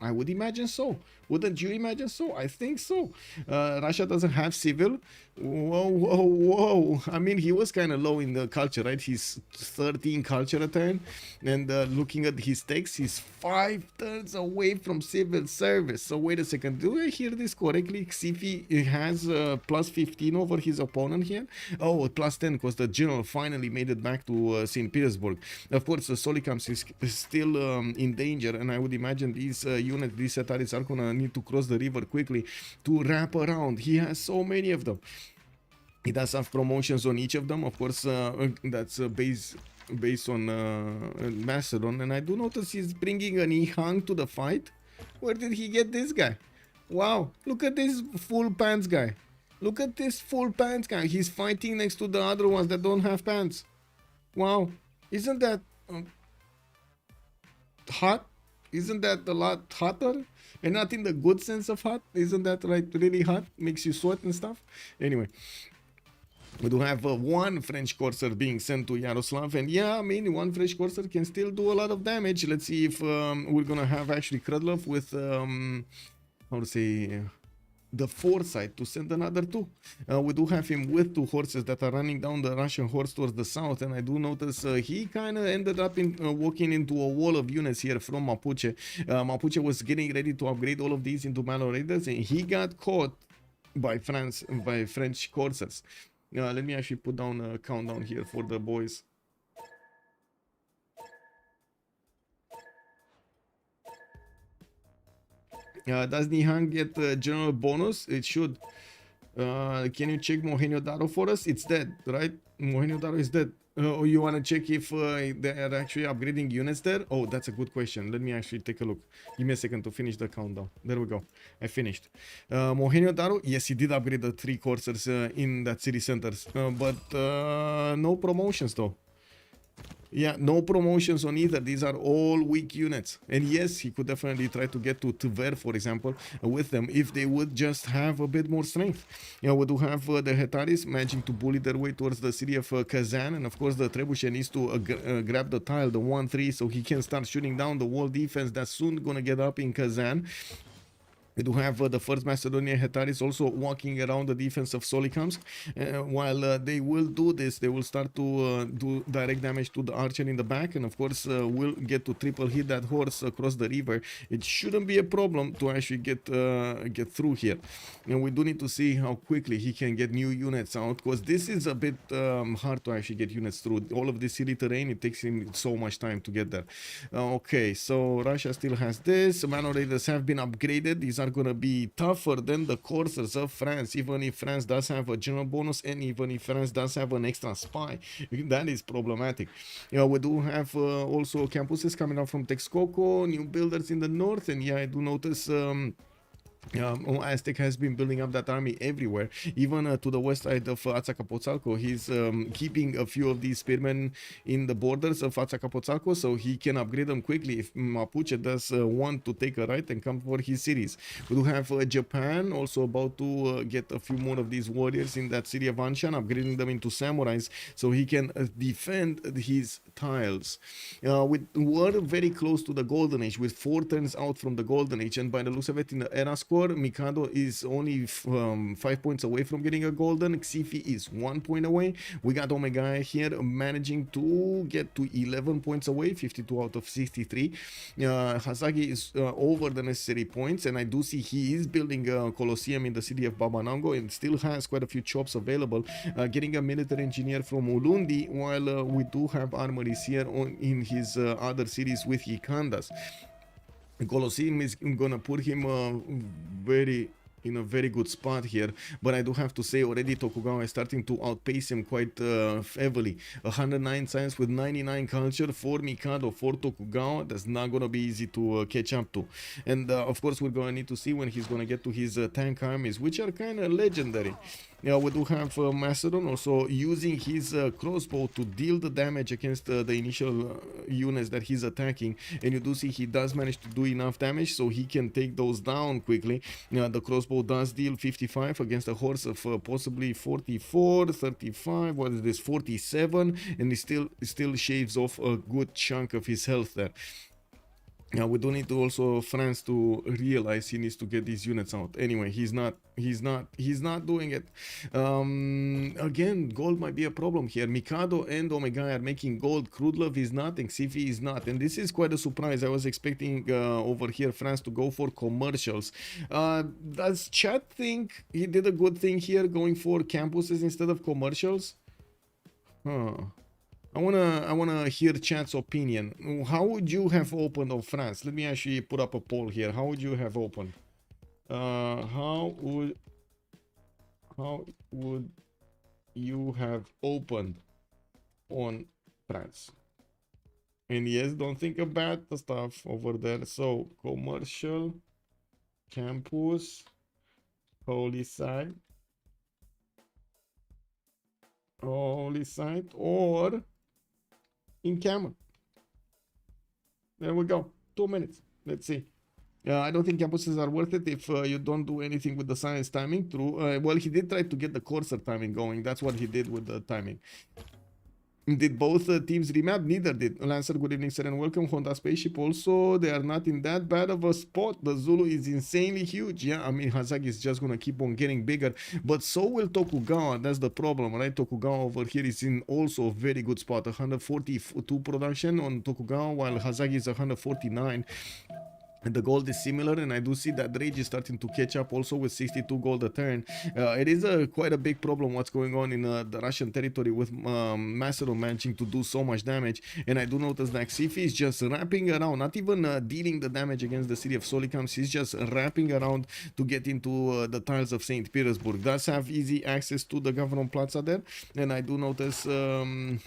I would imagine so. Wouldn't you imagine so? I think so. Russia doesn't have civil. Whoa. I mean, he was kind of low in the culture, right? He's 13 culture at 10. And looking at his text, he's 5 turns away from civil service. So wait a second. Do I hear this correctly? Xiffy has +15 over his opponent here. Oh, +10 because the general finally made it back to St. Petersburg. Of course, the Solikams is still in danger. And I would imagine these units, these Setaris are going to need to cross the river quickly to wrap around. He has so many of them. He does have promotions on each of them, of course. That's based on Macedon, and I do notice he's bringing an Ihang to the fight. Where did he get this guy? Wow, look at this full pants guy. Look at this full pants guy. He's fighting next to the other ones that don't have pants. Wow, isn't that hot? Isn't that a lot hotter? And not in the good sense of hot. Isn't that right? Really hot? Makes you sweat and stuff. Anyway, we do have one French courser being sent to Yaroslav. And yeah, I mean, one French courser can still do a lot of damage. Let's see if we're going to have actually Crudlove with, how to say, the foresight to send another 2. We do have him with 2 horses that are running down the Russian horse towards the south, and I do notice he kind of ended up walking into a wall of units here from Mapuche. Mapuche was getting ready to upgrade all of these into Malon Raiders, and he got caught by French coursers. Let me actually put down a countdown here for the boys. Does Nihang get general bonus? It should. Can you check Mohenjo-Daro for us? It's dead, right? Mohenjo-Daro is dead. You want to check if they are actually upgrading units there? Oh, that's a good question. Let me actually take a look. Give me a second to finish the countdown. There we go. I finished. Mohenjo-Daro, yes, he did upgrade the 3 coursers in that city centers. But no promotions though. Yeah, no promotions on either. These are all weak units. And yes, he could definitely try to get to Tver, for example, with them if they would just have a bit more strength. Yeah, we do have the Hetaris managing to bully their way towards the city of Kazan. And of course, the Trebuchet needs to grab the tile, the 1-3, so he can start shooting down the wall defense that's soon going to get up in Kazan. We do have the first Macedonian Hetaris also walking around the defense of Solikamsk. While they will do this, they will start to do direct damage to the archer in the back, and of course will get to triple hit that horse across the river. It shouldn't be a problem to actually get through here. And we do need to see how quickly he can get new units out, because this is a bit hard to actually get units through. All of this hilly terrain, it takes him so much time to get there. Okay, so Russia still has this. Malon Raiders have been upgraded. These are going to be tougher than the coursers of France, even if France does have a general bonus and even if France does have an extra spy. That is problematic. Yeah, we do have also campuses coming out from Texcoco, new builders in the north, and yeah, I do notice Aztec has been building up that army everywhere, even to the west side of Azcapotzalco. He's keeping a few of these spearmen in the borders of Azcapotzalco, so he can upgrade them quickly if Mapuche does want to take a right and come for his cities. We do have Japan also about to get a few more of these warriors in that city of Anshan, upgrading them into samurais so he can defend his tiles. We're very close to the golden age, with 4 turns out from the golden age, and by the looks of it in the era score, score. Mikado is only 5 points away from getting a golden. Xiffy is 1 point away. We got Omegaia here managing to get to 11 points away, 52 out of 63. Hazaggi is over the necessary points, and I do see he is building a Colosseum in the city of Babanango and still has quite a few chops available, getting a military engineer from Ulundi, while we do have armories here in his other cities with Hikandas. Colosseum is gonna put him in a very good spot here, but I do have to say already Tokugawa is starting to outpace him quite heavily. 109 science with 99 culture for Mikado, for Tokugawa. That's not gonna be easy to catch up to. And of course we're gonna need to see when he's gonna get to his tank armies, which are kind of legendary. Yeah, we do have Macedon also using his crossbow to deal the damage against the initial units that he's attacking, and you do see he does manage to do enough damage so he can take those down quickly. The crossbow does deal 55 against a horse of possibly 44, 35, what is this, 47, and he still shaves off a good chunk of his health there. Now we do need to also France to realize he needs to get these units out. Anyway, he's not doing it. Again, gold might be a problem here. Mikado and Omegaia are making gold. Crudlove is not, and Xiffy is not, and this is quite a surprise. I was expecting over here France to go for commercials. Does Chad think he did a good thing here, going for campuses instead of commercials? I wanna hear Chad's opinion. How would you have opened on France? Let me actually put up a poll here. How would you have opened? How would you have opened on France? And yes, don't think about the stuff over there. So commercial, campus, holy site, or in camera. There we go. 2 minutes. Let's see. I don't think campuses are worth it if you don't do anything with the science timing. True. Well, he did try to get the Corsair timing going. That's what he did with the timing. Did both teams remap? Neither did. Lancer, good evening, sir, and welcome. Honda Spaceship also, they are not in that bad of a spot. The Zulu is insanely huge. Yeah, I mean, Hazaggi is just going to keep on getting bigger, but so will Tokugawa. That's the problem, right? Tokugawa over here is in also a very good spot. 142 production on Tokugawa, while Hazaggi is 149. And the gold is similar, and I do see that Rage is starting to catch up also with 62 gold a turn. It is quite a big problem what's going on in the Russian territory with Macedon managing to do so much damage. And I do notice that Xiffy is just wrapping around, not even dealing the damage against the city of Solikams. He's just wrapping around to get into the tiles of St. Petersburg. Does have easy access to the Government Plaza there. And I do notice Ben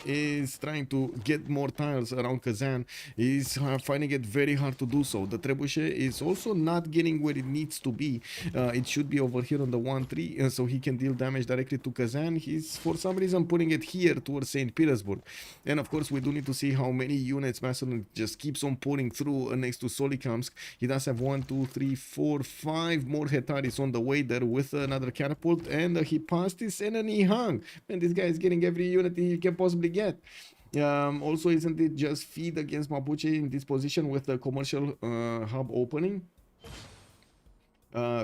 is trying to get more tiles around Kazan. He's finding it very hard to do so. The Trebuchet is also not getting where it needs to be. It should be over here on the 1-3, so he can deal damage directly to Kazan. He's for some reason putting it here towards St. Petersburg. And of course we do need to see how many units Macedon just keeps on pouring through next to Solikamsk. He does have 1, 2, 3, 4, 5 more Hetaris on the way there with another catapult, and he passed his and he hung. Man, this guy is getting every unit he can possibly get. Also, isn't it just feed against Mapuche in this position with the commercial hub opening?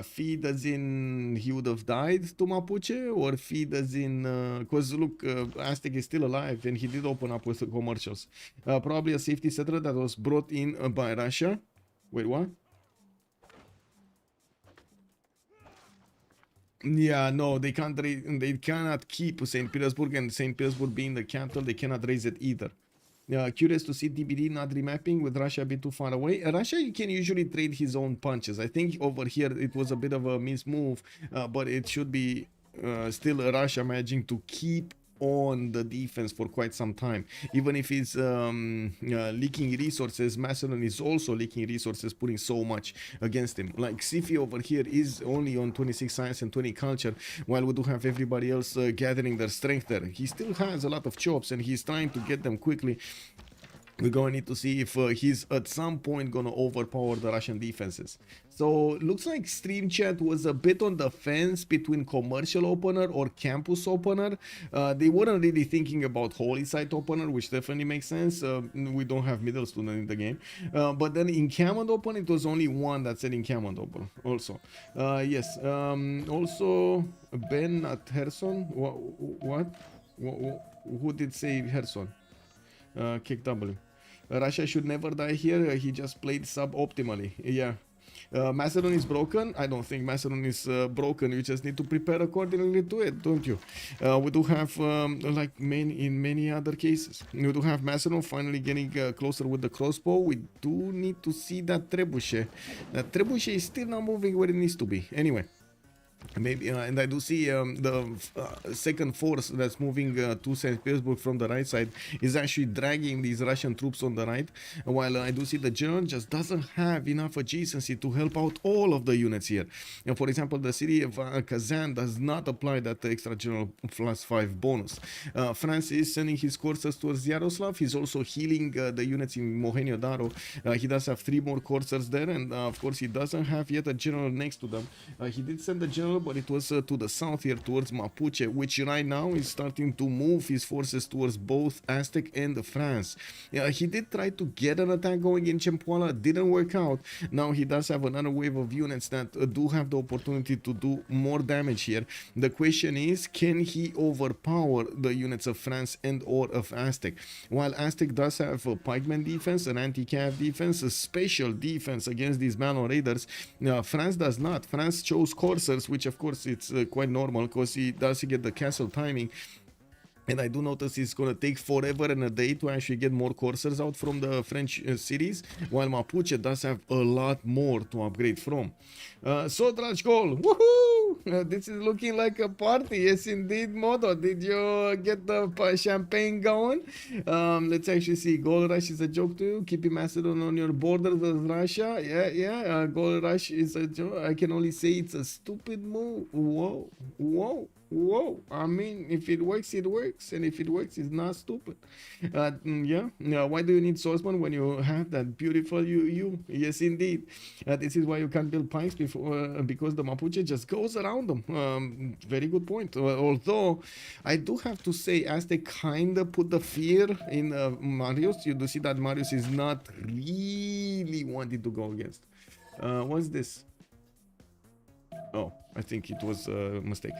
Feed as in he would have died to Mapuche, or feed as in because look, Aztec is still alive and he did open up with the commercials. Probably a safety settler that was brought in by Russia. Wait, what? Yeah, no, they can't. They cannot keep St. Petersburg, and St. Petersburg being the capital, they cannot raise it either. Curious to see TBD not remapping with Russia a bit too far away. Russia, you can usually trade his own punches. I think over here it was a bit of a mismove, but it should be still Russia managing to keep on the defense for quite some time. Even if he's leaking resources, Macedon is also leaking resources, putting so much against him. Like Xiffy over here is only on 26 science and 20 culture, while we do have everybody else gathering their strength there. He still has a lot of chops and he's trying to get them quickly. we're going to need to see if he's at some point going to overpower the Russian defenses. So looks like Stream Chat was a bit on the fence between commercial opener or campus opener. They weren't really thinking about holy site opener, which definitely makes sense. We don't have middle student in the game. But then in command opener, it was only one that said in command opener also. Yes. Also, Ben at Herson. What? Who did say Herson? Kick W. Russia should never die here. He just played suboptimally. Yeah. Macedon is broken. I don't think Macedon is broken. You just need to prepare accordingly to it, don't you? We do have, like in many other cases, we do have Macedon finally getting closer with the crossbow. We do need to see that trebuchet. That trebuchet is still not moving where it needs to be. Anyway. Maybe and I do see the second force that's moving to St. Petersburg from the right side is actually dragging these Russian troops on the right, while I do see the general just doesn't have enough adjacency to help out all of the units here. For example, the city of Kazan does not apply that extra general +5 bonus. France is sending his coursers towards Yaroslav. He's also healing the units in Mohenio Daro. He does have 3 more coursers there, and of course he doesn't have yet a general next to them. He did send the general, but it was to the south here towards Mapuche, which right now is starting to move his forces towards both Aztec and France. He did try to get an attack going in Chempoala, didn't work out. Now he does have another wave of units that do have the opportunity to do more damage here. The question is, can he overpower the units of France and or of Aztec? While Aztec does have a pikeman defense, an anti-cav defense, a special defense against these Malon raiders, France does not. France chose coursers, which of course it's quite normal because he does get the castle timing. And I do notice it's going to take forever and a day to actually get more coursers out from the French cities, while Mapuche does have a lot more to upgrade from. So, Drachgol, woohoo! This is looking like a party. Yes, indeed, Modo. Did you get the champagne going? Let's actually see. Gold Rush is a joke to you. Keeping Macedon on your border with Russia. Yeah. Gold Rush is a joke. I can only say it's a stupid move. Whoa. I mean, if it works, it works. And if it works, it's not stupid. Yeah. Why do you need swordsman when you have that beautiful you? Yes, indeed. This is why you can't build pikes because the Mapuche just goes around them. Very good point. Although, I do have to say, Aztec kind of put the fear in Marius. You do see that Marius is not really wanting to go against. What's this? Oh, I think it was a mistake.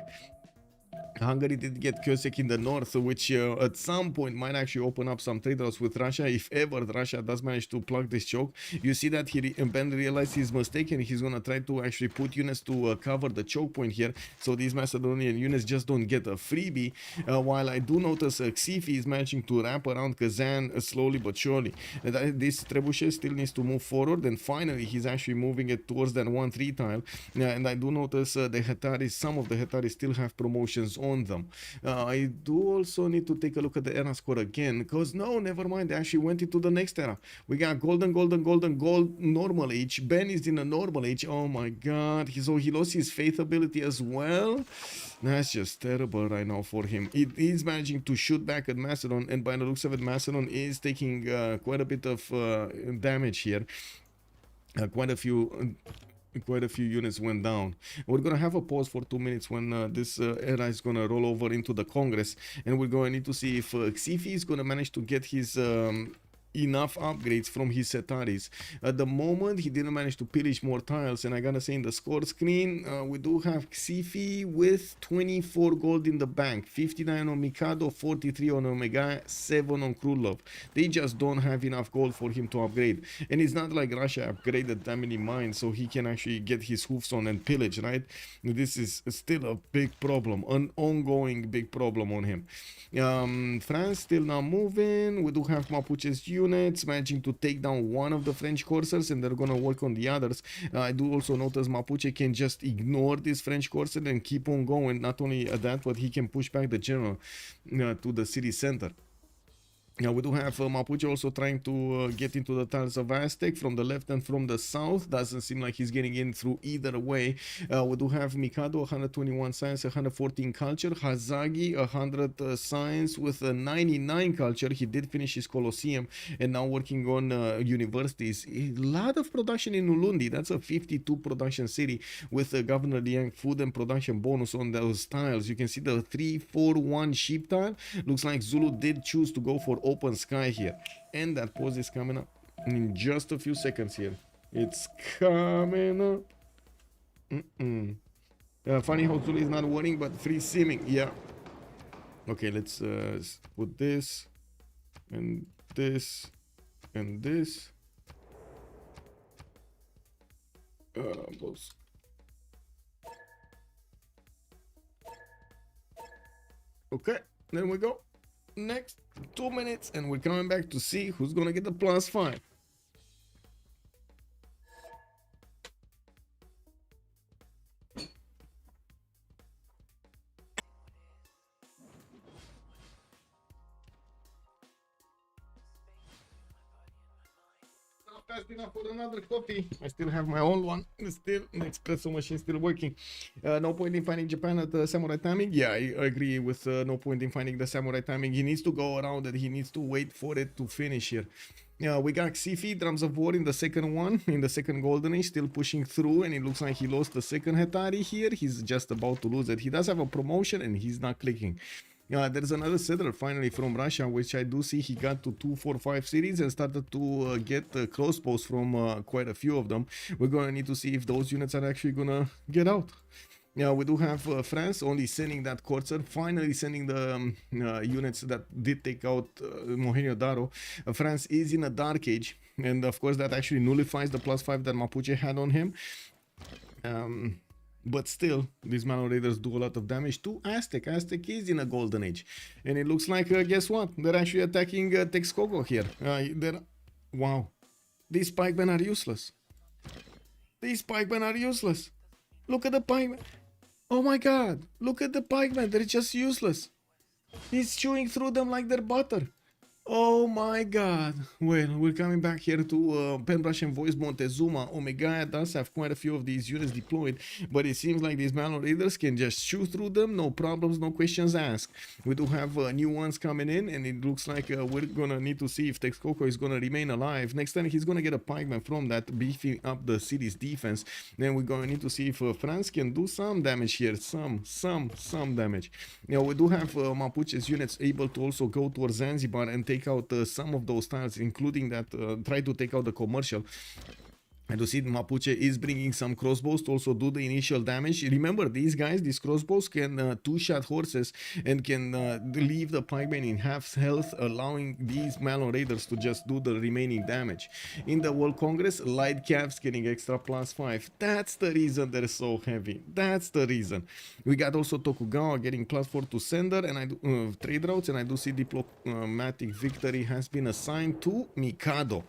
Hungary did get Kösek in the north, which at some point might actually open up some trade routes with Russia if ever Russia does manage to plug this choke. You see that Ben realized his mistake and he's going to try to actually put units to cover the choke point here, so these Macedonian units just don't get a freebie, while I do notice Xiffy is managing to wrap around Kazan slowly but surely. This trebuchet still needs to move forward, and finally he's actually moving it towards that 1-3 tile, and I do notice the Hetaris, some of the Hetaris still have promotions on them. I do also need to take a look at the era score again, because no, never mind, they actually went into the next era. We got gold, normal age. Ben is in a normal age. Oh my god, so he lost his faith ability as well. That's just terrible right now for him. He's managing to shoot back at Macedon, and by the looks of it, Macedon is taking quite a bit of damage here. Quite a few units went down. We're gonna have a pause for 2 minutes when this era is gonna roll over into the Congress, and we're gonna need to see if Xiffy is gonna manage to get his enough upgrades from his Setaris. At the moment, he didn't manage to pillage more tiles, and I gotta say in the score screen, we do have Xiffy with 24 gold in the bank, 59 on Mikado, 43 on Omegaia, 7 on Crudlove. They just don't have enough gold for him to upgrade, and it's not like Russia upgraded that many mines so he can actually get his hoofs on and pillage, right? This is still a big problem, an ongoing big problem on him. France still not moving. We do have Mapuche's units managing to take down one of the French coursers, and they're gonna work on the others. I do also notice Mapuche can just ignore this French courser and keep on going. Not only that, but he can push back the general to the city center. Yeah, we do have Mapuche also trying to get into the tiles of Aztec from the left and from the south. Doesn't seem like he's getting in through either way. We do have Mikado, 121 science, 114 culture. Hazaggi, 100 science with a 99 culture. He did finish his Colosseum and now working on universities. A lot of production in Ulundi. That's a 52 production city with Governor Liang food and production bonus on those tiles. You can see the 3-4-1 sheep tile. Looks like Zulu did choose to go for open sky here, and that pose is coming up in just a few seconds here. It's coming up. Funny how Zulu is not winning but free simming. Yeah, okay, let's put this and this and this. Both. Okay, there we go. Next 2 minutes and we're coming back to see who's gonna get the +5. Fast enough for another coffee. I still have my old one. Still, the espresso machine still working. No point in finding Japan at the samurai timing. Yeah, I agree with no point in finding the samurai timing. He needs to go around it. He needs to wait for it to finish here. We got Xiffy, Drums of War in the second one, in the second Golden Age, still pushing through, and it looks like he lost the second Hetari here. He's just about to lose it. He does have a promotion, and he's not clicking. There's another settler finally from Russia, which I do see he got to 245 cities and started to get crossbows from quite a few of them. We're going to need to see if those units are actually going to get out. Yeah, we do have France only sending that Courser, finally sending the units that did take out Mohenjo Daro. France is in a Dark Age, and of course that actually nullifies the +5 that Mapuche had on him. But still, these Malo Raiders do a lot of damage to Aztec. Aztec is in a Golden Age. And it looks like, guess what? They're actually attacking Texcoco here. Wow. These pikemen are useless. These pikemen are useless. Look at the pikemen. Oh my god. Look at the pikemen. They're just useless. He's chewing through them like they're butter. Oh my god. Well, we're coming back here to Penbrush and Voice Montezuma. Omegaia does have quite a few of these units deployed, but it seems like these Malo Raiders can just shoot through them, no problems, no questions asked. We do have new ones coming in, and it looks like we're gonna need to see if Texcoco is gonna remain alive. Next time he's gonna get a pikeman from that, beefing up the city's defense. Then we're gonna need to see if France can do some damage here, some damage. We do have Mapuche's units able to also go towards Zanzibar and take out some of those tiles, including that try to take out the commercial. And to see Mapuche is bringing some crossbows to also do the initial damage. Remember, these guys, these crossbows can two-shot horses and can leave the pikemen in half health, allowing these Malo Raiders to just do the remaining damage. In the World Congress, light calves getting extra +5. That's the reason they're so heavy. That's the reason. We got also Tokugawa getting +4 to sender and I do, trade routes, and I do see diplomatic victory has been assigned to Mikado.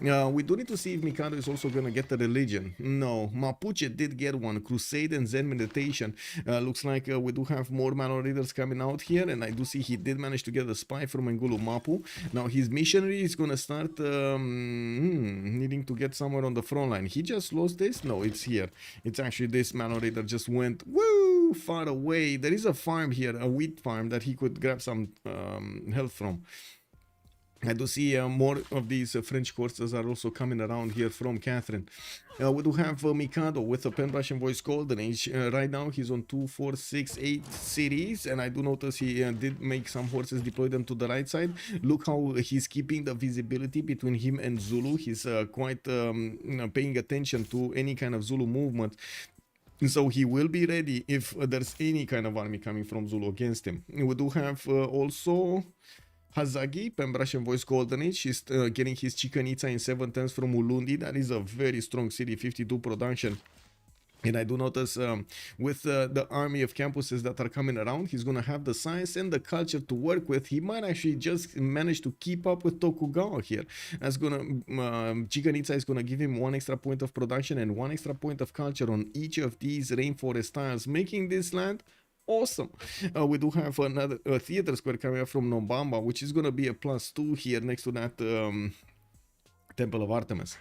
We do need to see if Mikado is also going to get the religion. No, Mapuche did get one, Crusade and Zen Meditation. Looks like we do have more Malo Raiders coming out here, and I do see he did manage to get a spy from Ngulu Mapu. Now his missionary is gonna start needing to get somewhere on the front line. He just lost this? No, it's here. It's actually this Malo Raider just went woo far away. There is a farm here, a wheat farm that he could grab some health from. I do see more of these French courses are also coming around here from Catherine. We do have Mikado with a Penbrush and Voice Golden Age. Right now he's on 2, 4, 6, 8 cities, and I do notice he did make some horses, deploy them to the right side. Look how he's keeping the visibility between him and Zulu. He's quite paying attention to any kind of Zulu movement. So he will be ready if there's any kind of army coming from Zulu against him. We do have also Hazaggi, Penbrush and Voice Golden Age. He's getting his Chicanitza in 7 turns from Ulundi. That is a very strong city, 52 production. And I do notice with the army of campuses that are coming around, he's going to have the science and the culture to work with. He might actually just manage to keep up with Tokugawa here. That's going to, Chicanitza is going to give him 1 extra point of production and 1 extra point of culture on each of these rainforest tiles, making this land awesome. We do have another theater square coming up from Nobamba, which is going to be a +2 here next to that Temple of Artemis.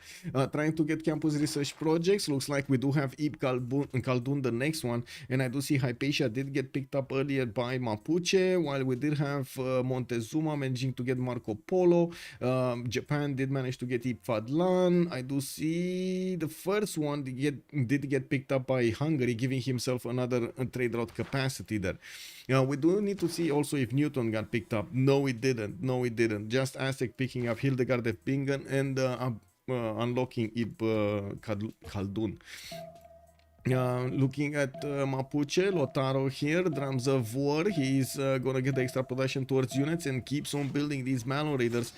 Trying to get campus research projects. Looks like we do have Ibn Khaldun, the next one, and I do see Hypatia did get picked up earlier by Mapuche, while we did have Montezuma managing to get Marco Polo. Japan did manage to get Ibn Fadlan. I do see the first one did get picked up by Hungary, giving himself another trade route capacity there. We do need to see also if Newton got picked up. No, it didn't. No, it didn't. Just Aztec picking up Hildegard of Bingen and unlocking Ibn Khaldun. Looking at Mapuche, Lotaro here, drums of war. He's gonna get the extra production towards units and keeps on building these Malo Raiders,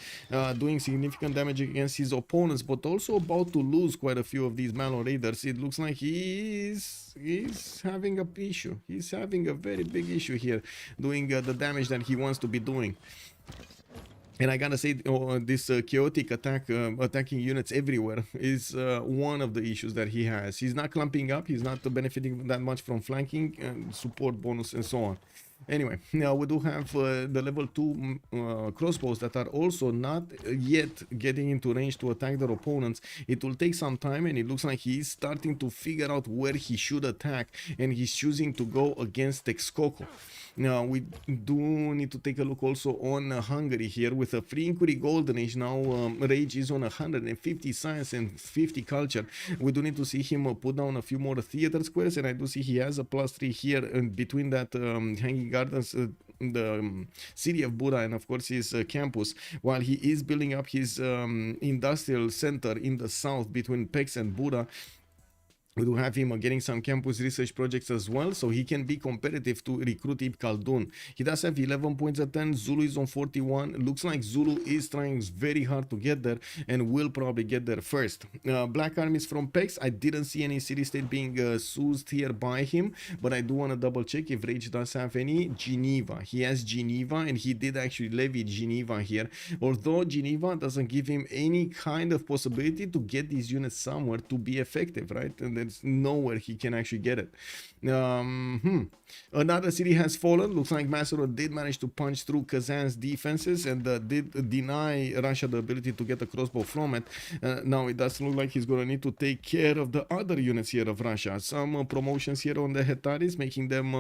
doing significant damage against his opponents, but also about to lose quite a few of these Malo Raiders. It looks like he's having a issue. He's having a very big issue here, doing the damage that he wants to be doing. And I gotta say, this chaotic attack, attacking units everywhere is one of the issues that he has. He's not clumping up, he's not benefiting that much from flanking and support bonus and so on. Anyway, now we do have the level 2 crossbows that are also not yet getting into range to attack their opponents. It will take some time, and it looks like he's starting to figure out where he should attack, and he's choosing to go against Texcoco. Now we do need to take a look also on Hungary here with a free inquiry golden age. Now rage is on 150 science and 50 culture. We do need to see him put down a few more theater squares, and I do see he has a +3 here in between that hanging gardens, the city of Buda, and of course his campus, while he is building up his industrial center in the south between Pex and Buda. We do have him getting some campus research projects as well, so he can be competitive to recruit Ibn Khaldun. He does have 11 points at 10. Zulu is on 41. Looks like Zulu is trying very hard to get there and will probably get there first. Black armies from Pex. I didn't see any city-state being soothed here by him, but I do want to double check if Rage does have any. Geneva. He has Geneva, and he did actually levy Geneva here, although Geneva doesn't give him any kind of possibility to get these units somewhere to be effective, right? And there's nowhere he can actually get it. Another city has fallen. Looks like Macedon did manage to punch through Kazan's defenses and did deny Russia the ability to get a crossbow from it. Now it does look like he's going to need to take care of the other units here of Russia. Some promotions here on the Hetaris, making them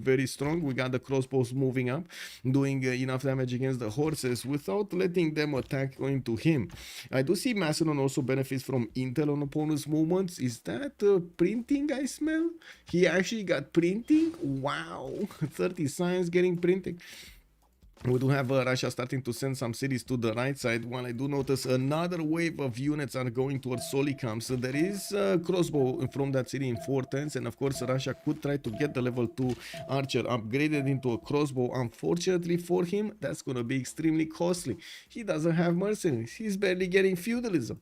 very strong. We got the crossbows moving up, doing enough damage against the horses without letting them attack into him. I do see Macedon also benefits from intel on opponents' movements. Is that printing I smell? He actually got printing? Wow. 30 science getting printing. We do have Russia starting to send some cities to the right side, while I do notice another wave of units are going towards Solikam. So there is a crossbow from that city in 4 turns, and of course Russia could try to get the level 2 archer upgraded into a crossbow. Unfortunately for him, that's going to be extremely costly. He doesn't have mercenaries. He's barely getting feudalism.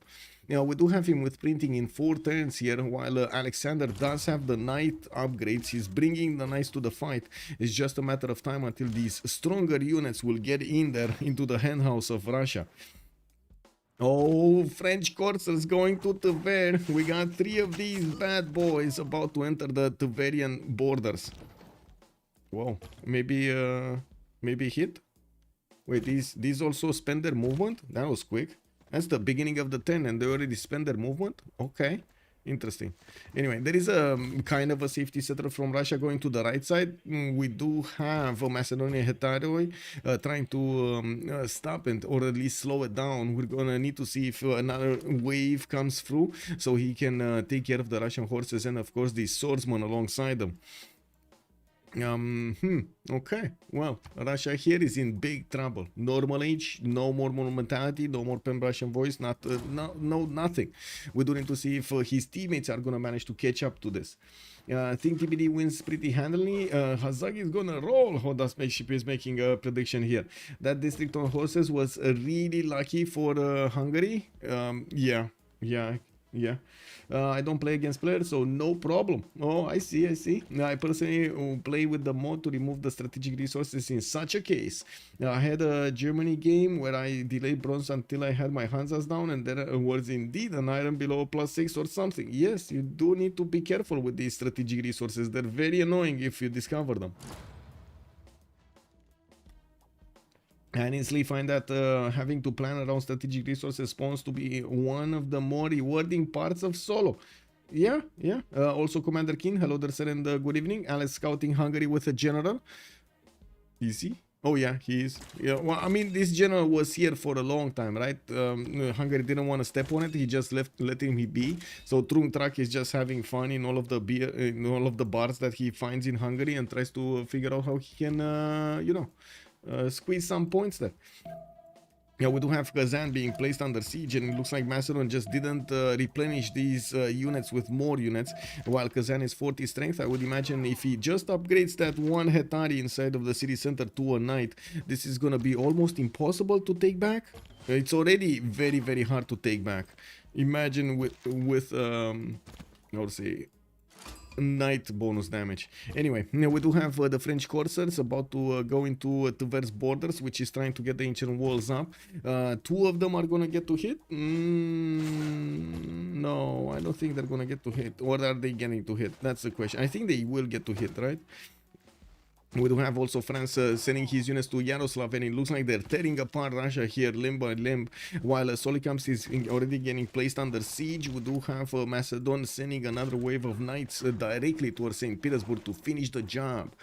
Now we do have him with printing in 4 turns here, while Alexander does have the knight upgrades. He's bringing the knights to the fight. It's just a matter of time until these stronger units will get in there into the henhouse of Russia. Oh, French coursers going to Tver. We got 3 of these bad boys about to enter the Tverian borders. Whoa, maybe hit? Wait, these also spend their movement? That was quick. That's the beginning of the turn and they already spend their movement? Okay, interesting. Anyway, there is a kind of a safety setter from Russia going to the right side. We do have a Macedonian Hetaroi trying to stop it, or at least slow it down. We're gonna need to see if another wave comes through so he can take care of the Russian horses and of course the swordsman alongside them. Okay, well, Russia here is in big trouble. Normal age, no more monumentality, no more Pan-Russian voice, nothing. We do need to see if his teammates are gonna manage to catch up to this. I think TBD wins pretty handily. Hazaggi is gonna roll. Honda Spaceship is making a prediction here. That district on horses was really lucky for Hungary. Yeah. Yeah. I don't play against players, so no problem. Oh, I see, I see. I personally play with the mod to remove the strategic resources in such a case. I had a Germany game where I delayed bronze until I had my Hansas down, and there was indeed an iron below +6 or something. Yes, you do need to be careful with these strategic resources. They're very annoying if you discover them. I honestly find that having to plan around strategic resources spawns to be one of the more rewarding parts of solo. Yeah, yeah. Also, Commander King, hello there, sir, and good evening. Alex scouting Hungary with a general. Is he? Oh yeah, he is. Yeah, well, I mean, this general was here for a long time, right? Hungary didn't want to step on it. He just let him be. So Trumtrak is just having fun in all of the beer, in all of the bars that he finds in Hungary, and tries to figure out how he can, you know, squeeze some points there. Yeah, we do have Kazan being placed under siege, and it looks like Macedon just didn't replenish these units with more units, while Kazan is 40 strength. I would imagine if he just upgrades that one Hetari inside of the city center to a knight, this is gonna be almost impossible to take back. It's already very, very hard to take back. Imagine with how to say, knight bonus damage. Anyway, we do have the French corsairs about to go into Tver's borders, which is trying to get the ancient walls up. Two of them are gonna get to hit. No, I don't think they're gonna get to hit. Or are they getting to hit? That's the question. I think they will get to hit, right? We do have also France sending his units to Yaroslav, and it looks like they're tearing apart Russia here limb by limb, while Solikamsk is already getting placed under siege. We do have Macedon sending another wave of knights directly towards St. Petersburg to finish the job.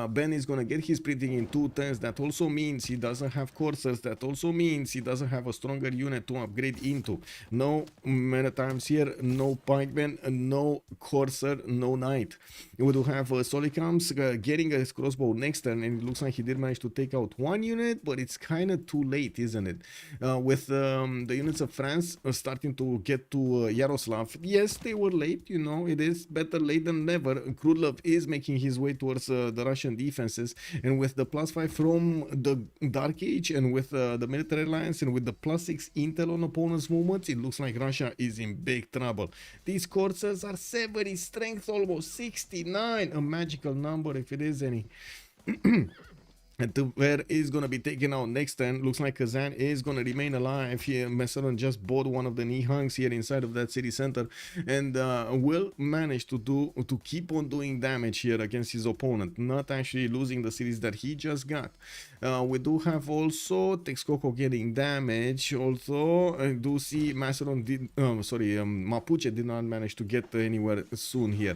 Ben is going to get his printing in 2 turns. That also means he doesn't have coursers. That also means he doesn't have a stronger unit to upgrade into. No many times here, no pikeman, no courser, no knight. We do have Solikamsk getting a crossbow next turn, and it looks like he did manage to take out 1 unit, but it's kind of too late, isn't it? With the units of France starting to get to Yaroslav, yes, they were late, you know, it is better late than never. Crudlove is making his way towards the Russian defenses, and with the +5 from the Dark Age, and with the military alliance, and with the +6 intel on opponents' movements, it looks like Russia is in big trouble. These corsairs are 70 strength, almost 69, a magical number if it is any. And Tver is going to be taken out next turn. Looks like Kazan is going to remain alive here. Macedon just bought one of the Nihangs here inside of that city center, and will manage to keep on doing damage here against his opponent, not actually losing the cities that he just got. We do have also Texcoco getting damage. Also, I do see Macedon Mapuche did not manage to get anywhere soon here.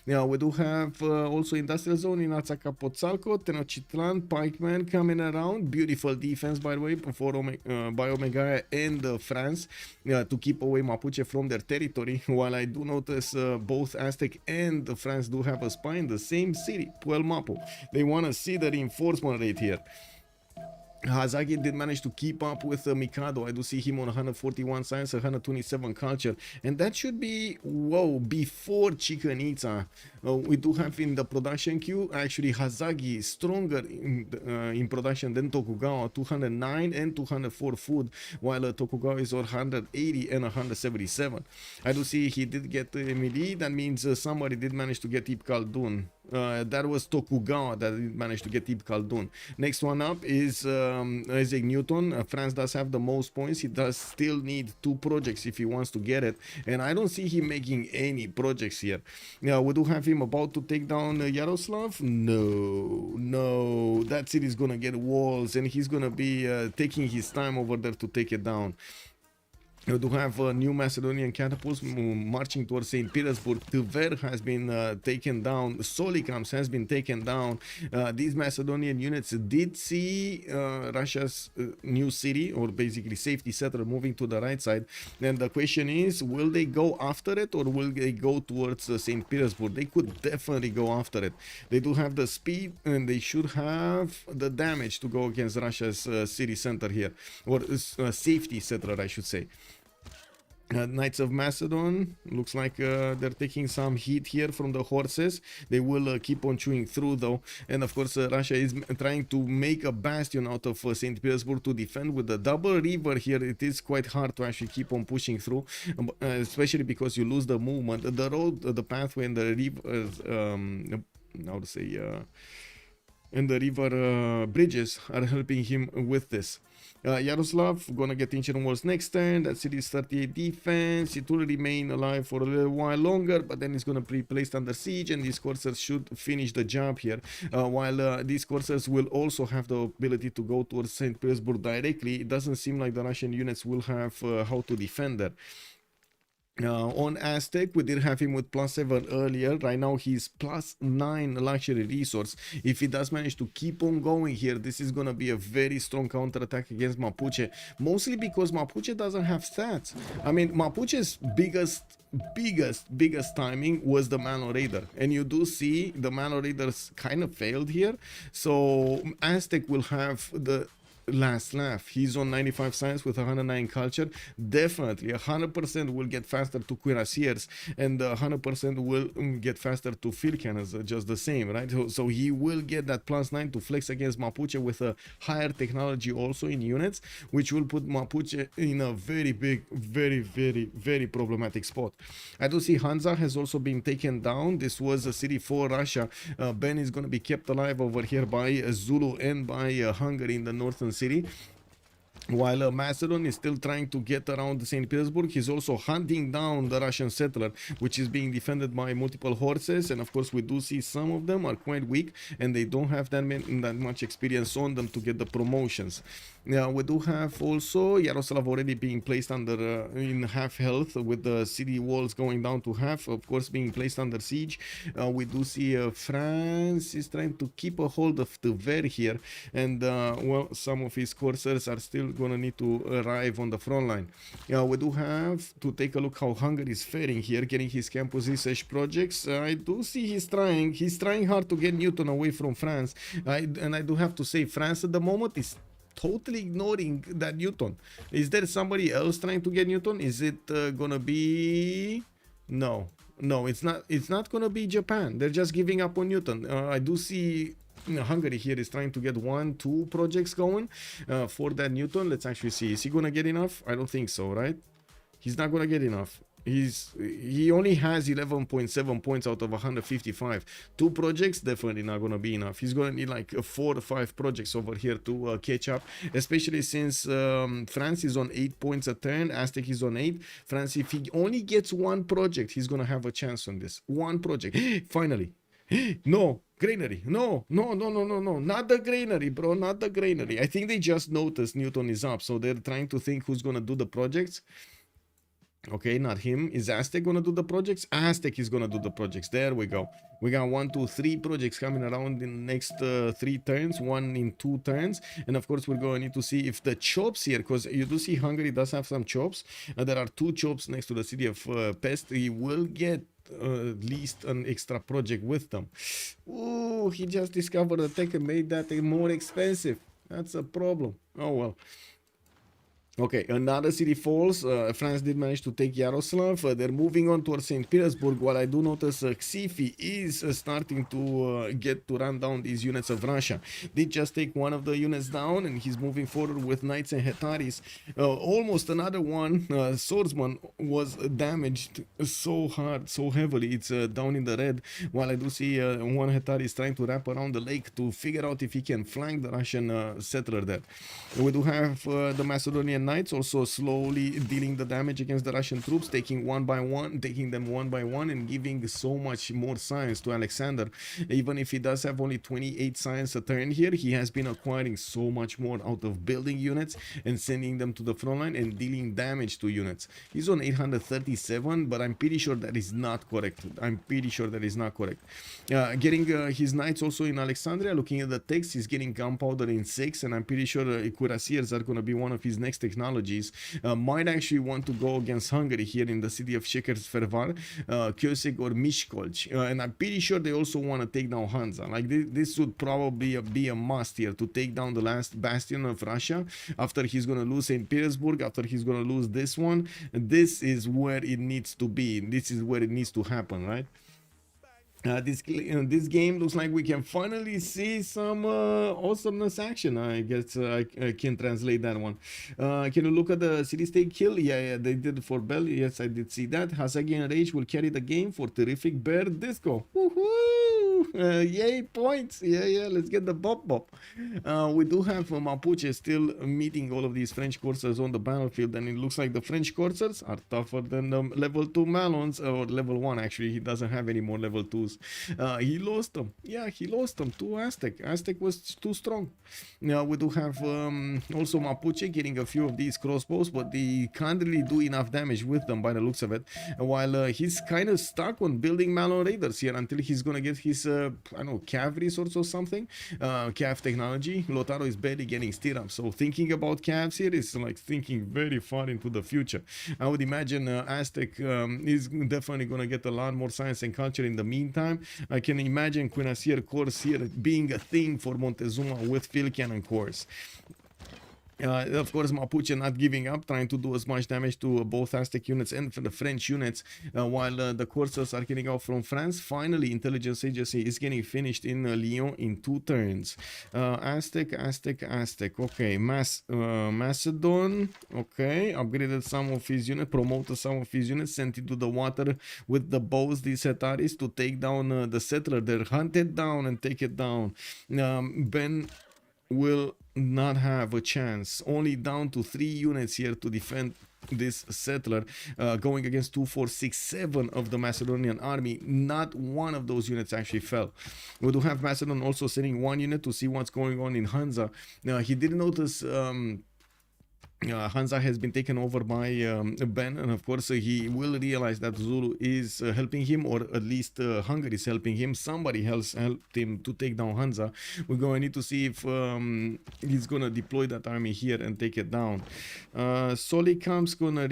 Now we do have also industrial zone in Azcapotzalco, Tenochtitlan, Pikeman coming around. Beautiful defense, by the way, by Omegaia and France to keep away Mapuche from their territory. While I do notice both Aztec and France do have a spy in the same city, Puelmapu. They want to see the reinforcement rate here. Hazaggi did manage to keep up with Mikado. I do see him on 141 science, 127 culture, and that should be, whoa, before Chichen Itza. We do have in the production queue, actually Hazaggi is stronger in production than Tokugawa, 209 and 204 food, while Tokugawa is on 180 and 177. I do see he did get melee. That means somebody did manage to get Ip Khaldun. That was Tokugawa that managed to get Ip Khaldun. Next one up is Isaac Newton. France does have the most points. He does still need 2 projects if he wants to get it, and I don't see him making any projects here. We do have him about to take down Yaroslav. No, that city is gonna get walls, and he's gonna be taking his time over there to take it down. We do have new Macedonian catapults marching towards St. Petersburg. Tver has been taken down. Solikamsk has been taken down. These Macedonian units did see Russia's new city, or basically safety settler, moving to the right side. And the question is, will they go after it, or will they go towards St. Petersburg? They could definitely go after it. They do have the speed, and they should have the damage to go against Russia's city center here, or safety settler, I should say. Knights of Macedon, looks like they're taking some heat here from the horses. They will keep on chewing through though. And of course Russia is trying to make a bastion out of St. Petersburg to defend. With the double river here, it is quite hard to actually keep on pushing through, especially because you lose the movement. The road, the pathway, and the river, how to say, and the river bridges are helping him with this. Yaroslav gonna get ancient walls next turn. That city is 38 defense. It will remain alive for a little while longer, but then it's gonna be placed under siege, and these coursers should finish the job here. While these coursers will also have the ability to go towards St. Petersburg directly, it doesn't seem like the Russian units will have how to defend that. On Aztec, we did have him with +7 earlier. Right now he's +9 luxury resource. If he does manage to keep on going here, this is gonna be a very strong counterattack against Mapuche, mostly because Mapuche doesn't have stats. I mean, Mapuche's biggest timing was the Mano Raider, and you do see the Mano Raiders kind of failed here, so Aztec will have the last laugh. He's on 95 science with 109 culture. Definitely 100% will get faster to cuirassiers, and 100% will get faster to field cannons, just the same, right? So he will get that +9 to flex against Mapuche with a higher technology also in units, which will put Mapuche in a very big, very problematic spot. I do see Hansa has also been taken down. This was a city for Russia. Ben is going to be kept alive over here by Zulu and by Hungary in the northern city. While Macedon is still trying to get around St. Petersburg, he's also hunting down the Russian settler, which is being defended by multiple horses. And of course, we do see some of them are quite weak, and they don't have that much experience on them to get the promotions. Now, we do have also Yaroslav already being placed under in half health, with the city walls going down to half, of course, being placed under siege. We do see France is trying to keep a hold of the Ver here, and well, some of his coursers are still gonna need to arrive on the front line. We do have to take a look how Hungary is faring here, getting his campus research projects. I do see he's trying hard to get Newton away from France, and I do have to say France at the moment is totally ignoring that Newton. Is there somebody else trying to get Newton? Is it gonna be... No, it's not gonna be Japan. They're just giving up on Newton. I do see Hungary here is trying to get 1-2 projects going for that Newton. Let's actually see. Is he gonna get enough? I don't think so, right? He's not gonna get enough. He only has 11.7 points out of 155. 2 projects definitely not gonna be enough. He's gonna need like 4 or 5 projects over here to catch up, especially since France is on 8 points a turn, Aztec is on 8. France, if he only gets 1 project, he's gonna have a chance on this 1 project. Finally. No granary, no, not the granary, bro, not the granary. I think they just noticed Newton is up, so they're trying to think who's gonna do the projects. Okay, not him. Is Aztec gonna do the projects? Aztec is gonna do the projects. There we go. We got 1, 2, 3 projects coming around in the next 3 turns, 1 in 2 turns. And of course, we're going to need to see if the chops here, because you do see Hungary does have some chops. There are 2 chops next to the city of Pest. He will get at least an extra project with them. Ooh, he just discovered a tech and made that more expensive. That's a problem. Oh well. Okay, another city falls. France did manage to take Yaroslav. They're moving on towards St. Petersburg, while I do notice Xiffy is starting to get to run down these units of Russia. Did just take one of the units down, and he's moving forward with Knights and Hetaris. Almost another one, Swordsman, was damaged so hard, so heavily. It's down in the red, while I do see one Hetari is trying to wrap around the lake to figure out if he can flank the Russian settler there. We do have the Macedonian Knights also slowly dealing the damage against the Russian troops, taking them one by one, and giving so much more science to Alexander. Even if he does have only 28 science a turn here, he has been acquiring so much more out of building units and sending them to the front line and dealing damage to units. He's on 837, but I'm pretty sure that is not correct. Getting his knights also in Alexandria. Looking at the text, he's getting gunpowder in 6, and I'm pretty sure cuirassiers are going to be one of his next technologies, might actually want to go against Hungary here in the city of Székesfehérvár, Kőszeg or Miskolc, and I'm pretty sure they also want to take down Hansa. Like this would probably be a must here to take down the last bastion of Russia after he's gonna lose St. Petersburg, after he's gonna lose this one. This is where it needs to be. This is where it needs to happen, right? This game looks like we can finally see some awesomeness action. I guess I can translate that one. Can you look at the city-state kill? Yeah, they did for Bell. Yes, I did see that. Hazaggi and Rage will carry the game for terrific bear disco. Woohoo! Yay, points! Yeah, let's get the bop. We do have Mapuche still meeting all of these French coursers on the battlefield, and it looks like the French coursers are tougher than the level 2 Malons, or level 1 actually. He doesn't have any more level 2s. He lost them. Yeah, he lost them to Aztec. Aztec was too strong. Now we do have also Mapuche getting a few of these crossbows, but they can't really do enough damage with them by the looks of it. While he's kind of stuck on building Malon Raiders here until he's gonna get his I don't know, cav resource or something, cav technology. Lotaro is barely getting stirrups, so thinking about calves here is like thinking very far into the future. I would imagine Aztec is definitely gonna get a lot more science and culture in the meantime. I can imagine Cuirassier course here being a thing for Montezuma with field cannon course. Of course, Mapuche not giving up, trying to do as much damage to both Aztec units and for the French units, while the coursers are getting out from France. Finally, intelligence agency is getting finished in Lyon in 2 turns. Aztec. Okay, Macedon. Okay, upgraded some of his units, promoted some of his units, sent into the water with the bows, these Hetaris, to take down the settler. They're hunted down and take it down. Ben will not have a chance. Only down to 3 units here to defend this settler, going against 2, 4, 6, 7 of the Macedonian army. Not one of those units actually fell. We do have Macedon also sending 1 unit to see what's going on in Hansa. He didn't notice Hansa has been taken over by Ben, and of course he will realize that Zulu is helping him, or at least Hungary is helping him. Somebody else helped him to take down Hansa. We're going to need to see if he's going to deploy that army here and take it down. Solikam's going to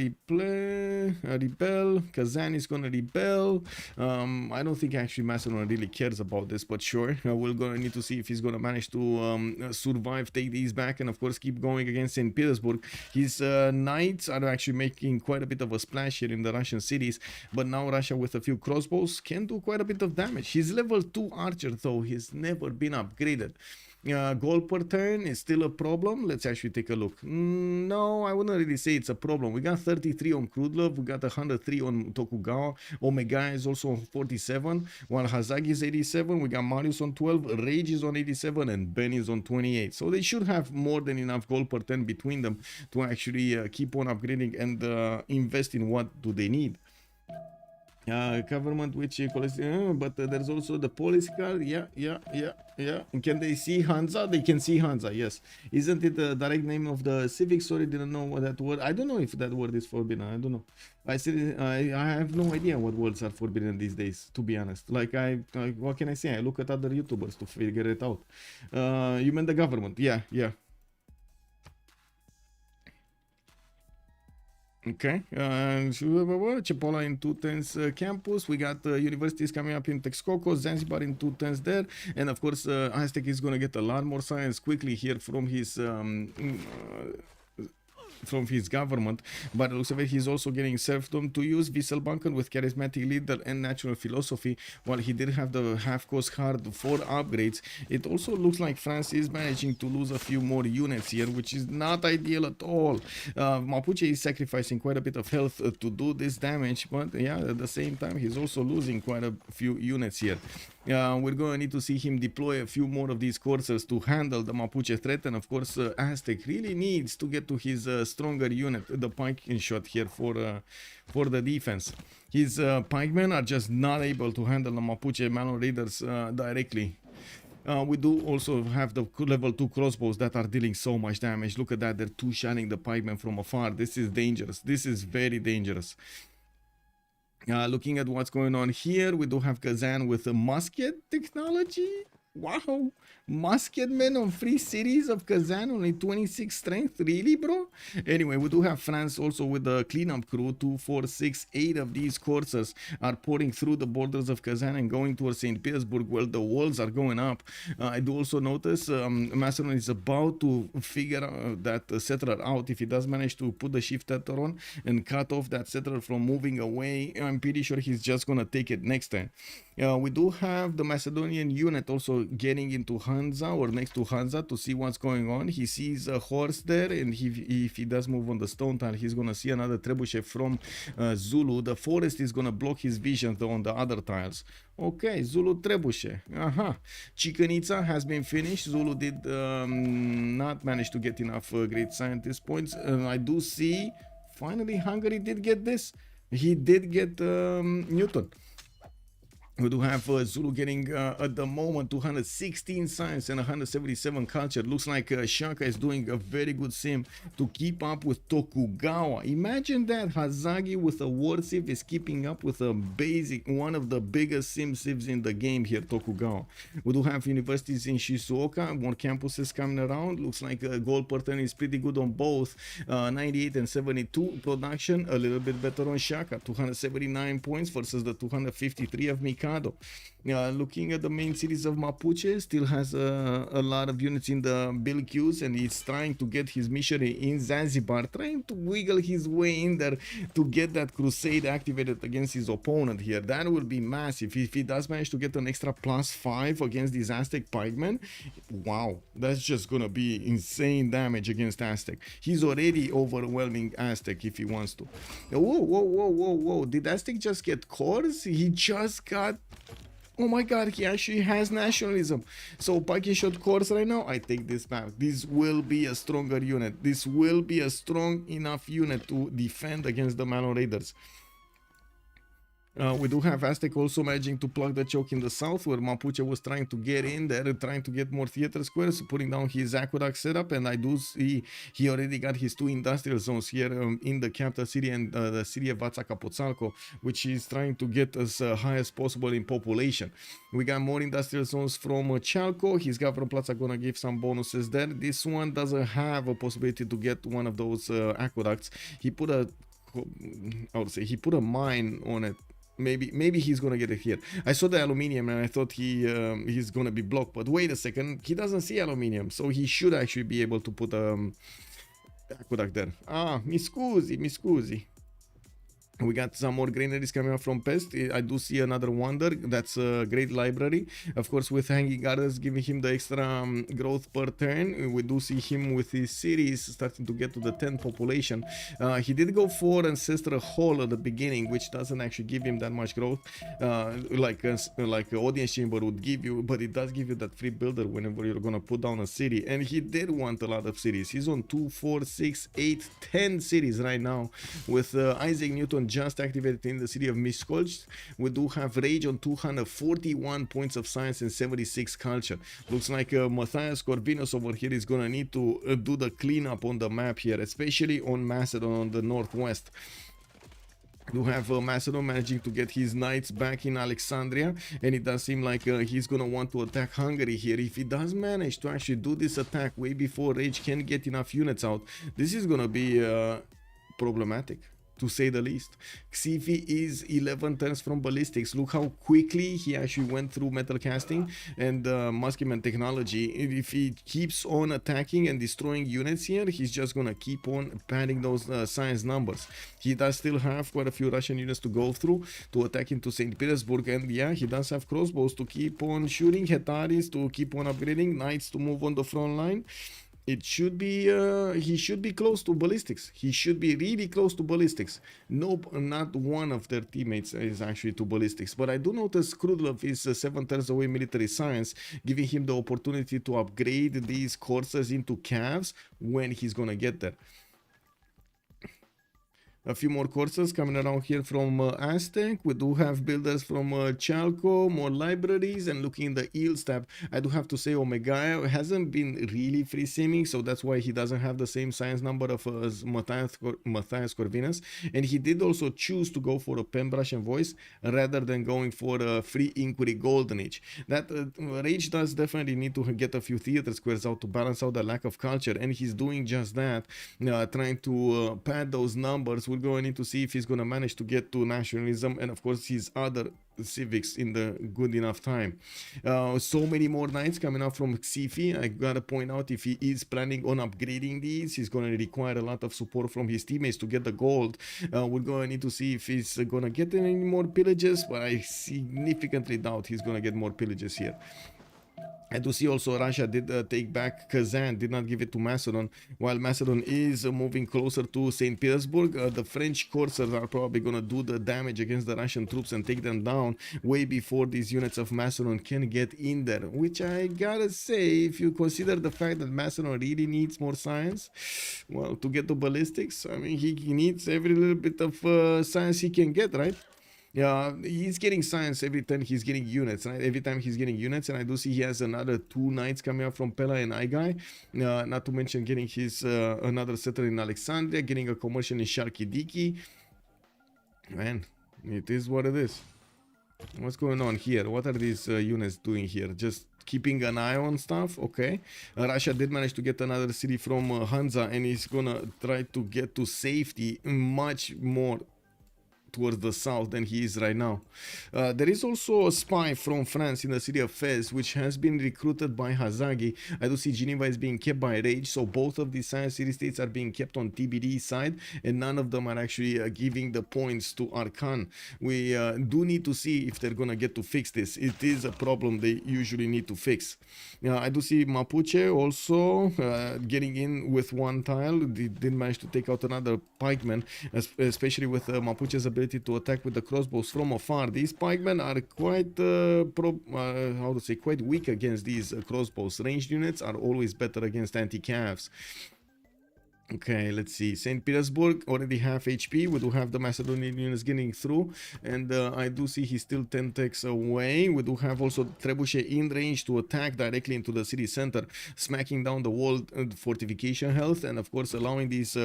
rebel. Kazan is going to rebel. I don't think actually Macedon really cares about this, but sure. We're going to need to see if he's going to manage to survive, take these back, and of course keep going against St. Petersburg. His knights are actually making quite a bit of a splash here in the Russian cities, but now Russia with a few crossbows can do quite a bit of damage. His level 2 archer though, he's never been upgraded. Gold per turn is still a problem. Let's actually take a look. No, I wouldn't really say it's a problem. We got 33 on Crudlove, we got 103 on Tokugawa. Omegaia is also on 47, while Hazaggi is 87. We got Marius on 12, Rage is on 87, and Ben is on 28. So they should have more than enough gold per turn between them to actually keep on upgrading and invest in what do they need. Government which but there's also the policy card. Yeah. And can they see Hansa? They can see Hansa, yes. Isn't it the direct name of the Civ6? Sorry, didn't know what that word. I don't know if that word is forbidden. I don't know. I said I have no idea what words are forbidden these days, to be honest. Like what can I say? I look at other YouTubers to figure it out. You meant the government? Yeah. Okay, Cipolla in 2 turns campus. We got universities coming up in Texcoco, Zanzibar in 2 turns there, and of course Aztec is gonna get a lot more science quickly here from his government, but it looks like he's also getting serfdom to use Wieselbanken with charismatic leader and natural philosophy. While he did have the half-cost card for upgrades, it also looks like France is managing to lose a few more units here, which is not ideal at all. Mapuche is sacrificing quite a bit of health to do this damage, but yeah, at the same time he's also losing quite a few units here. We're going to need to see him deploy a few more of these coursers to handle the Mapuche threat, and of course Aztec really needs to get to his stronger unit, the pike shot here for the defense. His pikemen are just not able to handle the Mapuche Malon Raiders directly. We do also have the level 2 crossbows that are dealing so much damage. Look at that, they're two-shotting the pikemen from afar. This is dangerous. This is very dangerous. Looking at what's going on here, we do have Kazan with a musket technology. Wow, Musketman on free cities of Kazan, only 26 strength, really, bro? Anyway, we do have France also with the cleanup crew. 2, 4, 6, 8 of these coursers are pouring through the borders of Kazan and going towards St. Petersburg. Well, the walls are going up. I do also notice Macedon is about to figure that settler out. If he does manage to put the shift settler on and cut off that settler from moving away, I'm pretty sure he's just gonna take it next time. We do have the Macedonian unit also getting into Hansa or next to Hansa to see what's going on. He sees a horse there, and if he does move on the stone tile, he's gonna see another trebuchet from Zulu. The forest is gonna block his vision though on the other tiles. Okay, Zulu trebuchet. Aha. Chicanitsa has been finished. Zulu did not manage to get enough great scientist points. I do see finally Hungary did get this. He did get Newton. We do have Zulu getting at the moment 216 science and 177 culture. Looks like Shaka is doing a very good sim to keep up with Tokugawa. Imagine that Hazaggi with a war civ is keeping up with a basic, one of the biggest civs in the game here, Tokugawa. We do have universities in Shizuoka, more campuses coming around. Looks like gold pattern is pretty good on both 98 and 72 production, a little bit better on Shaka, 279 points versus the 253 of Mikado. Looking at the main cities of Mapuche, still has a lot of units in the bill queues, and he's trying to get his missionary in Zanzibar, trying to wiggle his way in there to get that crusade activated against his opponent here. That will be massive. If he does manage to get an extra +5 against these Aztec pikemen, wow, that's just gonna be insane damage against Aztec. He's already overwhelming Aztec if he wants to. Whoa. Did Aztec just get cores? He just got... Oh my god, he actually has nationalism. So Paki shot course right now. I take this back. This will be a stronger unit. This will be a strong enough unit to defend against the Malo Raiders. We do have Aztec also managing to plug the choke in the south, where Mapuche was trying to get in there, trying to get more theater squares, putting down his aqueduct setup, and I do see he already got his 2 industrial zones here in the capital city and the city of Vatsakapotzalco, which he's trying to get as high as possible in population. We got more industrial zones from Chalco. His government plots are gonna give some bonuses there. This one doesn't have a possibility to get one of those aqueducts. He put a, I would say, he put a mine on it. Maybe he's gonna get it here. I saw the aluminium and I thought he's gonna be blocked, but wait a second, he doesn't see aluminium, so he should actually be able to put aqueduct there. Ah, mi scusi. We got some more granaries coming up from Pest. I do see another wonder. That's a great library. Of course, with Hanging Gardens giving him the extra growth per turn. We do see him with his cities starting to get to the 10 population. He did go for Ancestral Hall at the beginning, which doesn't actually give him that much growth, like Audience Chamber would give you, but it does give you that free builder whenever you're gonna put down a city. And he did want a lot of cities. He's on 2, 4, 6, 8, 10 cities right now, with Isaac Newton just activated in the city of Miskolc. We do have Rage on 241 points of science and 76 culture. Looks like Matthias Corvinus over here is gonna need to do the cleanup on the map here, especially on Macedon on the northwest. You have Macedon managing to get his knights back in Alexandria, and it does seem like he's gonna want to attack Hungary here. If he does manage to actually do this attack way before Rage can get enough units out, this is gonna be problematic, to say the least. Xiffy is 11 turns from ballistics. Look how quickly he actually went through metal casting and Musketman technology. If he keeps on attacking and destroying units here, he's just gonna keep on padding those science numbers. He does still have quite a few Russian units to go through to attack into St. Petersburg, and yeah, he does have crossbows to keep on shooting, Hetaris to keep on upgrading, knights to move on the front line. It should be, he should be close to ballistics. He should be really close to ballistics. Nope, not one of their teammates is actually to ballistics. But I do notice Crudlove is 7 turns away military science, giving him the opportunity to upgrade these coursers into calves when he's gonna get there. A few more courses coming around here from Aztec. We do have builders from Chalco, more libraries, and looking in the Eels tab, I do have to say Omegaia hasn't been really free simming, so that's why he doesn't have the same science number of Matthias Corvinus, and he did also choose to go for a pen brush and voice rather than going for a free inquiry golden age. That Rage does definitely need to get a few theater squares out to balance out the lack of culture, and he's doing just that, trying to pad those numbers. We're going to need to see if he's going to manage to get to nationalism and of course his other civics in the good enough time. So many more knights coming out from Xiffy. I gotta point out, if he is planning on upgrading these, he's going to require a lot of support from his teammates to get the gold. We're going to need to see if he's going to get any more pillages, but I significantly doubt he's going to get more pillages here. I do see also Russia did take back Kazan, did not give it to Macedon, while Macedon is moving closer to St. Petersburg. The French coursers are probably going to do the damage against the Russian troops and take them down way before these units of Macedon can get in there, which I gotta say, if you consider the fact that Macedon really needs more science, well, to get to ballistics, I mean, he needs every little bit of science he can get, right? Yeah, he's getting science every time he's getting units, right? Every time he's getting units, and I do see he has another 2 knights coming up from Pella and Aigai. Not to mention getting his another settler in Alexandria, getting a commercial in Sharkidiki. Man, it is what it is. What's going on here? What are these units doing here? Just keeping an eye on stuff? Okay. Russia did manage to get another city from Hansa, and he's gonna try to get to safety much more towards the south than he is right now. There is also a spy from France in the city of Fez, which has been recruited by Hazaggi. I do see Geneva is being kept by Rage, so both of these science city states are being kept on TBD side, and none of them are actually giving the points to Arcanes. We do need to see if they're gonna get to fix this. It is a problem they usually need to fix. I do see Mapuche also getting in with 1 tile. They did manage to take out another pikeman, especially with Mapuche's ability to attack with the crossbows from afar. These pikemen are quite quite weak against these crossbows. Ranged units are always better against anti-cavs. Okay, let's see. St. Petersburg already half HP. We do have the Macedonian units getting through, and I do see he's still 10 techs away. We do have also Trebuchet in range to attack directly into the city center, smacking down the wall fortification health, and of course allowing these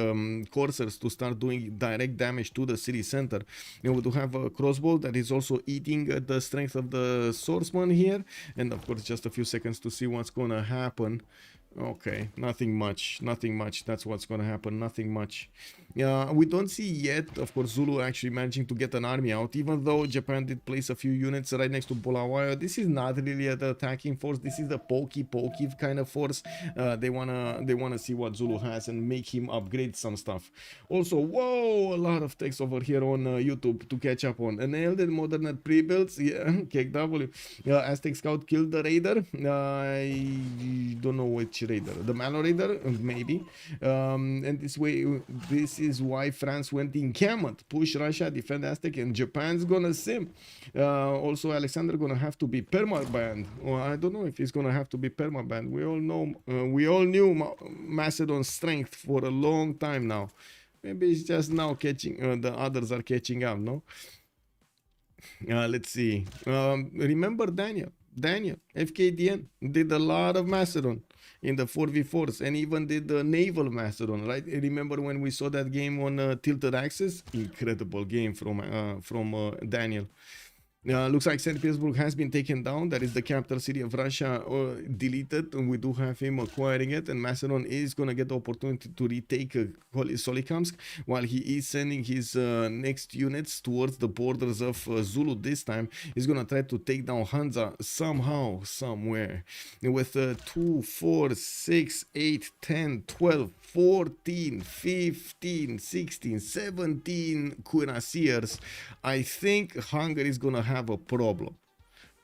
coursers to start doing direct damage to the city center. And we do have a crossbow that is also eating the strength of the swordsman here, and of course just a few seconds to see what's gonna happen. Okay, nothing much, that's what's gonna happen, nothing much. We don't see yet, of course, Zulu actually managing to get an army out, even though Japan did place a few units right next to Bulawayo. This is not really an attacking force, this is the pokey kind of force. They wanna see what Zulu has and make him upgrade some stuff. Also, whoa, a lot of text over here on YouTube to catch up on. Nailed it, modern pre-builds, yeah, KW. Aztec Scout killed the Raider. I don't know which Raider, the Malo Raider, maybe. And this is why France went in Camot, push Russia, defend Aztec, and Japan's gonna sim. Also, Alexander gonna have to be permabanned. Well, I don't know if he's gonna have to be permabanned. We all knew Macedon's strength for a long time now. Maybe it's just now catching. The others are catching up, no? Let's see. Remember Daniel, FKDN did a lot of Macedon in the 4v4s, and even did the naval Macedon, right? Remember when we saw that game on Tilted Axis? Incredible game from Daniel. Looks like St. Petersburg has been taken down. That is the capital city of Russia, deleted, and we do have him acquiring it, and Macedon is going to get the opportunity to retake Solikamsk, while he is sending his next units towards the borders of Zulu. This time he's going to try to take down Hansa somehow, somewhere, with 2, 4, 6, 8, 10, 12, 14, 15, 16, 17 cuirassiers. I think Hungary is going to have a problem,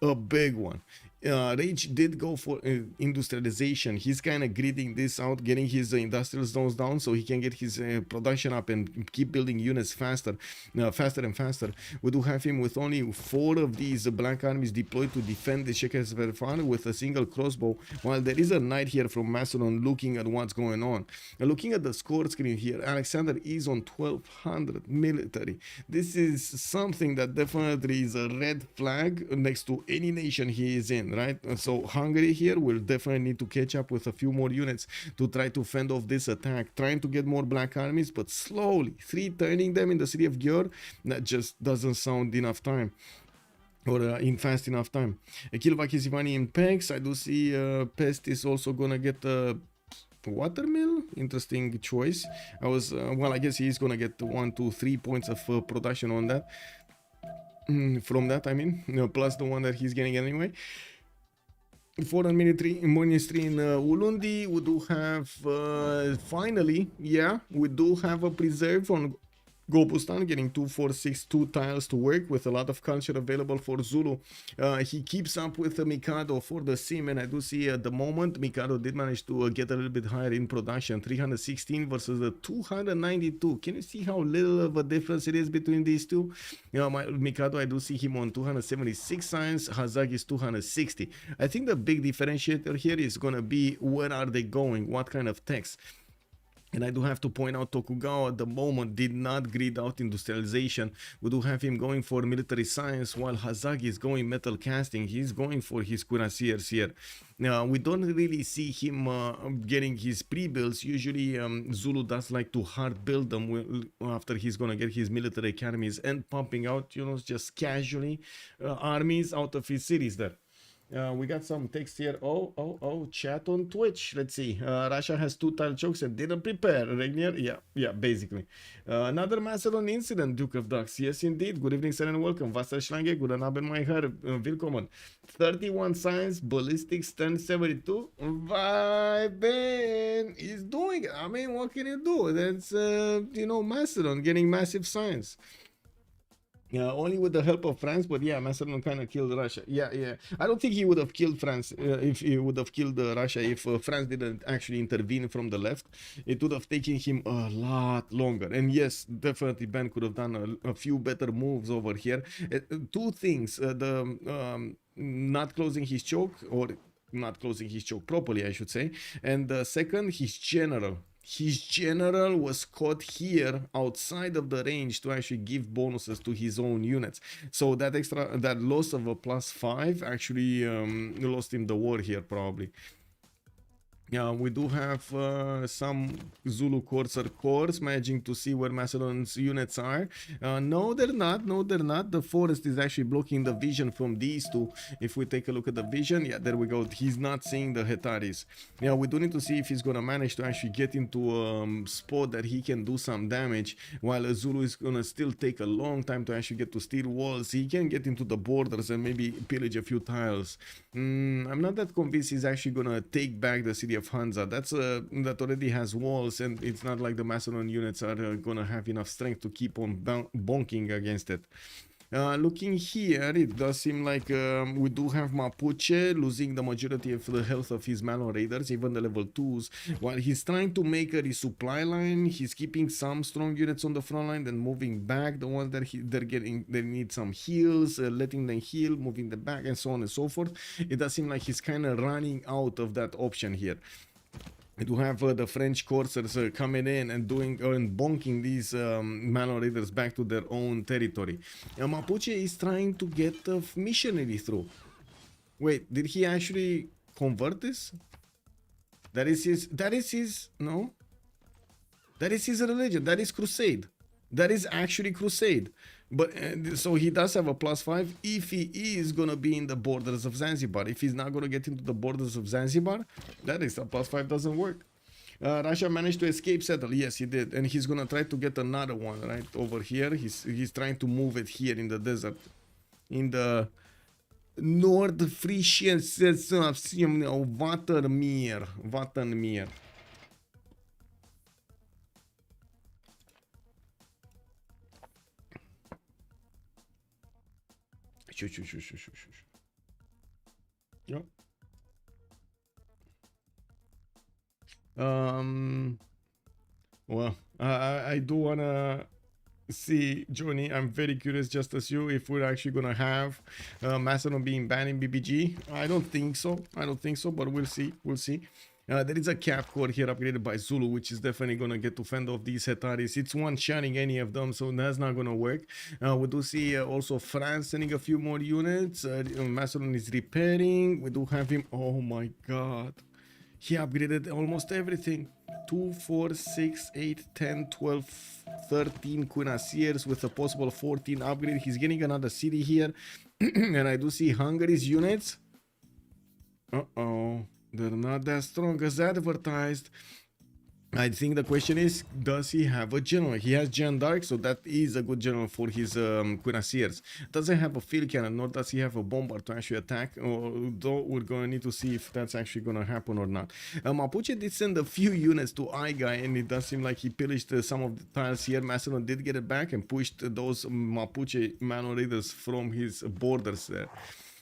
a big one. Rage did go for industrialization. He's kind of gridding this out, getting his industrial zones down so he can get his production up and keep building units faster and faster. We do have him with only 4 of these black armies deployed to defend the Shekesverfan with a single crossbow, while there is a knight here from Macedon looking at what's going on. Looking at the score screen here, Alexander is on 1200 military. This is something that definitely is a red flag next to any nation he is in, right? So Hungary here will definitely need to catch up with a few more units to try to fend off this attack, trying to get more black armies, but slowly, 3 turning them in the city of Győr, that just doesn't sound enough time. Or in fast enough time. Kilvaki Zivani in Pex. I do see Pest is also gonna get a watermill. Interesting choice. Well, I guess he's gonna get 1, 2, 3 points of production on that. From that, I mean, plus the one that he's getting anyway. Foreign ministry in Ulundi. We do have finally, yeah, we do have a preserve on Gobustan, getting 2462 tiles to work with, a lot of culture available for Zulu. He keeps up with the Mikado for the sim, and I do see at the moment Mikado did manage to get a little bit higher in production, 316 versus the 292. Can you see how little of a difference it is between these two? Mikado, I do see him on 276 science, Hazaggi is 260. I think the big differentiator here is gonna be where are they going, what kind of text. And I do have to point out Tokugawa at the moment did not grid out industrialization. We do have him going for military science, while Hazaggi is going metal casting. He's going for his cuirassiers here. Now, we don't really see him getting his pre-builds. Usually Zulu does like to hard build them after he's gonna get his military academies and pumping out, you know, just casually armies out of his cities there. We got some text here. Oh, chat on Twitch. Let's see. Russia has 2 tile chokes and didn't prepare. Regnier? Yeah, basically. Another Macedon incident, Duke of Ducks. Yes, indeed. Good evening, sir, and welcome. Wasser Schlange, guten Abend, mein Herr. Willkommen. 31 science, ballistics, 1072. Viben is doing it. I mean, what can you do? That's, you know, Macedon getting massive science. Only with the help of France, but yeah, Macedon kind of killed Russia. Yeah. I don't think he would have killed France if he would have killed Russia if France didn't actually intervene from the left. It would have taken him a lot longer. And yes, definitely Ben could have done a few better moves over here. 2 things: not closing his choke, or not closing his choke properly, I should say, and second, his general. His general was caught here outside of the range to actually give bonuses to his own units. So that loss of a +5 actually lost him the war here probably. Yeah, we do have some Zulu Corsair cores managing to see where Macedon's units are. No, they're not. The forest is actually blocking the vision from these two. If we take a look at the vision, yeah, there we go. He's not seeing the Hetaris. Yeah, we do need to see if he's gonna manage to actually get into a spot that he can do some damage, while Zulu is gonna still take a long time to actually get to steel walls. He can get into the borders and maybe pillage a few tiles. I'm not that convinced he's actually gonna take back the city of Hansa. That already has walls, and it's not like the Macedon units are gonna have enough strength to keep on bonking against it. Looking here, it does seem like we do have Mapuche losing the majority of the health of his Malon Raiders, even the level 2s. While he's trying to make a resupply line, he's keeping some strong units on the front line, then moving back the ones that they need some heals, letting them heal, moving them back, and so on and so forth. It does seem like he's kind of running out of that option here. To have the French coursers coming in and doing and bonking these Malon Raiders back to their own territory. Mapuche is trying to get a missionary through. Wait, did he actually convert this? That is his no? That is his religion. That is crusade. That is actually crusade. But so he does have a +5 if he is gonna be in the borders of Zanzibar. If he's not gonna get into the borders of Zanzibar, that is a +5 doesn't work. Russia managed to escape settle. Yes, he did, and he's gonna try to get another one right over here. He's trying to move it here in the desert, in the North Frisian Wattenmeer. Yep. Well, I do wanna see, Johnny, I'm very curious, just as you, if we're actually gonna have Macedon being banned in BBG. I don't think so. I don't think so, but we'll see. We'll see. There is a cap core here upgraded by Zulu, which is definitely gonna get to fend off these Hetaris. It's one-shotting any of them, so that's not gonna work. We do see also France sending a few more units. Macedon is repairing. We do have him. Oh my god. He upgraded almost everything. 2, 4, 6, 8, 10, 12, 13 cuirassiers with a possible 14 upgrade. He's getting another city here. And I do see Hungary's units. Uh-oh. They're not that strong as advertised. I think the question is, does he have a general? He has Jeanne d'Arc, so that is a good general for his cuirassiers. Doesn't have a field cannon, nor does he have a bombard to actually attack, though we're going to need to see if that's actually going to happen or not. Mapuche did send a few units to Omegaia, and it does seem like he pillaged some of the tiles here. Macedon did get it back and pushed those Mapuche Mano Raiders from his borders there.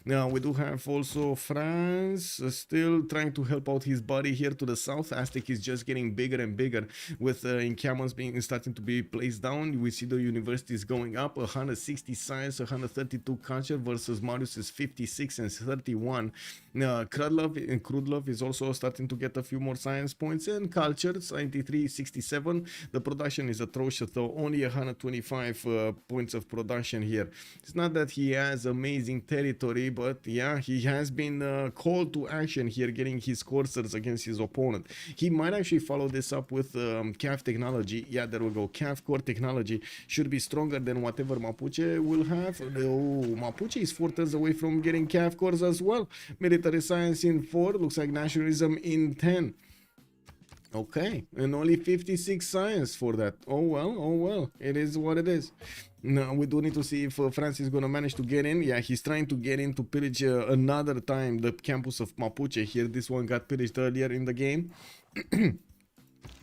Now we do have also France still trying to help out his buddy here to the south. Aztec is just getting bigger and bigger with encampments starting to be placed down. We see the universities going up, 160 science, 132 culture versus Marius's 56 and 31. Crudlove is also starting to get a few more science points, and culture 93, 67. The production is atrocious though, only 125 points of production here. It's not that he has amazing territory, but yeah, he has been called to action here, getting his coursers against his opponent. He might actually follow this up with CAF technology. Yeah, there we go. CAF core technology should be stronger than whatever Mapuche will have. Oh, Mapuche is 4 turns away from getting CAF cores as well. Military science in 4, looks like nationalism in 10. Okay, and only 56 science for that. Oh well, it is what it is. Now we do need to see if France is gonna manage to get in. Yeah, he's trying to get in to pillage another time the campus of Mapuche here. This one got pillaged earlier in the game.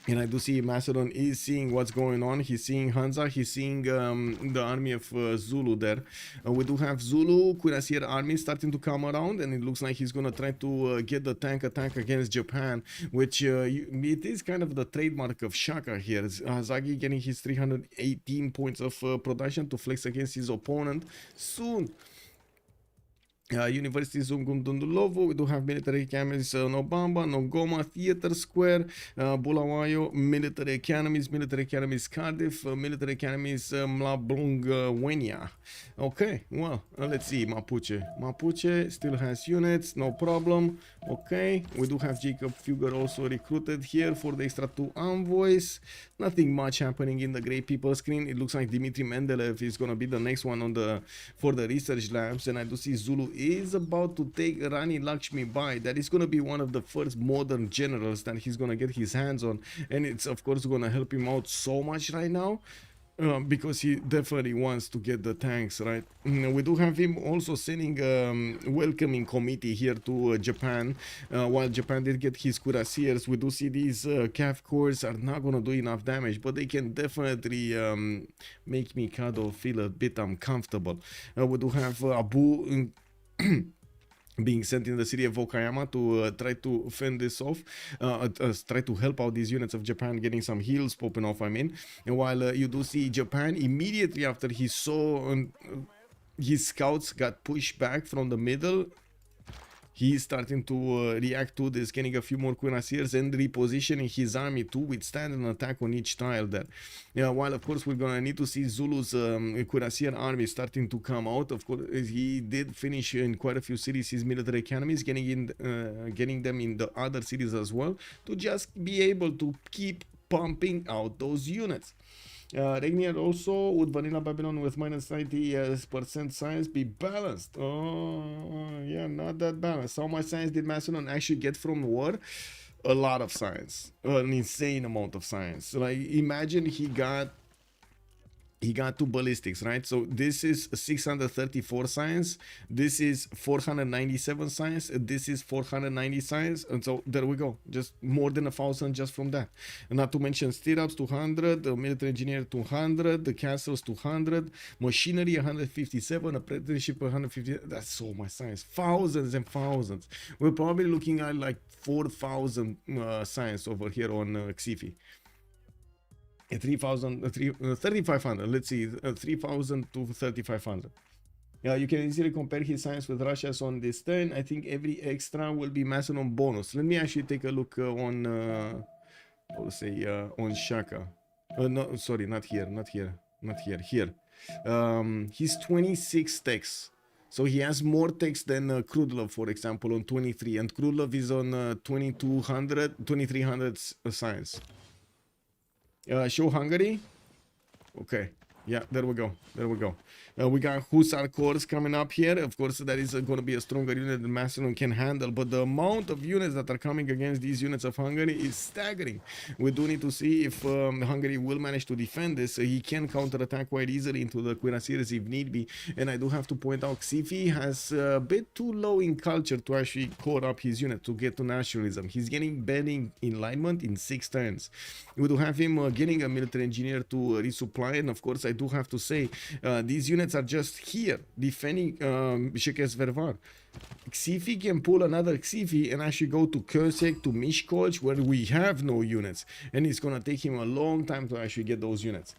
And I do see Macedon is seeing what's going on. He's seeing Hansa. He's seeing the army of Zulu there. We do have Zulu cuirassier army starting to come around, and it looks like he's going to try to get the tank attack against Japan, which it is kind of the trademark of Shaka here. Hazaggi getting his 318 points of production to flex against his opponent soon. University Zungundundulovo, we do have military academies Nobamba, Nogoma, Theater Square, Bulawayo, military academies Cardiff, military academies Mlablungwenia. Okay, well, let's see, Mapuche still has units, no problem. Okay, we do have Jacob Fugger also recruited here for the extra 2 envoys. Nothing much happening in the Great People screen. It looks like Dmitry Mendeleev is gonna be the next one on for the research labs, and I do see Zulu is about to take Rani Lakshmi by. That is gonna be one of the first modern generals that he's gonna get his hands on, and it's of course gonna help him out so much right now. Because he definitely wants to get the tanks, right? We do have him also sending welcoming committee here to Japan. While Japan did get his cuirassiers, we do see these CAF cores are not gonna do enough damage, but they can definitely make Mikado feel a bit uncomfortable. We do have Abu being sent in the city of Okayama to try to fend this off, try to help out these units of Japan getting some heals popping off, I mean. And while you do see Japan, immediately after he saw his scouts got pushed back from the middle, he's starting to react to this, getting a few more cuirassiers and repositioning his army to withstand an attack on each tile there. Yeah, while of course we're gonna need to see Zulu's cuirassier army starting to come out. Of course, he did finish in quite a few cities his military academies, getting them in the other cities as well, to just be able to keep pumping out those units. Regnier also, would Vanilla Babylon with minus 90% science be balanced? Oh, yeah, not that balanced. How much science did Macedon actually get from war? A lot of science. An insane amount of science. Like, imagine he he got 2 ballistics, right? So this is 634 science, this is 497 science, this is 490 science, and so there we go, just more than 1,000 just from that. And not to mention stirrups 200, the military engineer 200, the castles 200, machinery 157, apprenticeship 150. That's so much science, thousands and thousands. We're probably looking at like 4,000 science over here on Xiffy. 3,500. Let's see, 3,000 to 3,500. Yeah, you can easily compare his science with Russia's on this turn. I think every extra will be Macedon bonus. Let me actually take a look on, I will say, on Shaka. No, sorry, not here. Here. He's 26 techs. So he has more techs than Crudlove, for example, on 23. And Crudlove is on 2,300 science. Show Hungary. Okay. Yeah, there we go. We got Hussar Corps coming up here. Of course, that is going to be a stronger unit than Macedon can handle. But the amount of units that are coming against these units of Hungary is staggering. We do need to see if Hungary will manage to defend this. He can counterattack quite easily into the cuirassiers if need be. And I do have to point out, Xiffy has a bit too low in culture to actually core up his unit to get to nationalism. He's getting bending alignment in 6 turns. We do have him getting a military engineer to resupply. And of course, I do have to say, these units are just here defending Shekes-Vervar. Xiffy can pull another Xiffy and actually go to Kösek, to Miskolc, where we have no units, and it's gonna take him a long time to actually get those units.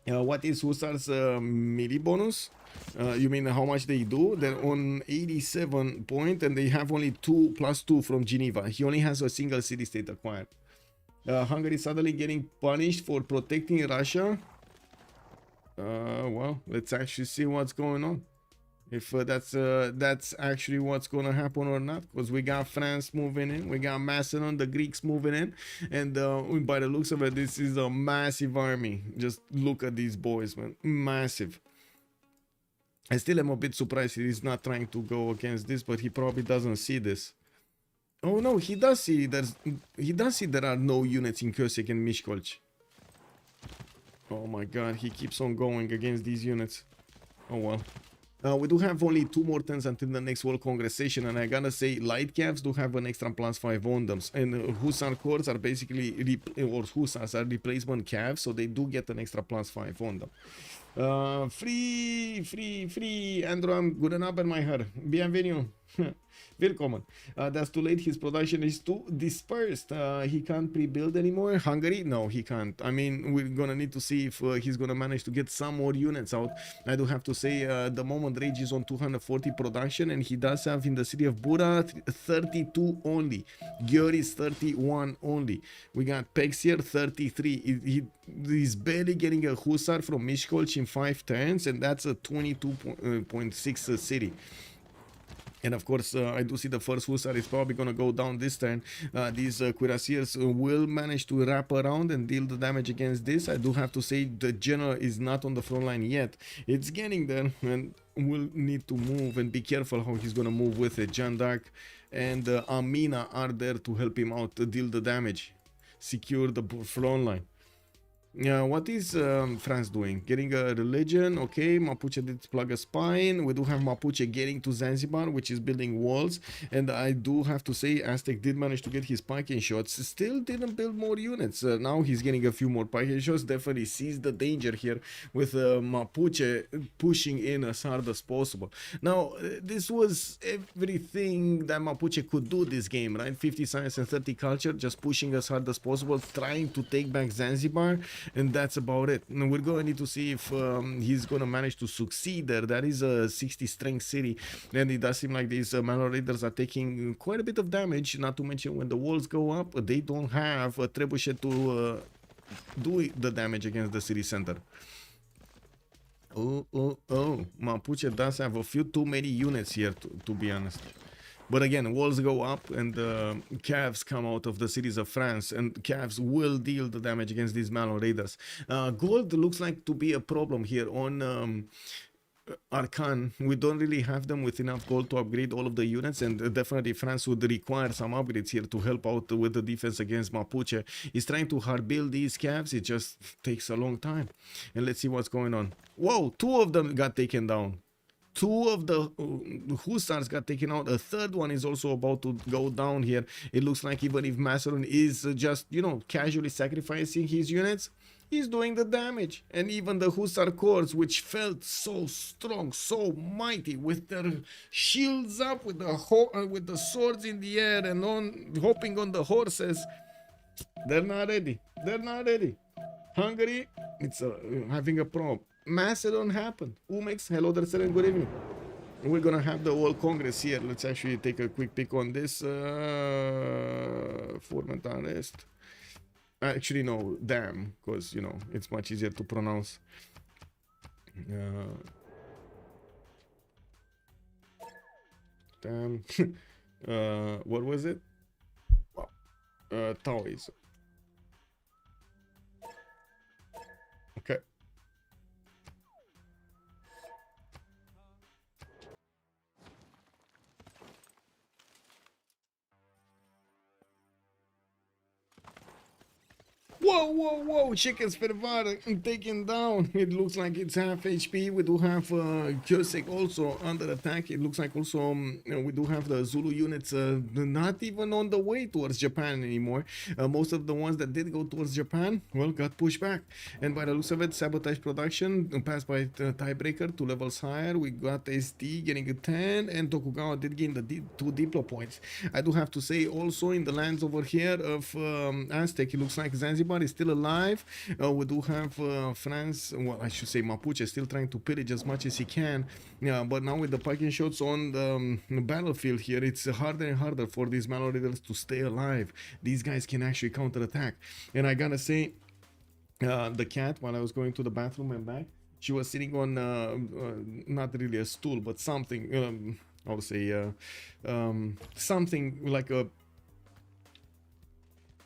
What is Hussar's melee bonus? You mean how much they do? They're on 87 point, and they have only 2 plus 2 from Geneva. He only has a single city-state acquired. Hungary suddenly getting punished for protecting Russia. Well, let's actually see what's going on. If that's actually what's going to happen or not, because we got France moving in, we got Macedon, the Greeks moving in, and by the looks of it, this is a massive army. Just look at these boys, man, massive. I still am a bit surprised he's not trying to go against this, but he probably doesn't see this. Oh no, he does see there are no units in Kösek and Miskolc. Oh my god, he keeps on going against these units. Oh well. We do have only 2 more turns until the next World Congress session, and I gotta say, light calves do have an extra +5 on them, and Hussar Corps are basically, Hussars are replacement calves, so they do get an extra +5 on them. Free, Andrew, guten Abend, my herr. Bienvenue. Willkommen. That's too late. His production is too dispersed. He can't pre-build anymore. Hungary? No, he can't. I mean, we're gonna need to see if he's gonna manage to get some more units out. I do have to say, the moment Rage is on 240 production, and he does have in the city of Bura 32 only. Győr is 31 only. We got Pexier 33. He's barely getting a Hussar from Miskolc in 5 turns, and that's a 22.6 city. And of course, I do see the first Hussar is probably going to go down this turn. These cuirassiers will manage to wrap around and deal the damage against this. I do have to say the general is not on the front line yet. It's getting there, and will need to move and be careful how he's going to move with it. Jeanne d'Arc and Amina are there to help him out to deal the damage. Secure the front line. What is France doing? Getting a religion, okay. Mapuche did plug a spine. We do have Mapuche getting to Zanzibar, which is building walls. And I do have to say, Aztec did manage to get his piking shots. Still didn't build more units. Now he's getting a few more piking shots. Definitely sees the danger here with Mapuche pushing in as hard as possible. Now, this was everything that Mapuche could do this game, right? 50 science and 30 culture, just pushing as hard as possible, trying to take back Zanzibar. And that's about it. And we're going to need to see if he's going to manage to succeed there. That is a 60 strength city, and it does seem like these Malor Raiders are taking quite a bit of damage. Not to mention, when the walls go up, they don't have a trebuchet to do the damage against the city center. Oh, Mapuche does have a few too many units here, to be honest. But again, walls go up, and calves come out of the cities of France, and calves will deal the damage against these Malon Raiders. Gold looks like to be a problem here on Arcane. We don't really have them with enough gold to upgrade all of the units, and definitely France would require some upgrades here to help out with the defense against Mapuche. He's trying to hard build these caps, it just takes a long time. And let's see what's going on. Whoa, two of them got taken down. Two of the hussars got taken out. A third one is also about to go down here. It looks like even if Macedon is just, you know, casually sacrificing his units, he's doing the damage. And even the hussar corps, which felt so strong, so mighty, with their shields up, with the swords in the air and hopping on the horses, they're not ready. They're not ready. Hungary, it's having a problem. Macedon happened. Umex, hello there, sir, and good evening. We're gonna have the World Congress here. Let's actually take a quick pick on this. Format arrest. Actually, no, damn, because, you know, it's much easier to pronounce. Damn. What was it? Taoism. Okay. Whoa, whoa, whoa, Chickens Fervara taken down. It looks like it's half HP. We do have Kosek also under attack. It looks like also we do have the Zulu units not even on the way towards Japan anymore. Most of the ones that did go towards Japan, well, got pushed back. And by the looks of it, sabotage production passed by tiebreaker 2 levels higher. We got ST getting a 10, and Tokugawa did gain the 2 Diplo points. I do have to say also in the lands over here of Aztec, it looks like Zanzibar is still alive. We do have France, well, I should say Mapuche, still trying to pillage as much as he can. Yeah, but now with the parking shots on the battlefield here, it's harder and harder for these Malloriders to stay alive. These guys can actually counterattack. And I gotta say, the cat, while I was going to the bathroom and back, she was sitting on not really a stool, but something, I would say something like a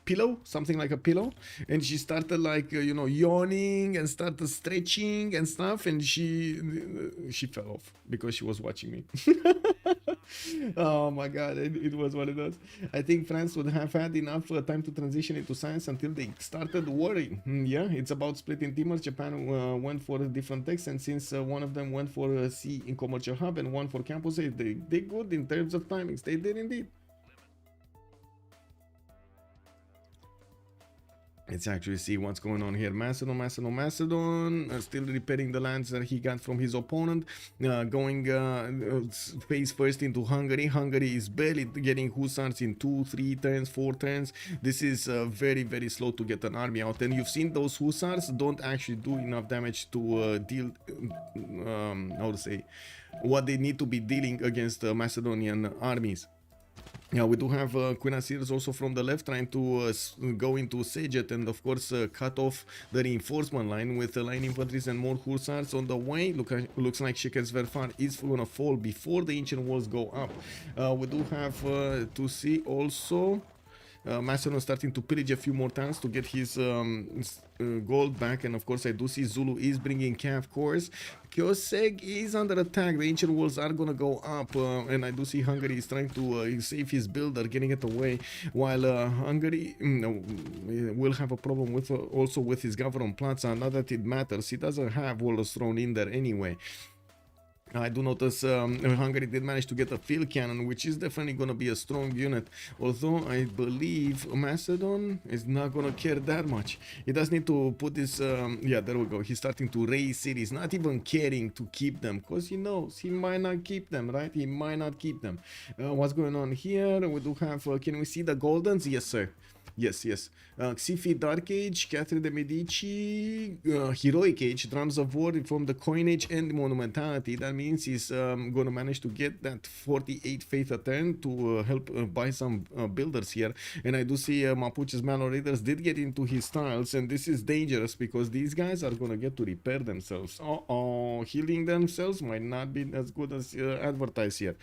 pillow, something like a pillow, and she started like you know, yawning and started stretching and stuff, and she fell off because she was watching me. Oh my god, it was what it was. I think France would have had enough time to transition into science until they started worrying. Yeah, it's about splitting teamers. Japan went for different techs, and since one of them went for C in commercial hub and one for campus, they good in terms of timings. They did indeed. Let's actually see what's going on here. Macedon, still repairing the lands that he got from his opponent. Going face first into Hungary. Hungary is barely getting hussars in 2, 3 turns, 4 turns. This is very, very slow to get an army out. And you've seen those hussars don't actually do enough damage to deal, how to say, what they need to be dealing against Macedonian armies. Yeah, we do have Queen Asirs also from the left trying to go into Sejet and of course cut off the reinforcement line with line infantries and more hussars on the way. Looks like Shekelsverfar is gonna fall before the ancient walls go up. We do have to see also Macedon starting to pillage a few more times to get his gold back, and of course I do see Zulu is bringing Cav cores. Kosek is under attack. The ancient walls are gonna go up, and I do see Hungary is trying to save his builder, getting it away, while Hungary will have a problem with also with his government plaza. Not that it matters, he doesn't have walls thrown in there anyway. I do notice Hungary did manage to get a field cannon, which is definitely going to be a strong unit. Although I believe Macedon is not going to care that much. He does need to put this, yeah, there we go. He's starting to raise cities, not even caring to keep them, because he knows he might not keep them, right? He might not keep them. What's going on here? We do have, can we see the Goldens? Yes, sir. Yes, yes. Xiffy, Dark Age, Catherine de Medici, Heroic Age, Drums of War from the Coinage and Monumentality. That means he's going to manage to get that 48 faith a turn to help buy some builders here. And I do see Mapuche's Manor Raiders did get into his tiles, and this is dangerous because these guys are going to get to repair themselves. Healing themselves might not be as good as advertised here.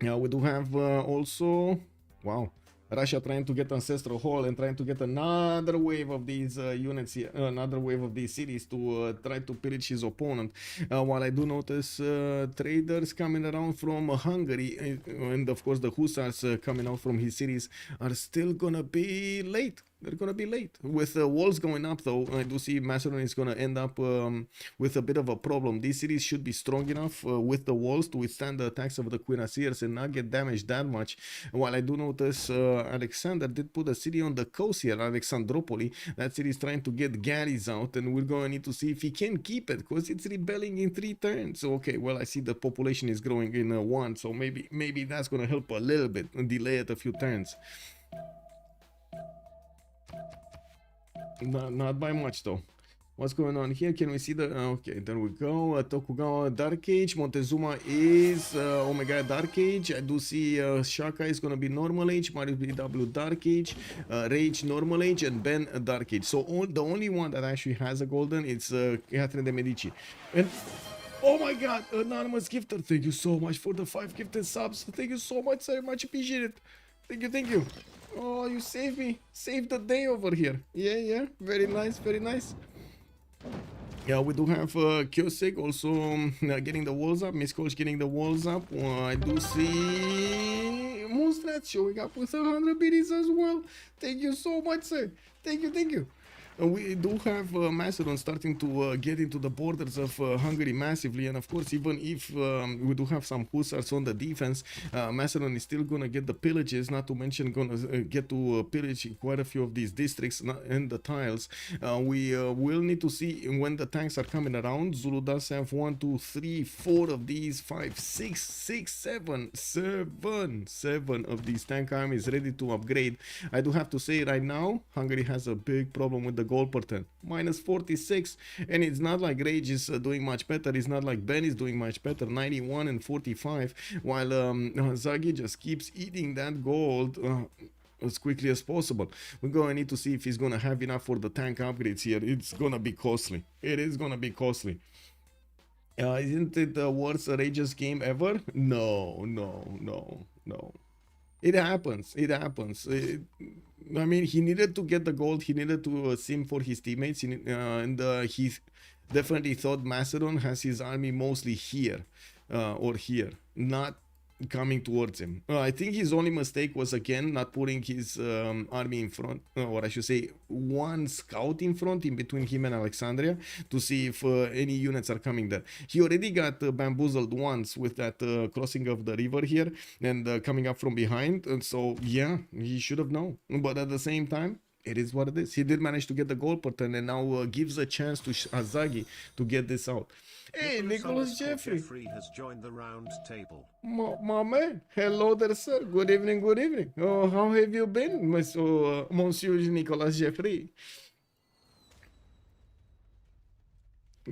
Yeah, we do have also, wow, Russia trying to get Ancestral Hall and trying to get another wave of these units here, another wave of these cities to try to pillage his opponent. While I do notice traders coming around from Hungary, and of course the Hussars coming out from his cities are still gonna be late. They're gonna be late. With the walls going up though, I do see Macedon is gonna end up with a bit of a problem. These cities should be strong enough with the walls to withstand the attacks of the cuirassiers and not get damaged that much. While I do notice Alexander did put a city on the coast here, Alexandropoli. That city is trying to get galleys out, and we're gonna need to see if he can keep it, because it's rebelling in 3 turns. So, okay, well, I see the population is growing in 1, so maybe that's gonna help a little bit and delay it a few turns. Not by much though. What's going on here? Can we see the... okay, there we go. Tokugawa Dark Age. Montezuma is Omegaia Dark Age. I do see Shaka is going to be Normal Age. Mariusbw Dark Age. Rage Normal Age. And Ben Dark Age. So the only one that actually has a golden is Catherine de Medici. And... oh my god, anonymous gifter. Thank you so much for the 5 gifted subs. Thank you so much. I much appreciate it. Thank you, thank you. Oh, you saved me. Saved the day over here. Yeah. Very nice, very nice. Yeah, we do have Kyosek also getting the walls up. Miss Coach getting the walls up. I do see Moonstrat showing up with 100 biddies as well. Thank you so much, sir. Thank you. We do have Macedon starting to get into the borders of Hungary massively, and of course, even if we do have some Hussars on the defense, Macedon is still gonna get the pillages, not to mention gonna get to pillage quite a few of these districts and the tiles. We will need to see when the tanks are coming around. Zulu does have 1, 2, 3, 4 of these, 5, 6, 7 of these tank armies ready to upgrade. I do have to say right now, Hungary has a big problem with the gold per turn, minus 46, and it's not like Rage is doing much better. It's not like Ben is doing much better, 91 and 45, while Hazaggi just keeps eating that gold as quickly as possible. We're going to need to see if he's going to have enough for the tank upgrades here. It's going to be costly. It is going to be costly. Isn't it the worst Rage's game ever? No. It happens. I mean, he needed to get the gold. He needed to sim for his teammates. And he definitely thought Macedon has his army mostly here or here, not coming towards him. I think his only mistake was, again, not putting his army in front, or I should say one scout in front in between him and Alexandria to see if any units are coming there. He already got bamboozled once with that crossing of the river here and coming up from behind, and so yeah, he should have known. But at the same time, it is what it is. He did manage to get the goal per turn and now gives a chance to Hazaggi to get this out. Hey, Nicholas Jeffrey has joined the round table. My man. Hello there, sir. Good evening. Oh, how have you been, Monsieur Nicholas Jeffrey?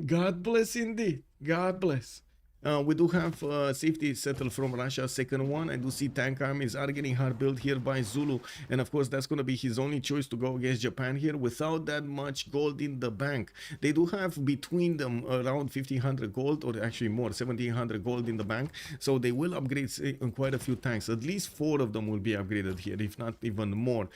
God bless indeed. God bless. We do have safety settled from Russia, second one. I do see tank armies are getting hard built here by Zulu, and of course that's going to be his only choice to go against Japan here without that much gold in the bank. They do have between them around 1500 gold, or actually more, 1700 gold in the bank, so they will upgrade quite a few tanks. At least 4 of them will be upgraded here, if not even more,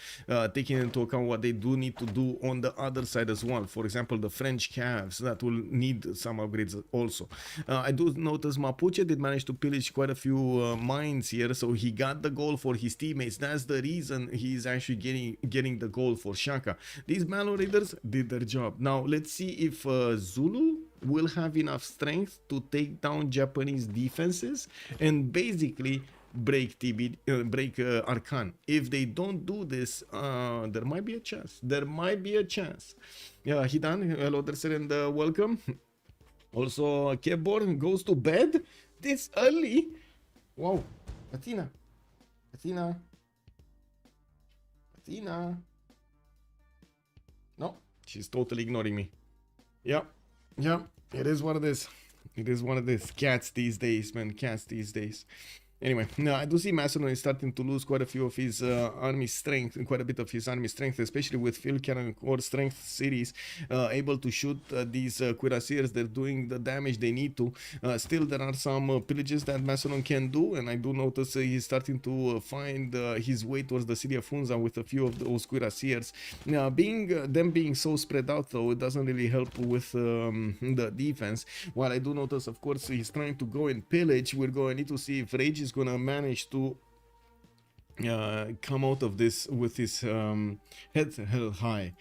taking into account what they do need to do on the other side as well. For example, the French calves that will need some upgrades also. I do notice Mapuche did manage to pillage quite a few mines here, so he got the goal for his teammates. That's the reason he's actually getting the goal for Shaka. These Malo Raiders did their job. Now let's see if Zulu will have enough strength to take down Japanese defenses and basically break Arcane. If they don't do this, there might be a chance. Yeah, Hidan, hello there, sir, and welcome. Also, Keyboard goes to bed this early. Wow. Athena. No, she's totally ignoring me. Yeah. It is what it is. Cats these days, man. Cats these days. Anyway, no, I do see Macedon is starting to lose quite a few of his army strength, quite a bit of his army strength, especially with field cannon core strength cities able to shoot these cuirassiers. They're doing the damage they need to. Still, there are some pillages that Macedon can do, and I do notice he's starting to find his way towards the city of Hunza with a few of those cuirassiers. Now, them being so spread out, though, it doesn't really help with the defense. While I do notice, of course, he's trying to go and pillage. We're going to need to see if Rage is gonna manage to come out of this with his head held high.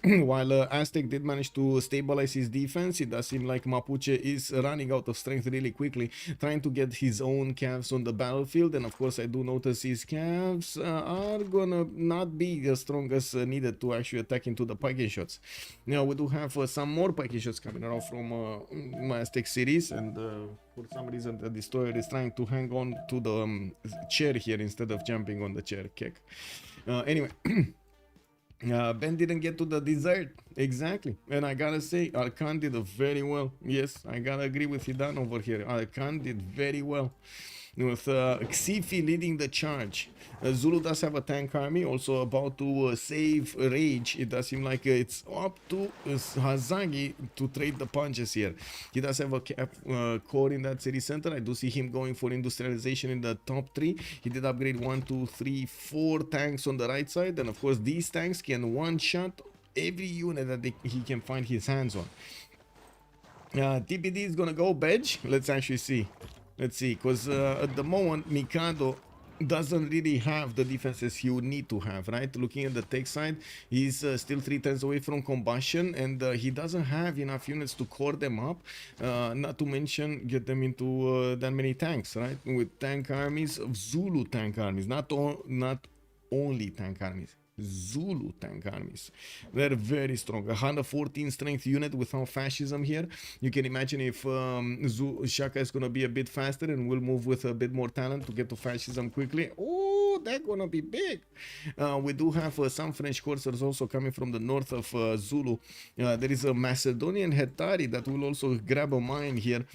While Aztec did manage to stabilize his defense, it does seem like Mapuche is running out of strength really quickly, trying to get his own calves on the battlefield. And of course, I do notice his calves are gonna not be as strong as needed to actually attack into the pike shots. Now, we do have some more pike shots coming around from Aztec cities, and for some reason the destroyer is trying to hang on to the chair here instead of jumping on the chair kick. Anyway, Ben didn't get to the dessert exactly, and I gotta say Arcan did very well. Yes, I gotta agree with Hidan over here. Arcan did very well with Xiffy leading the charge. Zulu does have a tank army also about to save Rage. It does seem like it's up to Hazaggi to trade the punches here. He does have a core in that city center. I do see him going for industrialization in the top 3. He did upgrade 1, 2, 3, 4 tanks on the right side, and of course these tanks can one-shot every unit that he can find his hands on. TBD is gonna go Bedge. Let's actually see. Let's see, because at the moment Mikado doesn't really have the defenses he would need to have, right? Looking at the tech side, he's still 3 turns away from combustion, and he doesn't have enough units to core them up, not to mention get them into that many tanks, right? With tank armies of Zulu tank armies, not only tank armies. Zulu tank armies. They're very strong. 114 strength unit without fascism here. You can imagine if Shaka is gonna be a bit faster and will move with a bit more talent to get to fascism quickly. Oh, that's gonna be big. We do have some French coursers also coming from the north of Zulu. There is a Macedonian Hetari that will also grab a mine here.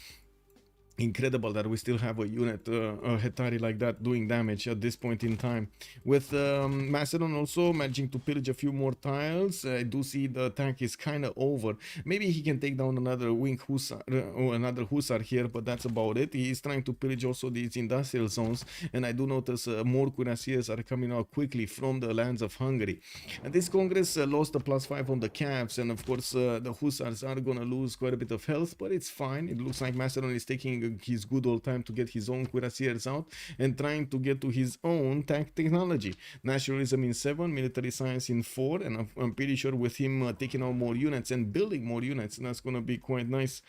Incredible that we still have a unit, a Hetari like that doing damage at this point in time. With Macedon also managing to pillage a few more tiles, I do see the tank is kind of over. Maybe he can take down another wing hussar or another hussar here, but that's about it. He is trying to pillage also these industrial zones, and I do notice more cuirassiers are coming out quickly from the lands of Hungary. And this Congress lost a +5 on the caps, and of course the hussars are gonna lose quite a bit of health, but it's fine. It looks like Macedon is taking his good old time to get his own cuirassiers out and trying to get to his own tank technology. Naturalism in 7, military science in 4, and I'm pretty sure with him taking out more units and building more units, that's gonna be quite nice.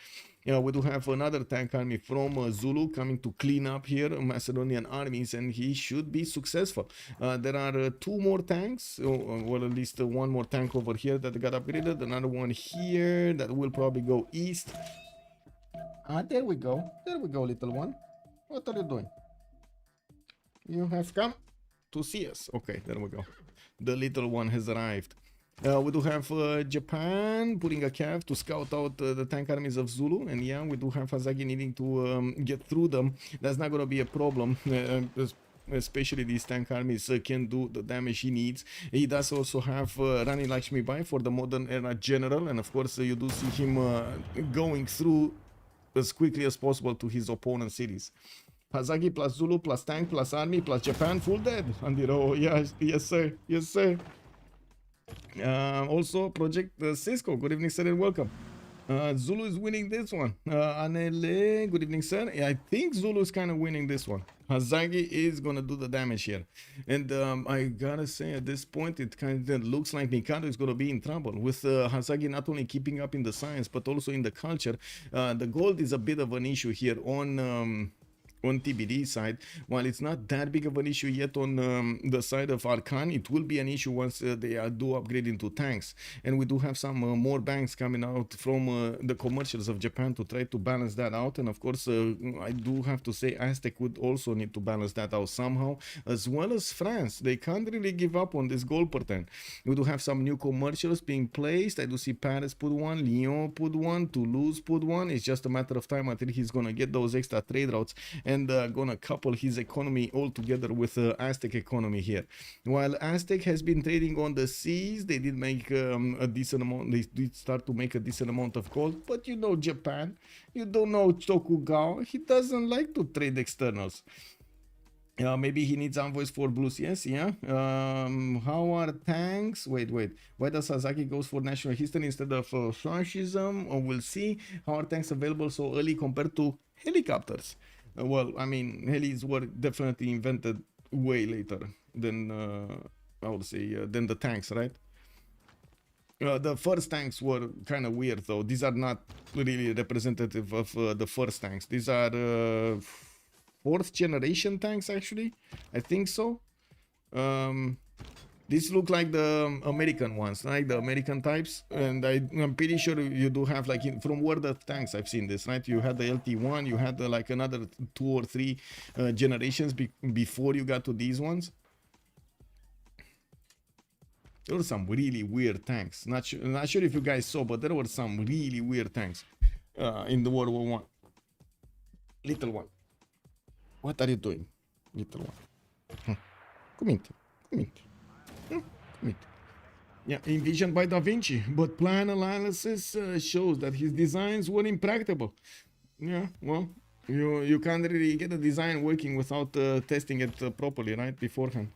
We do have another tank army from Zulu coming to clean up here Macedonian armies, and he should be successful. There are 2 more tanks, well, at least 1 more tank over here that got upgraded, another one here that will probably go east. There we go. There we go, little one. What are you doing? You have come to see us. Okay, there we go. The little one has arrived. We do have Japan putting a calf to scout out the tank armies of Zulu, and yeah, we do have Hazaggi needing to get through them. That's not gonna be a problem. Especially these tank armies can do the damage he needs. He does also have Rani Lakshmibai for the modern era general, and of course you do see him going through as quickly as possible to his opponent's cities. Hazaggi plus Zulu plus tank plus army plus Japan full dead. Andiro, yes, yes sir, yes sir. Also Project Cisco, good evening sir and welcome. Zulu is winning this one. Anele, good evening sir. I think Zulu is kind of winning this one. Hazaggi is gonna do the damage here, and I gotta say at this point it kind of looks like Mikado is gonna be in trouble with Hazaggi not only keeping up in the science but also in the culture. The gold is a bit of an issue here on TBD side. While it's not that big of an issue yet on the side of Arcan, it will be an issue once they do upgrade into tanks. And we do have some more banks coming out from the commercials of Japan to try to balance that out. And of course, I do have to say Aztec would also need to balance that out somehow, as well as France. They can't really give up on this gold pattern. We do have some new commercials being placed. I do see Paris put one, Lyon put one, Toulouse put one. It's just a matter of time until he's gonna get those extra trade routes. and gonna couple his economy all together with Aztec economy here. While Aztec has been trading on the seas, they did make a decent amount. They did start to make a decent amount of gold. But you know Japan, you don't know Tokugawa. He doesn't like to trade externals. Maybe he needs envoys for blues. Yes, yeah. How are tanks? Wait. Why does Hazaggi goes for national history instead of fascism? We'll see. How are tanks available so early compared to helicopters? Well, I mean, helis were definitely invented way later than I would say than the tanks, right? The first tanks were kind of weird though. These are not really representative of the first tanks. These are fourth generation tanks actually, I think so. These look like the American ones, like the American types, and I'm pretty sure you do have like from World of Tanks I've seen this, right? You had the LT1, you had like another 2 or 3 generations before you got to these ones. There were some really weird tanks. Not sure if you guys saw, but there were some really weird tanks in the World War I. Little one. What are you doing, little one? Come in. Come in. Yeah, envisioned by Da Vinci, but plan analysis shows that his designs were impractical. Yeah, well, you can't really get a design working without testing it properly, right, beforehand.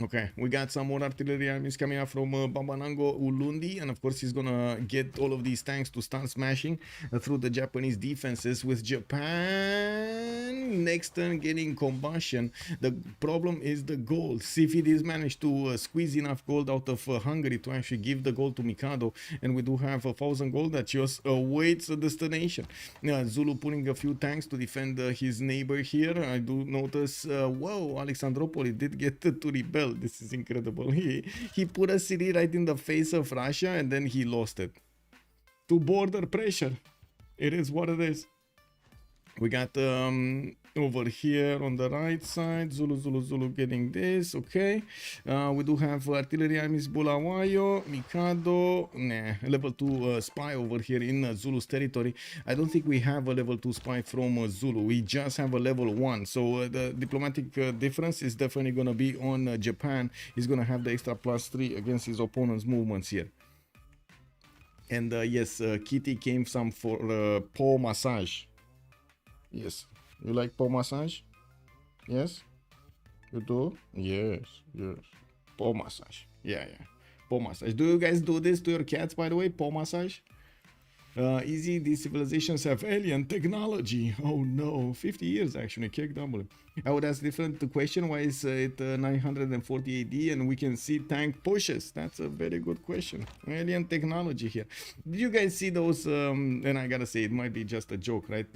Okay, we got some more artillery armies coming up from Babanango Ulundi, and of course he's gonna get all of these tanks to start smashing through the Japanese defenses, with Japan next turn getting combustion. The problem is the gold. Xiffy has managed to squeeze enough gold out of Hungary to actually give the gold to Mikado, and we do have 1,000 gold that just awaits a destination. Zulu putting a few tanks to defend his neighbor here. I do notice, whoa, Alexandropoli did get to rebel. This is incredible. He put a city right in the face of Russia and then he lost it to border pressure. It is what it is. We got over here on the right side, Zulu getting this. Okay, we do have artillery armies, Bulawayo, Mikado, level 2 spy over here in Zulu's territory. I don't think we have a level 2 spy from Zulu. We just have a level 1. So the diplomatic difference is definitely gonna be on Japan. He's gonna have the extra +3 against his opponent's movements here. And yes, Kitty came some for paw massage. Yes, you like paw massage? Yes, you do? Yes, paw massage. Yeah, paw massage. Do you guys do this to your cats, by the way? Paw massage? Easy, these civilizations have alien technology. Oh no, 50 years actually, kick double. I would ask different question, why is it 940 AD and we can see tank pushes? That's a very good question. Alien technology here. Did you guys see those, and I gotta say it might be just a joke, right?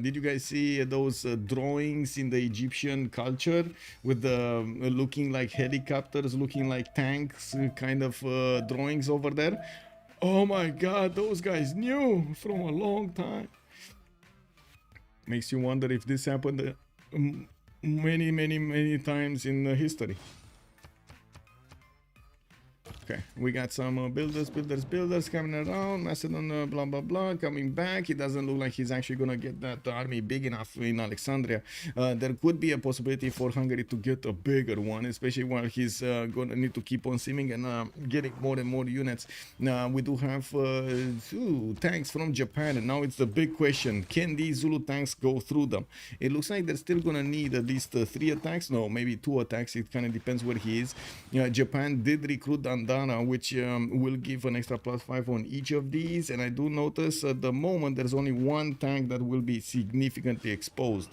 Did you guys see those drawings in the Egyptian culture with the looking like helicopters, looking like tanks, kind of drawings over there? Oh my god, those guys knew from a long time. Makes you wonder if this happened many times in history. Okay, we got some builders coming around. Macedon, blah blah blah, coming back. It doesn't look like he's actually gonna get that army big enough in Alexandria. There could be a possibility for Hungary to get a bigger one, especially while he's gonna need to keep on simming and getting more and more units. We do have 2 tanks from Japan, and now it's the big question: can these Zulu tanks go through them? It looks like they're still gonna need at least 3 attacks. No, maybe 2 attacks. It kind of depends where he is. Japan did recruit Andana, which will give an extra +5 on each of these, and I do notice at the moment there's only 1 tank that will be significantly exposed.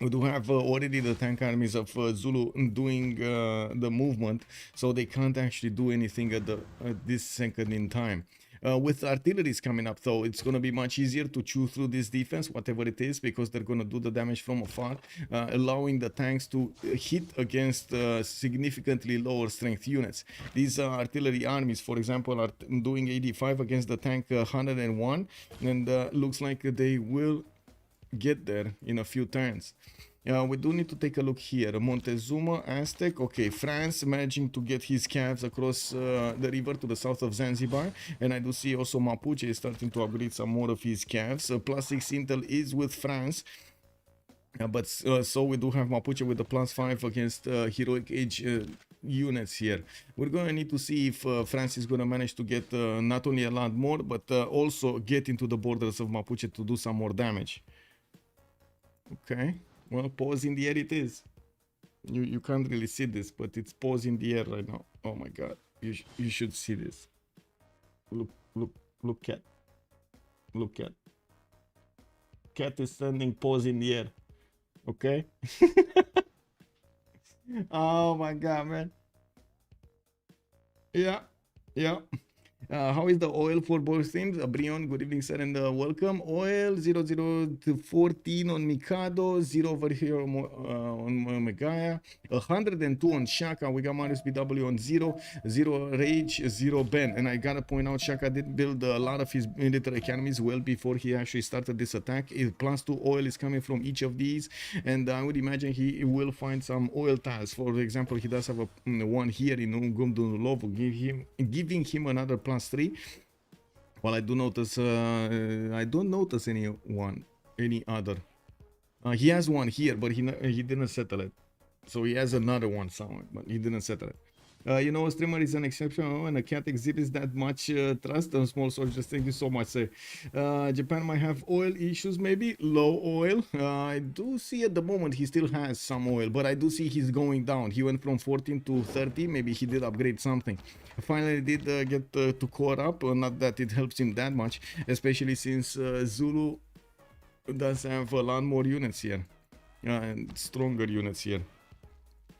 We do have already the tank armies of Zulu doing the movement, so they can't actually do anything at this second in time. With artilleries coming up though, it's going to be much easier to chew through this defense, whatever it is, because they're going to do the damage from afar, allowing the tanks to hit against significantly lower strength units. These artillery armies, for example, are doing 85 against the tank 101, and looks like they will get there in a few turns. We do need to take a look here. Montezuma, Aztec. Okay, France managing to get his calves across the river to the south of Zanzibar. And I do see also Mapuche is starting to upgrade some more of his calves. +6 intel is with France. But so we do have Mapuche with the +5 against heroic age units here. We're going to need to see if France is going to manage to get not only a lot more, but also get into the borders of Mapuche to do some more damage. Okay, well, pause in the air it is. You can't really see this, but it's pause in the air right now. Oh my god, you should see this. Look at cat is standing pause in the air. Okay. Oh my god, man. Yeah. How is the oil for both teams? Brion, good evening, sir, and welcome. Oil 00 to 14 on Mikado, 0 over here on Omegaia, 102 on Shaka. We got Mariusbw on 0, 0 Rage, 0 Ben. And I gotta point out, Shaka did build a lot of his military academies well before he actually started this attack. +2 oil is coming from each of these, and I would imagine he will find some oil tiles. For example, he does have a one here in Crudlove, giving him another +3. Well, I do notice I don't notice any other. He has one here, but he didn't settle it. So he has another one somewhere, but he didn't settle it. You know, a streamer is an exception and a cat exhibits that much trust on small soldiers. Thank you so much, sir. Japan might have oil issues, maybe low oil. I do see at the moment he still has some oil, but I do see he's going down. He went from 14 to 30. Maybe he did upgrade something. Finally did get to core up. Not that it helps him that much, especially since Zulu does have a lot more units here and stronger units here.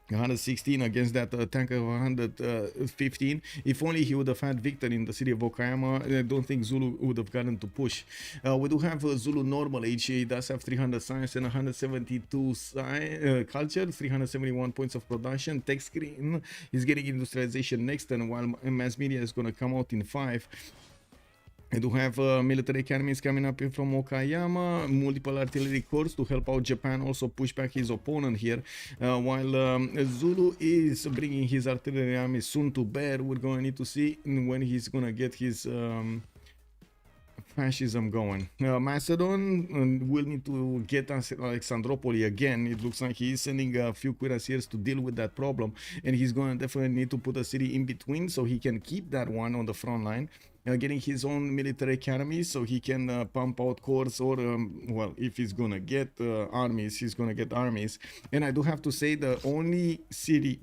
116 against that tank of 115. If only he would have had Victor in the city of Okayama, I don't think Zulu would have gotten to push. We do have Zulu normal age. He does have 300 science and 172 culture, 371 points of production. Tech screen, he's getting industrialization next turn, while mass media is going to come out in 5. I do have military academies coming up in from Okayama, multiple artillery corps to help out Japan also push back his opponent here, while Zulu is bringing his artillery army soon to bear. We're going to need to see when he's going to get his fascism going. Macedon will need to get Alexandropoli again. It looks like he's sending a few cuirassiers to deal with that problem, and he's going to definitely need to put a city in between so he can keep that one on the front line. Getting his own military academy so he can pump out corps, or well, if he's gonna get armies, he's gonna get armies. And I do have to say, the only city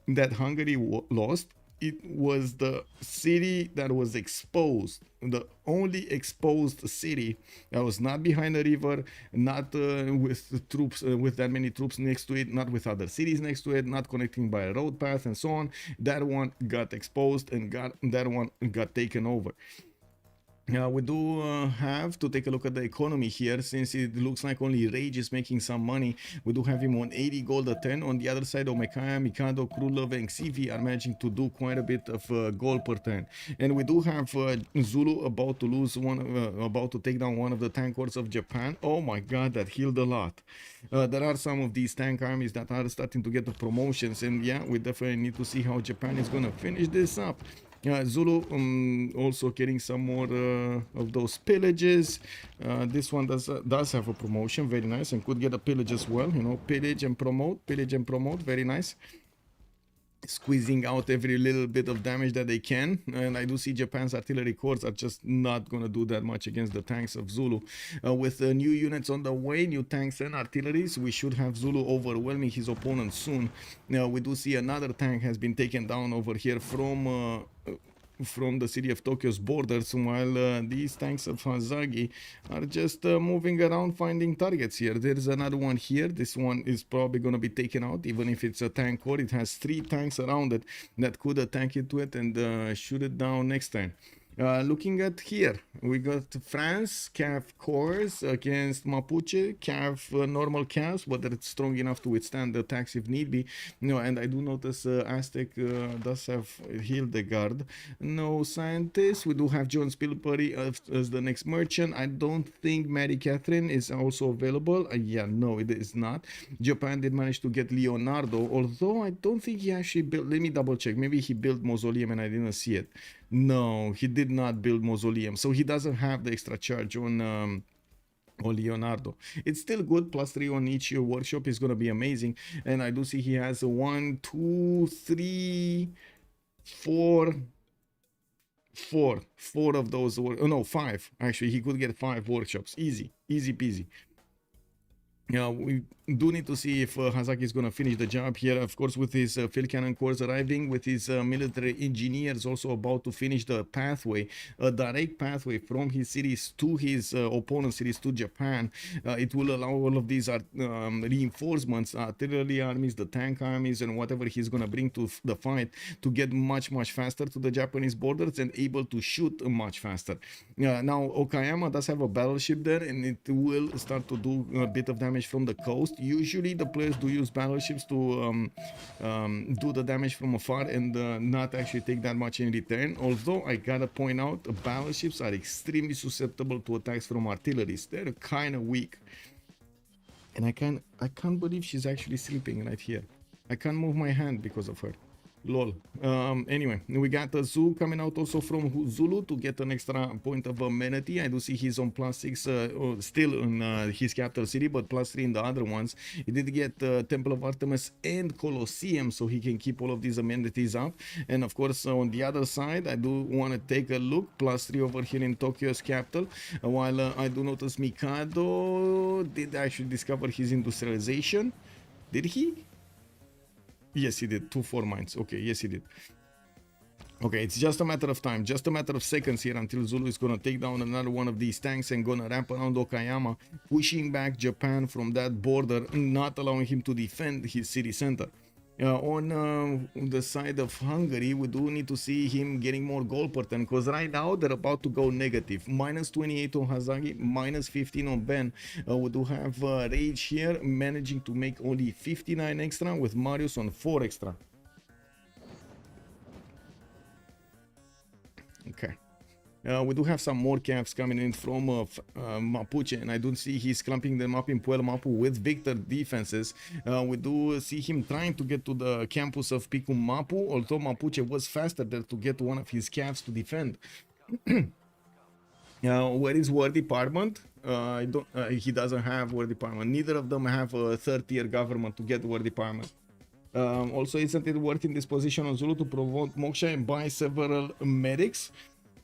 that Hungary lost, it was the city that was exposed, the only exposed city that was not behind a river, not with troops, with that many troops next to it, not with other cities next to it, not connecting by a road path and so on. That one got exposed and that one got taken over. We do have to take a look at the economy here, since it looks like only Rage is making some money. We do have him on 80 gold a turn. On the other side, Omegaia, Mikado, Crudlove, and Xiffy are managing to do quite a bit of gold per turn. And we do have Zulu about to lose about to take down one of the tank corps of Japan. Oh my god, that healed a lot. There are some of these tank armies that are starting to get the promotions, and yeah, we definitely need to see how Japan is going to finish this up. Zulu also getting some more of those pillages. This one does have a promotion, very nice, and could get a pillage as well. You know, pillage and promote, very nice. Squeezing out every little bit of damage that they can, and I do see Japan's artillery corps are just not gonna do that much against the tanks of Zulu. With new units on the way, new tanks and artilleries, we should have Zulu overwhelming his opponent soon. Now we do see another tank has been taken down over here from the city of Tokyo's borders, while these tanks of Hazaggi are just moving around finding targets here. There's another one here. This one is probably going to be taken out, even if it's a tank core. It has 3 tanks around it that could attack it and shoot it down next time. Looking at here, we got France, Cav cores against Mapuche, Cav normal Cavs, but it's strong enough to withstand the attacks if need be. No, and I do notice Aztec does have Hildegard. No scientists. We do have John Spilbury as the next merchant. I don't think Mary Catherine is also available. Yeah, no, it is not. Japan did manage to get Leonardo, although I don't think he actually built. Let me double check. Maybe he built Mausoleum and I didn't see it. No, he did not build Mausoleum, so he doesn't have the extra charge on Leonardo. It's still good. +3 on each workshop is gonna be amazing. And I do see he has a 1, 2, 3, 4 of those. Oh no, 5 actually. He could get 5 workshops, easy peasy. Yeah, we do need to see if Hazaggi is going to finish the job here. Of course, with his field cannon corps arriving, with his military engineers also about to finish the pathway, a direct pathway from his cities to his opponent cities to Japan. It will allow all of these reinforcements, artillery armies, the tank armies, and whatever he's going to bring to the fight to get much faster to the Japanese borders and able to shoot much faster. Now, Okayama does have a battleship there, and it will start to do a bit of damage from the coast. Usually the players do use battleships to do the damage from afar and not actually take that much in return. Although I gotta point out, battleships are extremely susceptible to attacks from artilleries. They're kind of weak. And I can't believe she's actually sleeping right here. I can't move my hand because of her. Lol. Anyway, we got the Zoo coming out also from Zulu to get an extra point of amenity. I do see he's on +6 still in his capital city, but +3 in the other ones. He did get Temple of Artemis and Colosseum, so he can keep all of these amenities up. And of course, on the other side, I do want to take a look. +3 over here in Tokyo's capital. While I do notice Mikado did actually discover his industrialization. Did he? Yes, he did. 2 4 mines. Okay, yes, he did. Okay, it's just a matter of time, just a matter of seconds here until Zulu is gonna take down another one of these tanks and gonna wrap around Okayama, pushing back Japan from that border, not allowing him to defend his city center. On the side of Hungary, we do need to see him getting more goal per turn, because right now they're about to go negative. -28 on Hazaggi, -15 on Ben. We do have Rage here managing to make only 59 extra, with Marius on 4 extra. Okay. We do have some more camps coming in from Mapuche, and I do see he's clumping them up in Puel Mapu with Victor defenses. We do see him trying to get to the campus of Picu Mapu, although Mapuche was faster there to get one of his camps to defend. Where is War Department? He doesn't have War Department. Neither of them have a 3rd-tier government to get War Department. Also, isn't it worth in this position on Zulu to promote Moksha and buy several medics?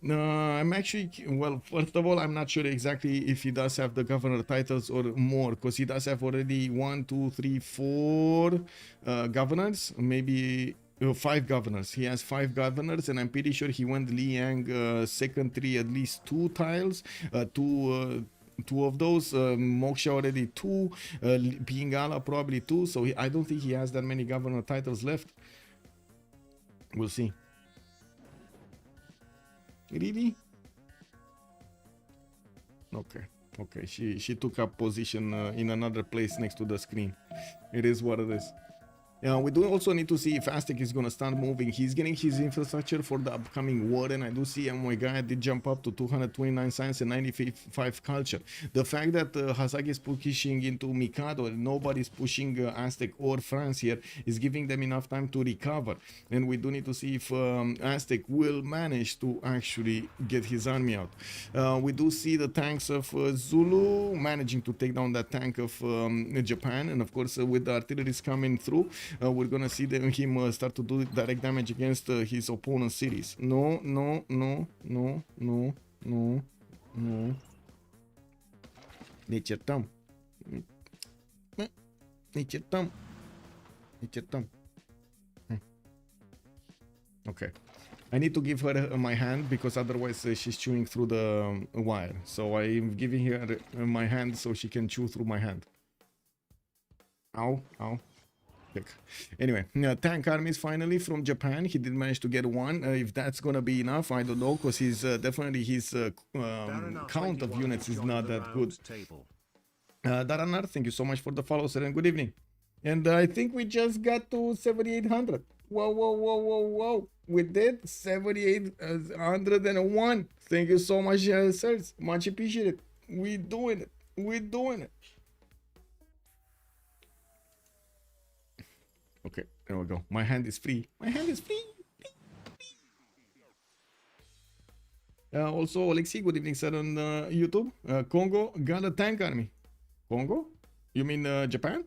I'm actually, well, first of all, I'm not sure exactly if he does have the governor titles or more, because he does have already 1, 2, 3, 4 governors, maybe 5 governors. He has 5 governors, and I'm pretty sure he went Liang secondary at least 2 tiles, 2 of those, Moksha already 2, Pingala probably 2, so I don't think he has that many governor titles left. We'll see. Really? Okay, she took up position in another place next to the screen. It is what it is. We do also need to see if Aztec is going to start moving. He's getting his infrastructure for the upcoming war, and I do see Omegaia did jump up to 229 science and 95 culture. The fact that Hazaggi is pushing into Mikado and nobody's pushing Aztec or France here is giving them enough time to recover. And we do need to see if Aztec will manage to actually get his army out. We do see the tanks of Zulu managing to take down that tank of Japan, and of course with the artilleries coming through, we're gonna see him start to do direct damage against his opponent's cities. No. Ne certăm. Okay. I need to give her my hand, because otherwise she's chewing through the wire. So I'm giving her my hand so she can chew through my hand. Ow. Heck. Anyway, tank armies finally from Japan. He did manage to get one. If that's gonna be enough, I don't know, because he's definitely his count of units is not that good. Daranar, thank you so much for the follow, sir, and good evening. And I think we just got to 7,800. Whoa, whoa, whoa, whoa, whoa. We did 7,801. Thank you so much, sirs. Much appreciated. We doing it. We're doing it. Okay, there we go. My hand is free. My hand is free. Also, Alexi, good evening, sir, on YouTube. Congo got a tank army. Congo? You mean Japan?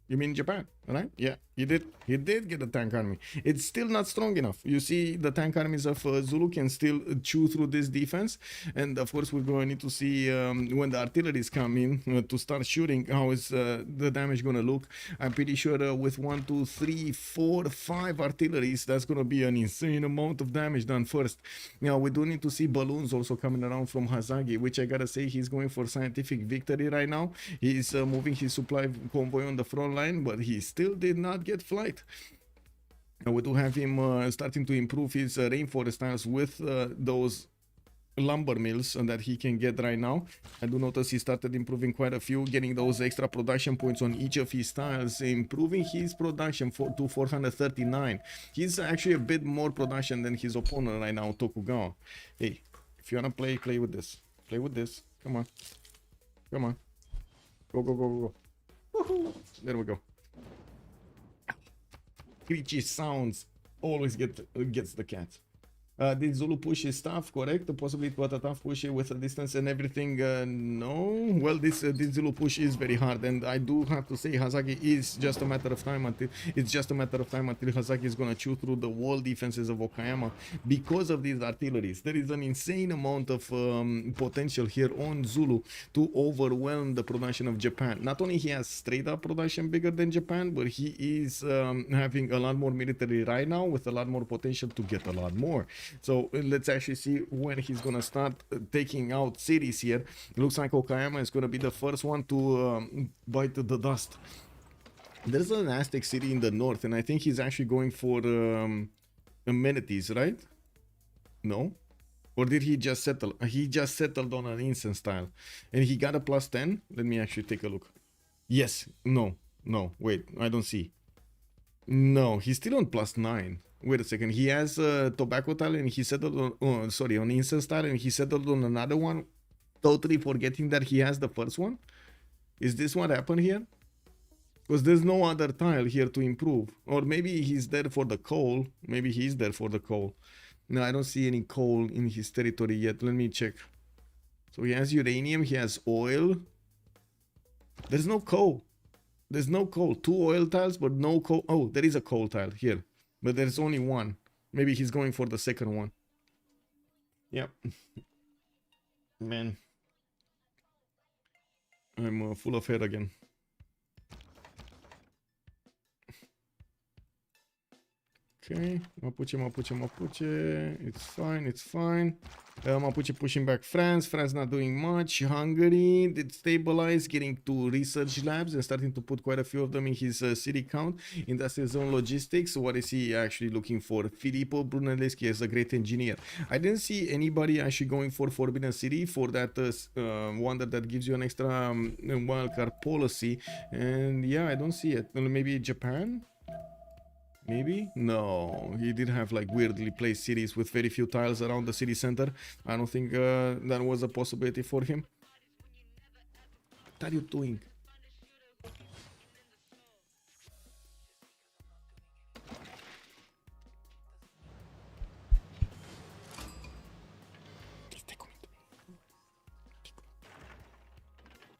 You mean Japan, right? Yeah, he did. He did get a tank army. It's still not strong enough. You see, the tank armies of Zulu can still chew through this defense. And of course, we're going to need to see when the artilleries come in to start shooting, how is the damage going to look. I'm pretty sure with 1, 2, 3, 4, 5 artilleries, that's going to be an insane amount of damage done first. Now, we do need to see balloons also coming around from Hazaggi, which I got to say, he's going for scientific victory right now. He's moving his supply convoy on the front line, but he still did not get flight. We do have him starting to improve his rainforest tiles with those lumber mills that he can get right now. I do notice he started improving quite a few, getting those extra production points on each of his tiles, improving his production to 439. He's actually a bit more production than his opponent right now, Tokugawa. Hey, if you wanna play with this. Play with this. Come on. Come on. Go, go, go, go, go. Woohoo! There we go. Creaky sounds always gets the cat. Did Zulu push his stuff, correct? Possibly it was a tough push with a distance and everything. No. Well, this Zulu push is very hard, and I do have to say Hazaggi is just a matter of time until Hazaggi is gonna chew through the wall defenses of Okayama because of these artilleries. There is an insane amount of potential here on Zulu to overwhelm the production of Japan. Not only he has straight up production bigger than Japan, but he is having a lot more military right now with a lot more potential to get a lot more. So let's actually see when he's gonna start taking out cities here. It looks like Okayama is gonna be the first one to bite the dust. There's an Aztec city in the north, and I think he's actually going for amenities, right? No? Or did he just settle? He just settled on an incense tile, and he got a +10. Let me actually take a look. Yes. No. No. Wait. I don't see. No. He's still on +9. Wait a second. He has a tobacco tile and he settled on, on incense tile, and he settled on another one, totally forgetting that he has the first one. Is this what happened here? Because there's no other tile here to improve. Or maybe he's there for the coal. Maybe he's there for the coal. No, I don't see any coal in his territory yet. Let me check. So he has uranium, he has oil. There's no coal. There's no coal. 2 oil tiles, but no coal. Oh, there is a coal tile here. But there's only one. Maybe he's going for the second one. Yep. Man. I'm full of head again. Okay. Mapuche. It's fine. It's fine. Mapuche pushing back France. France not doing much. Hungary did stabilize, getting to research labs and starting to put quite a few of them in his city count. Industrial zone logistics. What is he actually looking for? Filippo Brunelleschi is a great engineer. I didn't see anybody actually going for Forbidden City for that wonder that gives you an extra wildcard policy. And yeah, I don't see it. Maybe Japan? Maybe? No, he did have like weirdly placed cities with very few tiles around the city center. I don't think that was a possibility for him. What are you doing?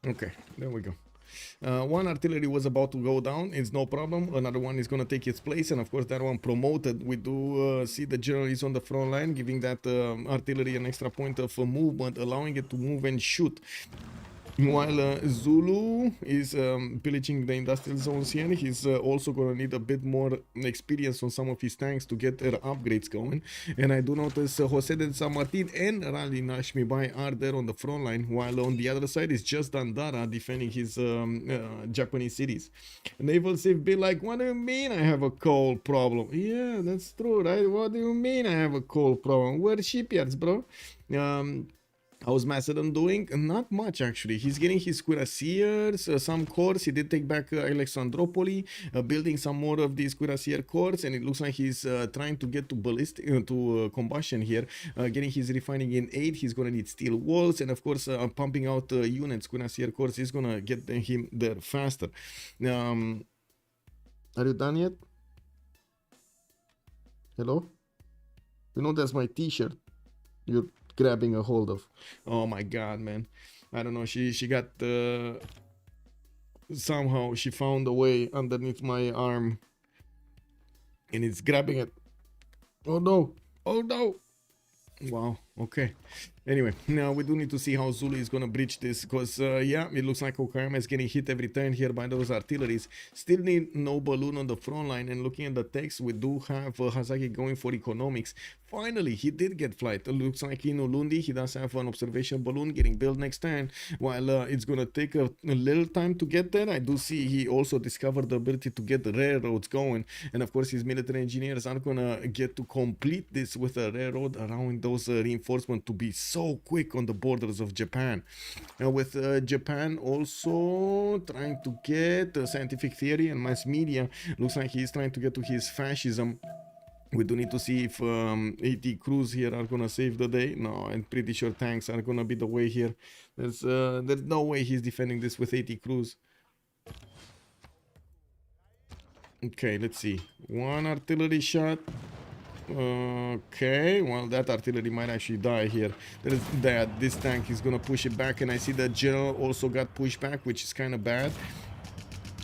Okay, there we go. One artillery was about to go down. It's no problem. Another one is going to take its place, and of course that one promoted. We do see the general is on the front line, giving that artillery an extra point of movement, allowing it to move and shoot. While Zulu is pillaging the industrial zones here, he's also gonna need a bit more experience on some of his tanks to get their upgrades going. And I do notice Jose de San Martin and Rally Nashmi Bai are there on the front line, while on the other side is just Dandara defending his Japanese cities. Naval Safe be like, what do you mean I have a coal problem? Yeah, that's true, right? What do you mean I have a coal problem? We're shipyards, bro. How's Macedon doing? Not much, actually. He's getting his cuirassiers, some cores. He did take back Alexandropoli, building some more of these cuirassier cores, and it looks like he's trying to get to ballistic combustion here, getting his refining in 8. He's gonna need steel walls, and of course, pumping out units, cuirassier cores is gonna get him there faster. Are you done yet? Hello? You know that's my t-shirt you're grabbing a hold of. Oh my god, man. I don't know, she got somehow she found a way underneath my arm and it's grabbing it. Oh no, oh no. Wow, okay. Anyway, now we do need to see how Zulu is gonna breach this, because yeah, it looks like Okayama is getting hit every turn here by those artilleries. Still need no balloon on the front line, and looking at the text, we do have Hazaggi going for economics. Finally, he did get flight. It looks like in Ulundi, he does have an observation balloon getting built next turn. While it's gonna take a little time to get there, I do see he also discovered the ability to get the railroads going. And of course, his military engineers aren't gonna get to complete this with a railroad, allowing those reinforcements to be so quick on the borders of Japan. With Japan also trying to get scientific theory and mass media, looks like he's trying to get to his fascism. We do need to see if 80 crews here are gonna save the day. No, I'm pretty sure tanks are gonna be the way here. There's no way he's defending this with 80 crews. Okay, let's see. One artillery shot. Okay, well, that artillery might actually die here. There is that. This tank is gonna push it back, and I see the general also got pushed back, which is kind of bad.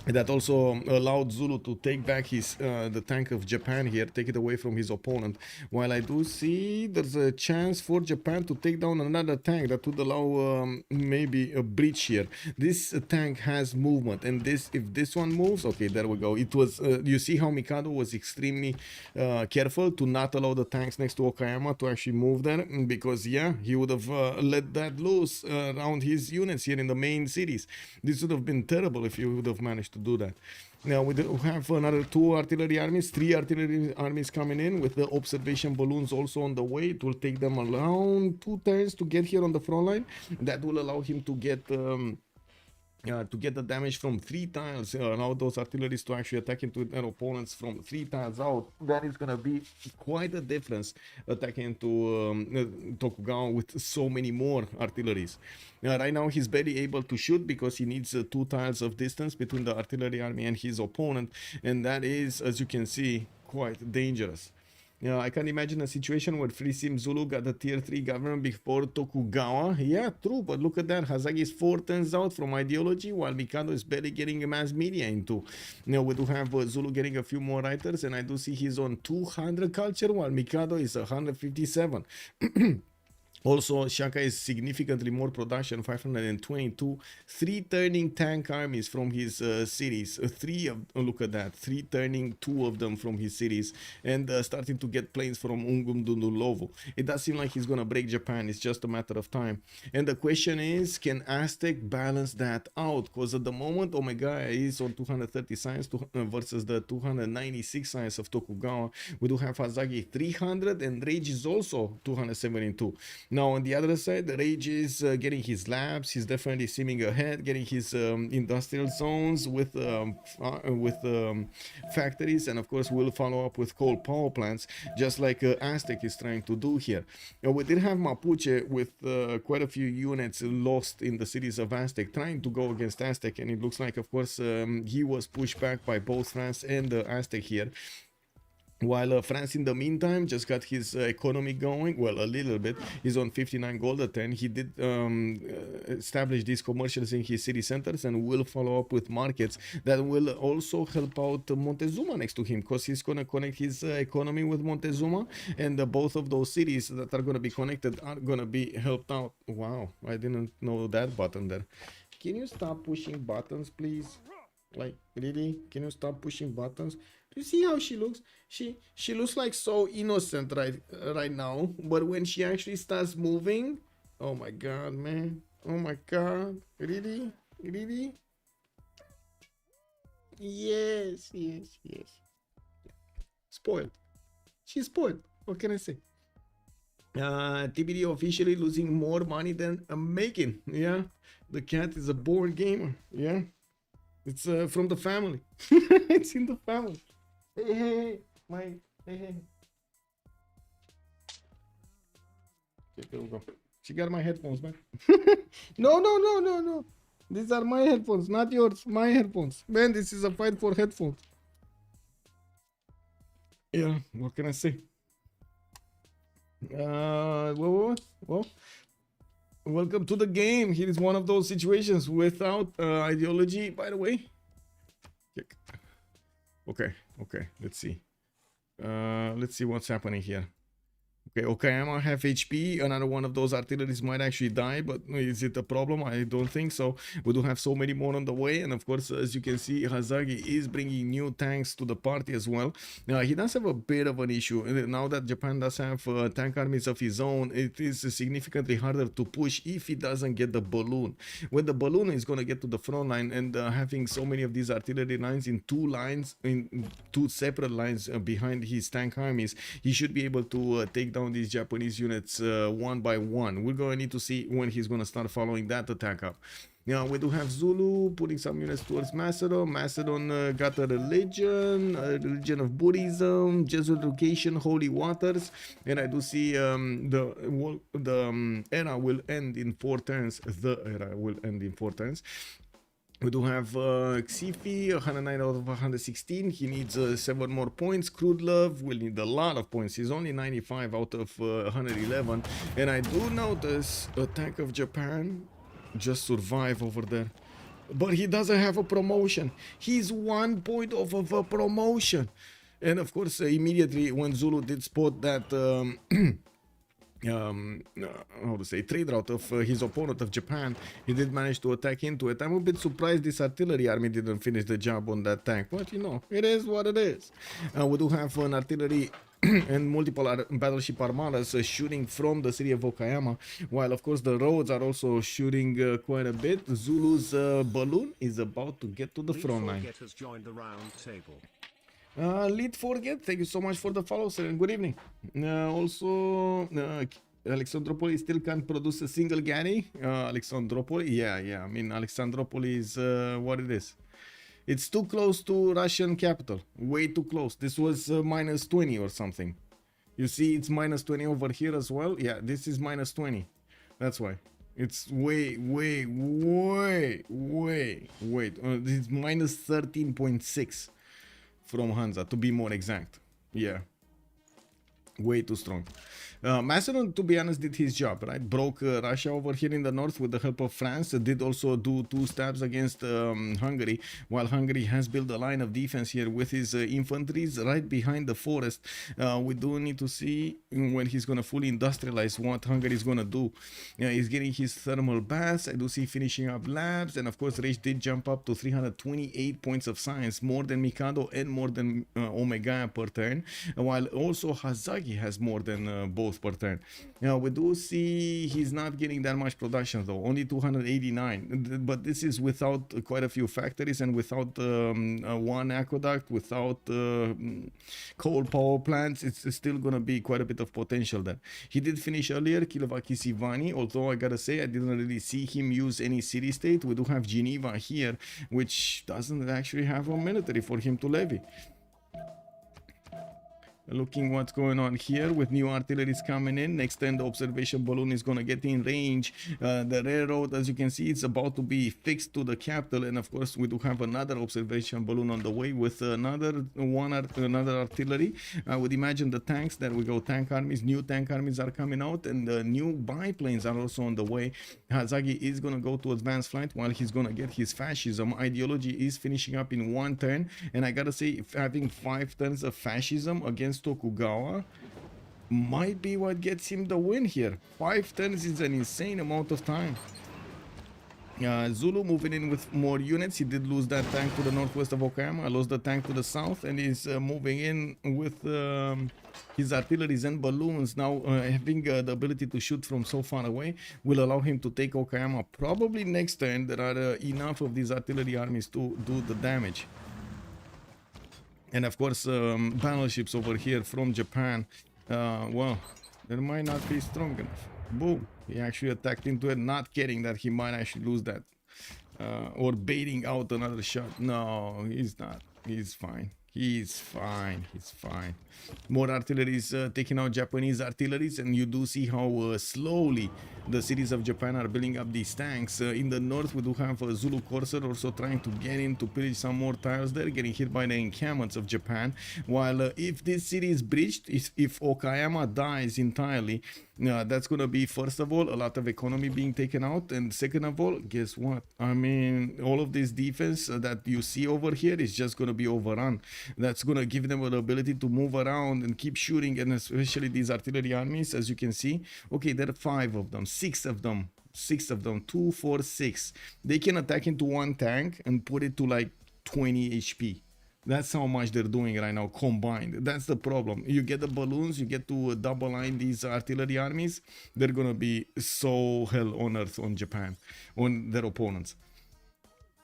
That also allowed Zulu to take back his the tank of Japan here, take it away from his opponent. While I do see there's a chance for Japan to take down another tank that would allow maybe a breach here. This tank has movement, and this, if this one moves, okay, there we go. It was you see how Mikado was extremely careful to not allow the tanks next to Okayama to actually move there, because yeah, he would have let that loose around his units here in the main cities. This would have been terrible if you would have managed to do that. Now we have another 2 artillery armies, 3 artillery armies coming in with the observation balloons also on the way. It will take them around 2 turns to get here on the front line. That will allow him to get the damage from 3 tiles, allow those artilleries to actually attack into their opponents from 3 tiles out. That is gonna be quite a difference attacking into Tokugawa with so many more artilleries. Right now he's barely able to shoot because he needs 2 tiles of distance between the artillery army and his opponent, and that is, as you can see, quite dangerous. I can imagine a situation where Free Sim Zulu got the tier 3 government before Tokugawa. Yeah, true, but look at that. Hazaggi is 4 turns out from ideology, while Mikado is barely getting mass media into. We do have Zulu getting a few more writers, and I do see he's on 200 culture, while Mikado is 157. Also, Shaka is significantly more production, 522. 3 turning tank armies from his cities. Look at that, 3 turning, 2 of them from his cities, and starting to get planes from Ungumdundulovo. It does seem like he's gonna break Japan. It's just a matter of time. And the question is, can Aztec balance that out? Because at the moment, Omegaia is on 230 science versus the 296 science of Tokugawa. We do have Hazaggi 300, and Rage is also 272. Now on the other side, the Rage is getting his labs. He's definitely seeming ahead, getting his industrial zones with factories, and of course we'll follow up with coal power plants, just like Aztec is trying to do here. We did have Mapuche with quite a few units lost in the cities of Aztec, trying to go against Aztec, and it looks like, of course, he was pushed back by both France and Aztec here. While France, in the meantime, just got his economy going, well, a little bit. He's on 59 gold at 10. He did establish these commercials in his city centers and will follow up with markets that will also help out Montezuma next to him, because he's going to connect his economy with Montezuma, and both of those cities that are going to be connected are going to be helped out. Wow, I didn't know that button there. Can you stop pushing buttons, please? Like, really? Can you stop pushing buttons? Do you see how she looks? She looks like so innocent right now, but when she actually starts moving, oh my god, man. Oh my god. Really? Really? Yes, yes, yes. Spoiled. She's spoiled. What can I say? TBD officially losing more money than making. Yeah. The cat is a bored gamer. Yeah. It's from the family. It's in the family. Hey, hey. Okay, there we go. She got my headphones back. No. These are my headphones, not yours. My headphones. Man, this is a fight for headphones. Yeah, what can I say? Well, welcome to the game. Here is one of those situations without ideology, by the way. Okay, let's see. Let's see what's happening here. Okay, Okayama have HP. Another one of those artilleries might actually die, but is it a problem? I don't think so. We do have so many more on the way, and of course, as you can see, Hazaggi is bringing new tanks to the party as well. He does have a bit of an issue. Now that Japan does have tank armies of his own, it is significantly harder to push if he doesn't get the balloon. When the balloon is going to get to the front line, and having so many of these artillery lines in two separate lines behind his tank armies, he should be able to take down these Japanese units one by one. We're going to need to see when he's going to start following that attack up. Now we do have Zulu putting some units towards Macedon. Macedon got a religion of Buddhism, Jesuit education, holy waters, and I do see the era will end in 4 turns. The era will end in 4 turns. We do have Xiffy, 109 out of 116. He needs 7 more points. Crudlove will need a lot of points. He's only 95 out of 111. And I do notice Attack of Japan just survive over there. But he doesn't have a promotion. He's 1 point off of a promotion. And of course, immediately when Zulu did spot that... how to say, trade route of his opponent of Japan, he did manage to attack into it. I'm a bit surprised this artillery army didn't finish the job on that tank, but you know, it is what it is. We do have an artillery and multiple battleship armadas shooting from the city of Okayama, while of course the roads are also shooting quite a bit. Zulu's balloon is about to get to the front line. Has joined the round table. Lead Forget, thank you so much for the follow, sir, and good evening. Also, Alexandropoli still can't produce a single Gani. Alexandropoli, yeah, I mean, Alexandropoli is what it is. It's too close to Russian capital, way too close. This was minus 20 or something. You see, it's minus 20 over here as well. Yeah, this is minus 20. That's why. It's way. This is minus 13.6. From Hansa, to be more exact. Yeah, way too strong. Macedon, to be honest, did his job, right? Broke Russia over here in the north with the help of France. Did also do 2 stabs against Hungary, while Hungary has built a line of defense here with his infantries right behind the forest. We do need to see when he's going to fully industrialize what Hungary is going to do. He's getting his thermal baths. I do see finishing up labs, and of course Rage did jump up to 328 points of science, more than Mikado and more than Omegaia per turn, while also Hazaggi has more than both per turn. We do see he's not getting that much production though, only 289, but this is without quite a few factories and without one aqueduct, without coal power plants. It's still gonna be quite a bit of potential there. He did finish earlier Kilovaki-Sivani, although I gotta say I didn't really see him use any city-state. We do have Geneva here, which doesn't actually have a military for him to levy. Looking what's going on here with new artilleries coming in. Next turn the observation balloon is gonna get in range. The railroad, as you can see, it's about to be fixed to the capital, and of course we do have another observation balloon on the way with another artillery. I would imagine the tanks. There we go, tank armies. New tank armies are coming out, and the new biplanes are also on the way. Hazaggi is gonna go to advanced flight while he's gonna get his fascism ideology is finishing up in one turn, and I gotta say, having 5 turns of fascism against Tokugawa might be what gets him the win here. 5 turns is an insane amount of time. Zulu moving in with more units. He did lose that tank to the northwest of Okayama, lost the tank to the south, and is moving in with his artilleries and balloons. Now having the ability to shoot from so far away will allow him to take Okayama. Probably next turn there are enough of these artillery armies to do the damage. And of course battleships over here from Japan, well, they might not be strong enough. Boom, he actually attacked into it, not kidding that he might actually lose that, or baiting out another shot. No, he's not. He's fine. He's fine. He's fine. More artilleries taking out Japanese artilleries, and you do see how slowly the cities of Japan are building up these tanks. In the north, we do have a Zulu Corsair also trying to get in to pillage some more tiles there, getting hit by the encampments of Japan. While if this city is breached, if Okayama dies entirely, that's gonna be, first of all, a lot of economy being taken out, and second of all, guess what? I mean, all of this defense that you see over here is just gonna be overrun. That's gonna give them the ability to move around and keep shooting, and especially these artillery armies, as you can see. Okay, there are 5 of them, 6 of them, 2, 4, 6. They can attack into one tank and put it to like 20 HP. That's how much they're doing right now combined. That's the problem. You get the balloons, you get to double line these artillery armies, they're gonna be so hell on earth on Japan, on their opponents.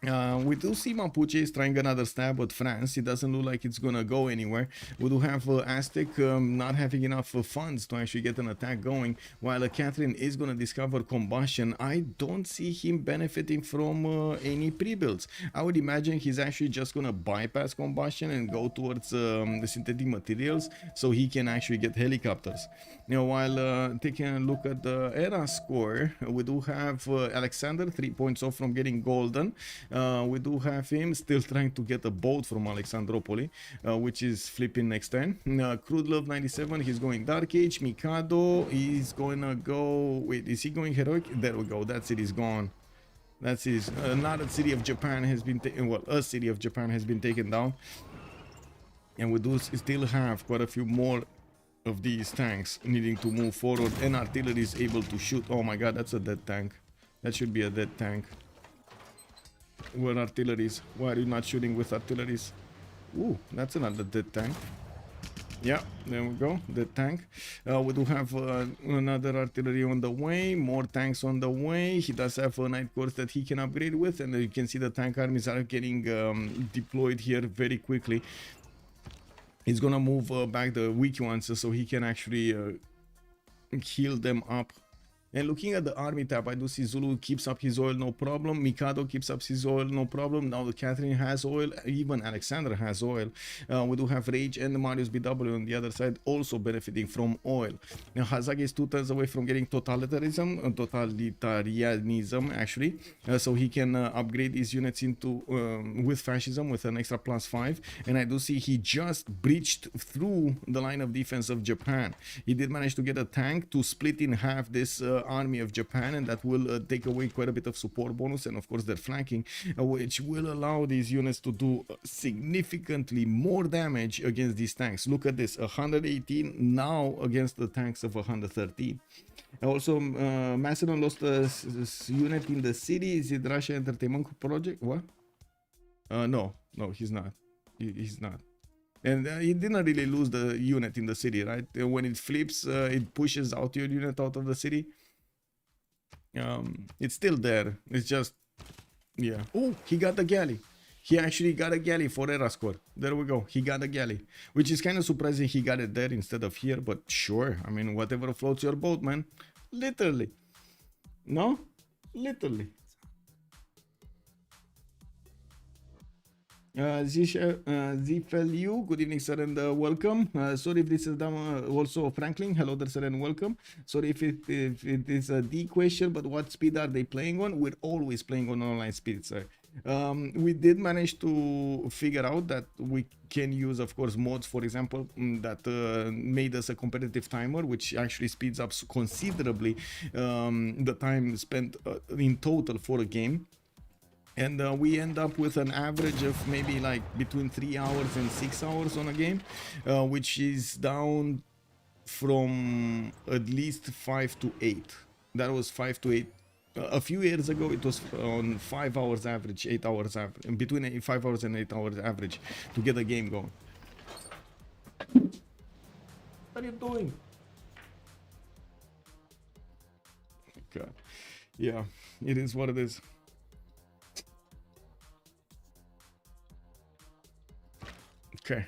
We do see Mapuche is trying another stab at France. It doesn't look like it's gonna go anywhere. We do have Aztec not having enough funds to actually get an attack going, while Catherine is gonna discover combustion. I don't see him benefiting from any pre-builds. I would imagine he's actually just gonna bypass combustion and go towards the synthetic materials so he can actually get helicopters. You know, while taking a look at the era score, we do have Alexander 3 points off from getting golden. We do have him still trying to get a boat from Alexandropoli, which is flipping next turn. Crudlove 97, he's going Dark Age. Mikado, he's gonna go, wait, is he going Heroic? There we go, that city's gone. That's his, another city of Japan has been taken, well, a city of Japan has been taken down. And we do still have quite a few more of these tanks needing to move forward, and artillery is able to shoot. Oh my god, that's a dead tank. That should be a dead tank. Where artilleries? Why are you not shooting with artilleries? Ooh, that's another dead tank. Yeah, there we go, dead tank. We do have another artillery on the way, more tanks on the way. He does have a night course that he can upgrade with, and you can see the tank armies are getting deployed here very quickly. He's gonna move back the weak ones so he can actually heal them up. And looking at the army tab, I do see Zulu keeps up his oil, no problem. Mikado keeps up his oil, no problem. Now the Catherine has oil, even Alexander has oil. We do have Rage and the Mariusbw on the other side also benefiting from oil. Now Hazaggi is 2 turns away from getting totalitarianism actually, so he can upgrade his units into with fascism with an extra +5. And I do see he just breached through the line of defense of Japan. He did manage to get a tank to split in half this army of Japan, and that will take away quite a bit of support bonus, and of course their flanking, which will allow these units to do significantly more damage against these tanks. Look at this, 118 now against the tanks of 113. Also, Macedon lost a unit in the city. Is it Russia Entertainment Project? What? No, he's not. He's not. And he didn't really lose the unit in the city, right? When it flips, it pushes out your unit out of the city. It's still there. It's just, yeah. Oh, he got the galley. He actually got a galley for era score. There we go. He got a galley, which is kind of surprising he got it there instead of here. But sure, I mean, whatever floats your boat, man. Literally. No? Literally. Zflu, good evening, sir, and welcome. Sorry if this is done. Also, Franklin, hello there, sir, and welcome. Sorry if it is a D question, but what speed are they playing on? We're always playing on online speed, sir. We did manage to figure out that we can use, of course, mods, for example, that made us a competitive timer, which actually speeds up considerably the time spent in total for a game. And we end up with an average of maybe like between 3 hours and 6 hours on a game, which is down from at least 5 to 8. That was 5 to 8. A few years ago, it was on 5 hours average, 8 hours average, between 5 hours and 8 hours average to get a game going. What are you doing? God. Yeah, it is what it is. Okay.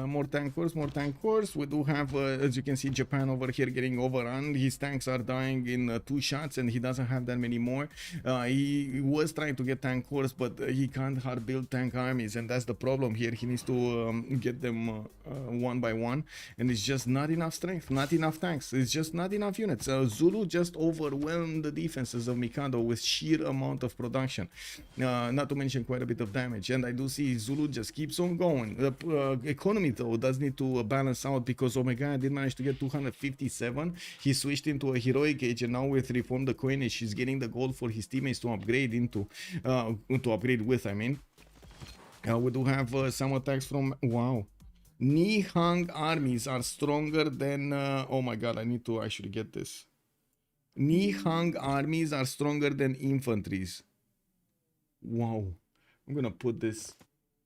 More tank cores. We do have, as you can see, Japan over here getting overrun. His tanks are dying in 2 shots, and he doesn't have that many more. He was trying to get tank cores, but he can't hard build tank armies, and that's the problem here. He needs to get them one by one, and it's just not enough strength, not enough tanks. It's just not enough units. Zulu just overwhelmed the defenses of Mikado with sheer amount of production, not to mention quite a bit of damage. And I do see Zulu just keeps on going. The economy though does need to balance out, because Omegaia did manage to get 257. He switched into a heroic age, and now with Reform the Coinage, he's getting the gold for his teammates to upgrade into, to upgrade with, I mean. We do have some attacks from, wow. Nihang armies are stronger than, oh my god, I need to actually get this. Nihang armies are stronger than infantries. Wow. I'm gonna put this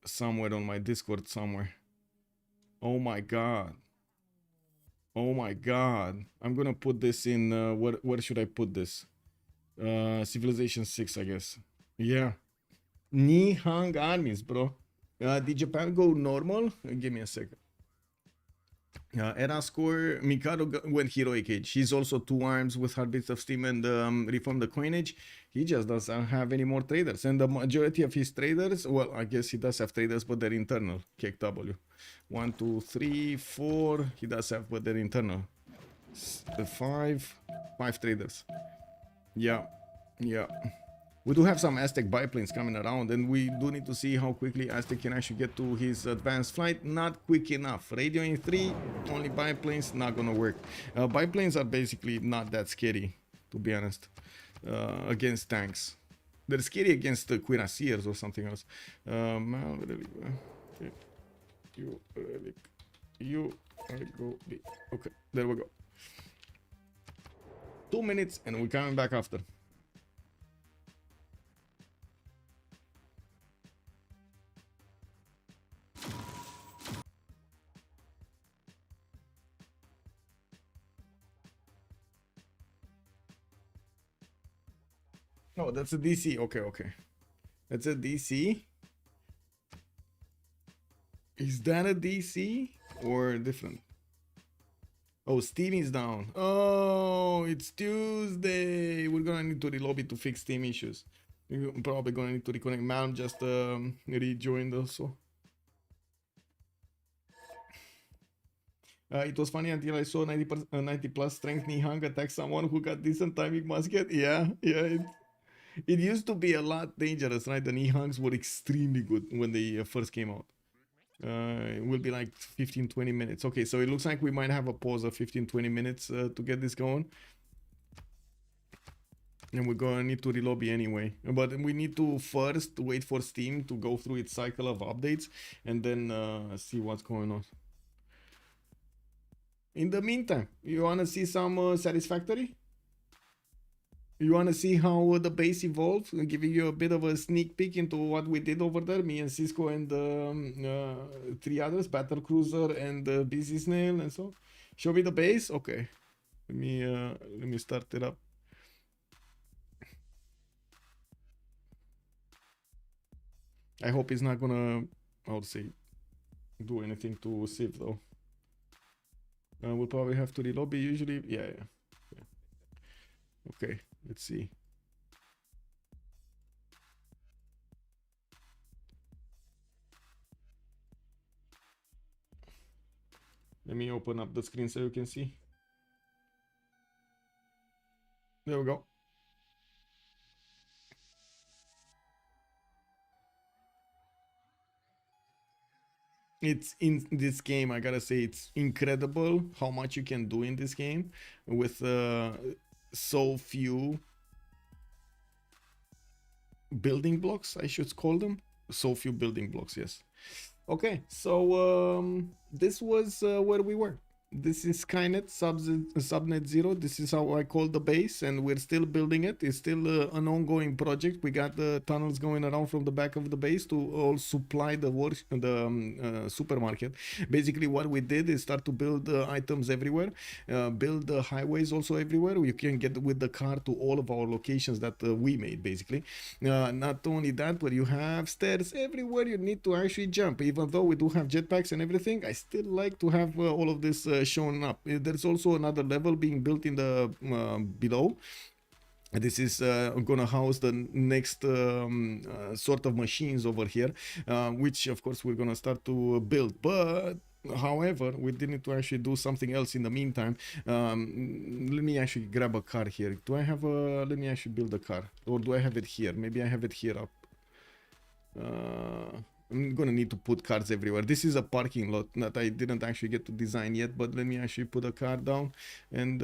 somewhere on my Discord somewhere. Oh my god. Oh my god. I'm gonna put this in, where should I put this? Civilization 6, I guess. Yeah. Nihang armies, bro. Did Japan go normal? Give me a second. Era score, Mikado went heroic age. He's also 2 arms with Heartbeats of Steam and Reform the Coinage. He just doesn't have any more traders. And the majority of his traders, well, I guess he does have traders, but they're internal. KW. 1, 2, 3, 4. He does have, but they're internal. 5 traders. Yeah. Yeah. We do have some Aztec biplanes coming around, and we do need to see how quickly Aztec can actually get to his advanced flight. Not quick enough. Radioing 3, only biplanes, not gonna work. Biplanes are basically not that scary, to be honest, against tanks. They're scary against the cuirassiers or something else. Okay, there we go. 2 minutes, and we're coming back after. Oh, that's a DC. Okay, okay. That's a DC. Is that a DC or different? Oh, Steam is down. Oh, it's Tuesday. We're gonna need to relobby to fix Steam issues. We're probably gonna need to reconnect. Malm just rejoined also. It was funny until I saw 90 plus strength Nihang attack someone who got decent timing musket. Yeah, it used to be a lot dangerous, right? The Nihangs were extremely good when they first came out. It will be like 15-20 minutes. Okay, so it looks like we might have a pause of 15-20 minutes to get this going. And we're gonna need to relobby anyway. But we need to first wait for Steam to go through its cycle of updates and then see what's going on. In the meantime, you wanna see some Satisfactory? You wanna see how the base evolved? I'm giving you a bit of a sneak peek into what we did over there, me and Cisco and 3 others, Battle Cruiser and Busy Snail and so. Show me the base? Okay. Let me start it up. I hope it's not gonna, how to say, do anything to Civ though. We'll probably have to relobby usually. Yeah. Okay, let's see. Let me open up the screen so you can see. There we go. It's in this game, I gotta say, it's incredible how much you can do in this game with so few building blocks, I should call them. So few building blocks, yes. Okay, so this was where we were. This is Skynet Subnet 0. This is how I call the base, and we're still building it. It's still an ongoing project. We got the tunnels going around from the back of the base to all supply the supermarket. Basically, what we did is start to build items everywhere, build the highways also everywhere. You can get with the car to all of our locations that we made, basically. Not only that, but you have stairs everywhere you need to actually jump. Even though we do have jetpacks and everything, I still like to have all of this shown up. There's also another level being built in the below. This is gonna house the next sort of machines over here, which of course we're gonna start to build. But however, we did need to actually do something else in the meantime. Let me actually grab a car here. Do I have a... Let me actually build a car. Or do I have it here? Maybe I have it here up. I'm gonna need to put cars everywhere. This is a parking lot that I didn't actually get to design yet, but let me actually put a car down. And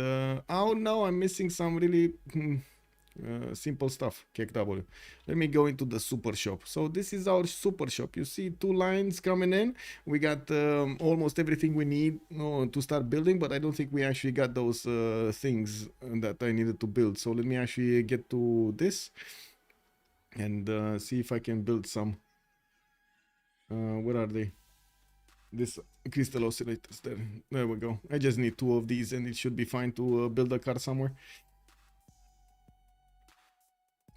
oh no, I'm missing some really simple stuff. KW. Let me go into the super shop. So this is our super shop. You see 2 lines coming in. We got almost everything we need to start building, but I don't think we actually got those things that I needed to build. So let me actually get to this and see if I can build some. Where are they? This crystal oscillators there. There we go. I just need 2 of these and it should be fine to build a car somewhere.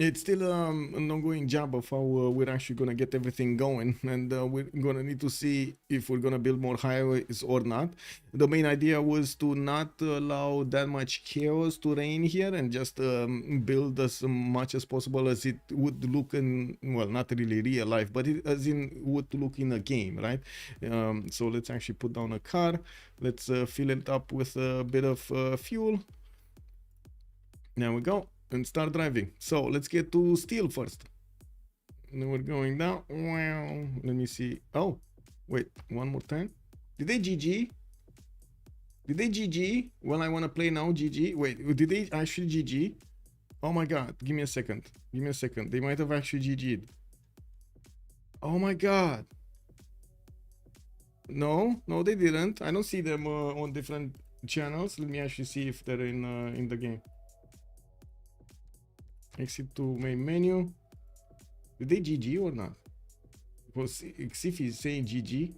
It's still an ongoing job of how we're actually gonna get everything going, and we're gonna need to see if we're gonna build more highways or not. The main idea was to not allow that much chaos to reign here and just build as much as possible as it would look in, well, not really real life, but as in would look in a game, right? So let's actually put down a car. Let's fill it up with a bit of fuel. There we go. And start driving. So let's get to steel first. And then we're going down. Wow. Let me see. Oh, wait, one more time. Did they GG? Did they GG? Well, I want to play now. GG. Wait, did they actually GG? Oh my god. Give me a second. Give me a second. They might have actually GG'd. Oh my god. No, no, they didn't. I don't see them on different channels. Let me actually see if they're in the game. Exit to main menu. Did they GG or not? Was Xiffy saying GG?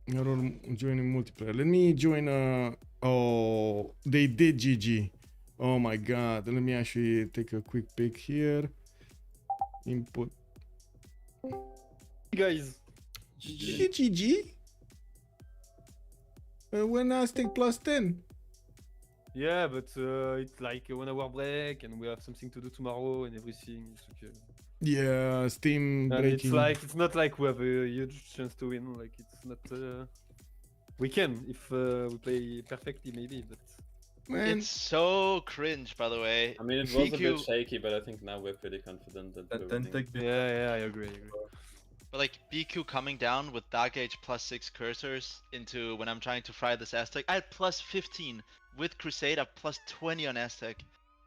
Error joining multiplayer. Let me join oh, they did GG. Oh my god. Let me actually take a quick pic here. Input. Guys. GG. GG? When Aztec plus 10. Yeah, but it's like a 1 hour break and we have something to do tomorrow and everything. It's okay. Yeah, Steam And breaking. it's like, it's not like we have a huge chance to win. Like, it's not. We can if we play perfectly, maybe, but. Man. It's so cringe, by the way. I mean, it was a BQ bit shaky, but I think now we're pretty confident that we're winning. Yeah, I agree. But like BQ coming down with Dark Age +6 cursors into when I'm trying to fry this Aztec. I had +15 with Crusader +20 on Aztec.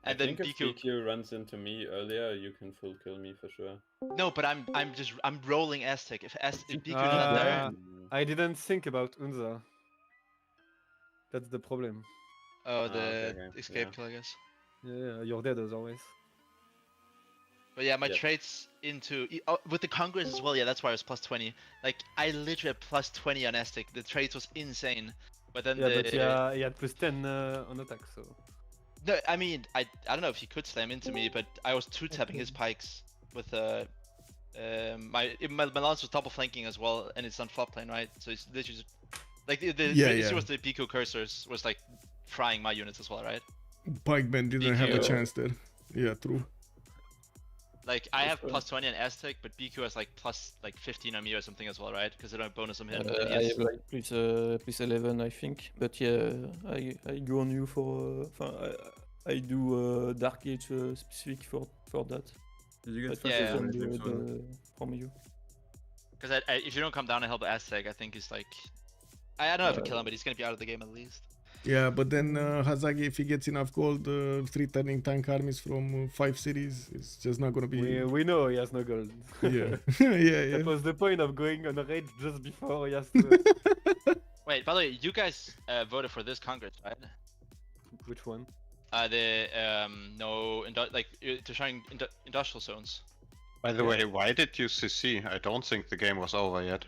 And I then think if BQ runs into me earlier, you can full kill me for sure. No, but I'm rolling Aztec. If BQ is not there. I didn't think about Unza. That's the problem. Oh, the okay, escape yeah. kill, I guess. Yeah, you're dead as always. But yeah, my traits into with the Congress as well. Yeah, that's why I was +20. Like I literally had +20 on Aztec. The traits was insane. But then but he had +10 on attack, so. No, I mean I don't know if he could slam into me, but I was 2-tapping his pikes with my lance was double flanking as well, and it's on flop lane, right? So it's literally just, like the was the BQ cursors was like frying my units as well, right? Pikeman didn't have a chance there. Yeah, true. Like I have fine. plus 20 on Aztec, but BQ has like plus like 15 on me or something as well, right? Because they don't bonus him. And he I has... have like plus 11, I think. But yeah, I go on you for. I do Dark Age specific for that. Did you get But Yeah, flashes yeah. on James Wan? From you. Because if you don't come down and help Aztec, I think he's like... I don't know if I kill him, but he's gonna be out of the game at least. Yeah, but then Hazaggi, if he gets enough gold, 3 turning tank armies from 5 cities, it's just not gonna be. We know he has no gold. Yeah, yeah. That was the point of going on a raid just before he has to. Wait, by the way, you guys voted for this Congress, right? Which one? To showing industrial zones. By the way, why did you CC? I don't think the game was over yet.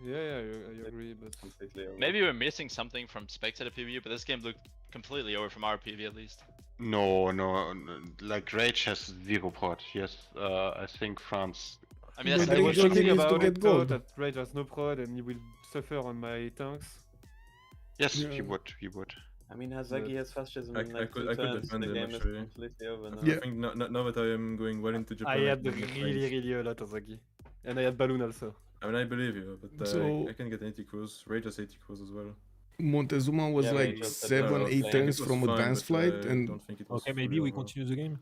Yeah, I agree, but Completely over. Maybe we're missing something from spectator PvE, but this game looked completely over from our PvE at least. No, like Rage has 0 prod. Yes, I think France. I mean, that's But I Rage was only thinking needs to about get it though, gold. that Rage has no prod and he will suffer on my tanks. Yes, Yeah. he would. I mean, Hazaggi has fascism I in like could- 2 I could turns. defend The him, game is actually. completely over now. Yeah. I think now that I am going well into Japan, I had can get really things. a lot of Hazaggi. And I had Balloon also. I mean, I believe you, but So- I can get 80 crews. Rage has 80 crews as well. Montezuma was Yeah, like Rage was 7, better. 8 It turns was from fine, advanced but flight, I and don't think it was Okay, maybe fully we over. continue the game.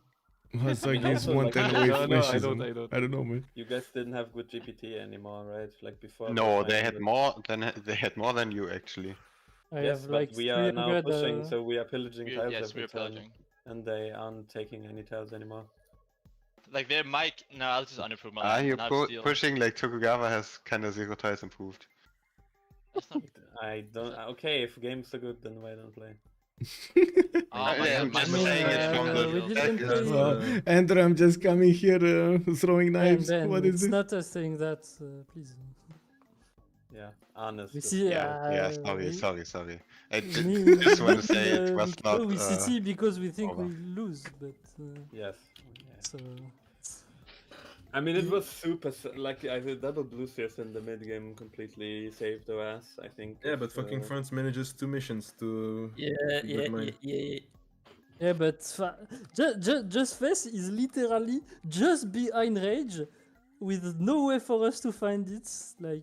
Hazaggi is also, 1 like- turn No, away no, from I fascism. don't, I don't. I don't know, man. You guys didn't have good GPT anymore, right? Like before. No, the they had 500. more than you actually. I Yes, have but like we are now 300. pushing, so we are pillaging tiles Yes, every we're turn, pillaging. and they aren't taking any tiles anymore. Like their mic. No, I'll just unapprove my Are line. you Now it's steal. pushing like Tokugawa has kinda 0 tiles improved? That's not... I don't. Okay, if games are good, then why don't play? Oh, my Yeah, God, I'm my just move saying is it from kinda the we steal. didn't Yeah, play. Well, Andrew, I'm just coming here throwing knives. Ben, What is it's this? not us saying that, please. Yeah, honest. We is- see. Yeah, we- sorry. I me- just want to say it uh, was Mikado, not. we CT because we think over. we lose, but Yes. so. I mean, it was super. Like I did double blue sears in the mid game, completely saved our ass. I think. Yeah, if, but fucking France manages 2 missions to. Yeah. Yeah, but just Face is literally just behind Rage, with no way for us to find it. Like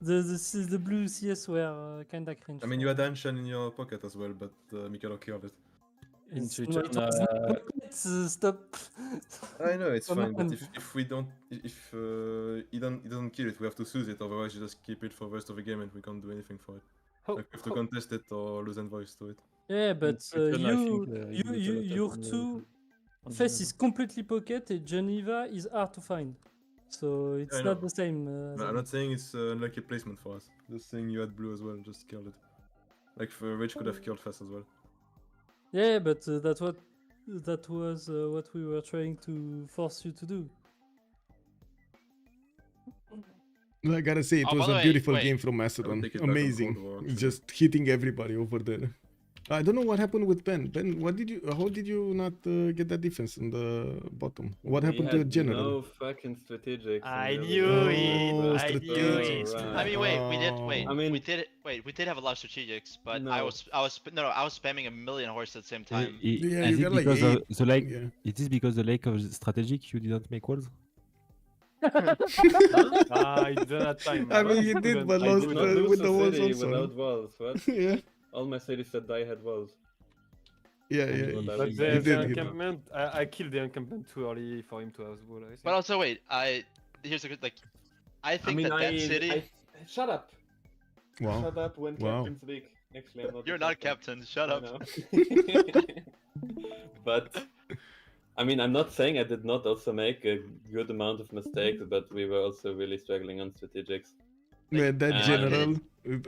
the blue CS were kinda cringe. I mean, you had Anshan in your pocket as well, but Mikado killed it. In It's return, not- it's not- it's, stop. I know it's Come fine, but on. if we don't, if he doesn't kill it, we have to seize it. Otherwise, you just keep it for the rest of the game, and we can't do anything for it. How, Like, we have to contest it or lose voice to it. Yeah, but return, I you, think, you, get a you, lot of your on the- two on Face the- is completely pocket, and Geneva is hard to find. So it's I not know. the same. No, I'm not saying it's unlucky placement for us. Just saying you had blue as well, just killed it. Like Rage could have killed fast as well. Yeah, but that was what we were trying to force you to do. I gotta say, it Oh, was by the a way, beautiful wait. game from Macedon. take it back on Amazing. Cold War, actually. Just hitting everybody over there. I don't know what happened with Ben. Ben, how did you not get that defense in the bottom? What happened to General? No fucking strategic. I knew it. Oh, I knew it. strategics. I mean, wait, we did. Oh. Wait, I mean- we did have a lot of strategics, but I No. was spamming a million horses at the same time. Yeah, Is you it got like because 8. the lake? Yeah. It is because the lake of strategic you didn't make walls. I did that time. I mean, you did, but I lost did not lose with a the walls city also. without walls. What? Yeah, All my cities said I had walls. yeah. Well, that But was- the, You the did, you encampment, I killed the encampment too early for him to have wall. I think. But also, wait, here's a good like. I think that city. Shut up. Wow. Shut up when Wow. captains speak. Actually, I'm not. You're the not captain. Shut I up. know. But I mean, I'm not saying I did not also make a good amount of mistakes, but we were also really struggling on strategics. Man, that uh, general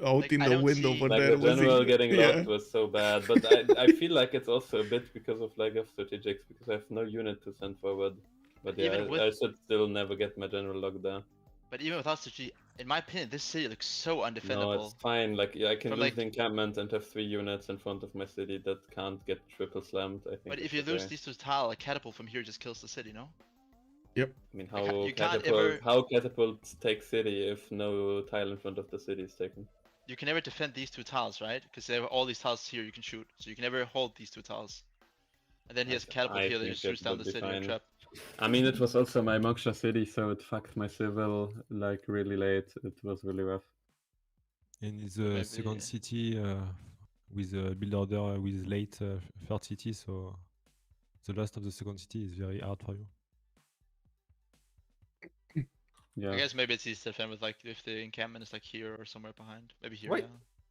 out like, in I the don't window see- over Like there the was general getting yeah. locked was so bad, but I feel like it's also a bit because of lack of strategics, because I have no unit to send forward. But yeah, Even with- I should still never get my general locked there. But even without strategy, in my opinion, this city looks so No, undefendable. it's fine. Like yeah, I can From, lose like- the encampment and have 3 units in front of my city that can't get triple slammed. I think. But if it's you lose okay. these two tile, a catapult from here just kills the city, no? I mean, how you can't catapult, ever- how catapults take city if no tile in front of the city is taken? You can never defend these two tiles, right? Because they have all these tiles here you can shoot, so you can never hold these two tiles. And then he has a catapult I here that think just shoots it down would the be city or fine. trap. I mean, it was also my Moksha city, so it fucked my civil like really late. It was really rough. And it's the second city with a build order with late third city, so the last of the second city is very hard for you. Yeah. I guess maybe it's easy to defend with like if the encampment is like here or somewhere behind. Maybe here. Why? Yeah.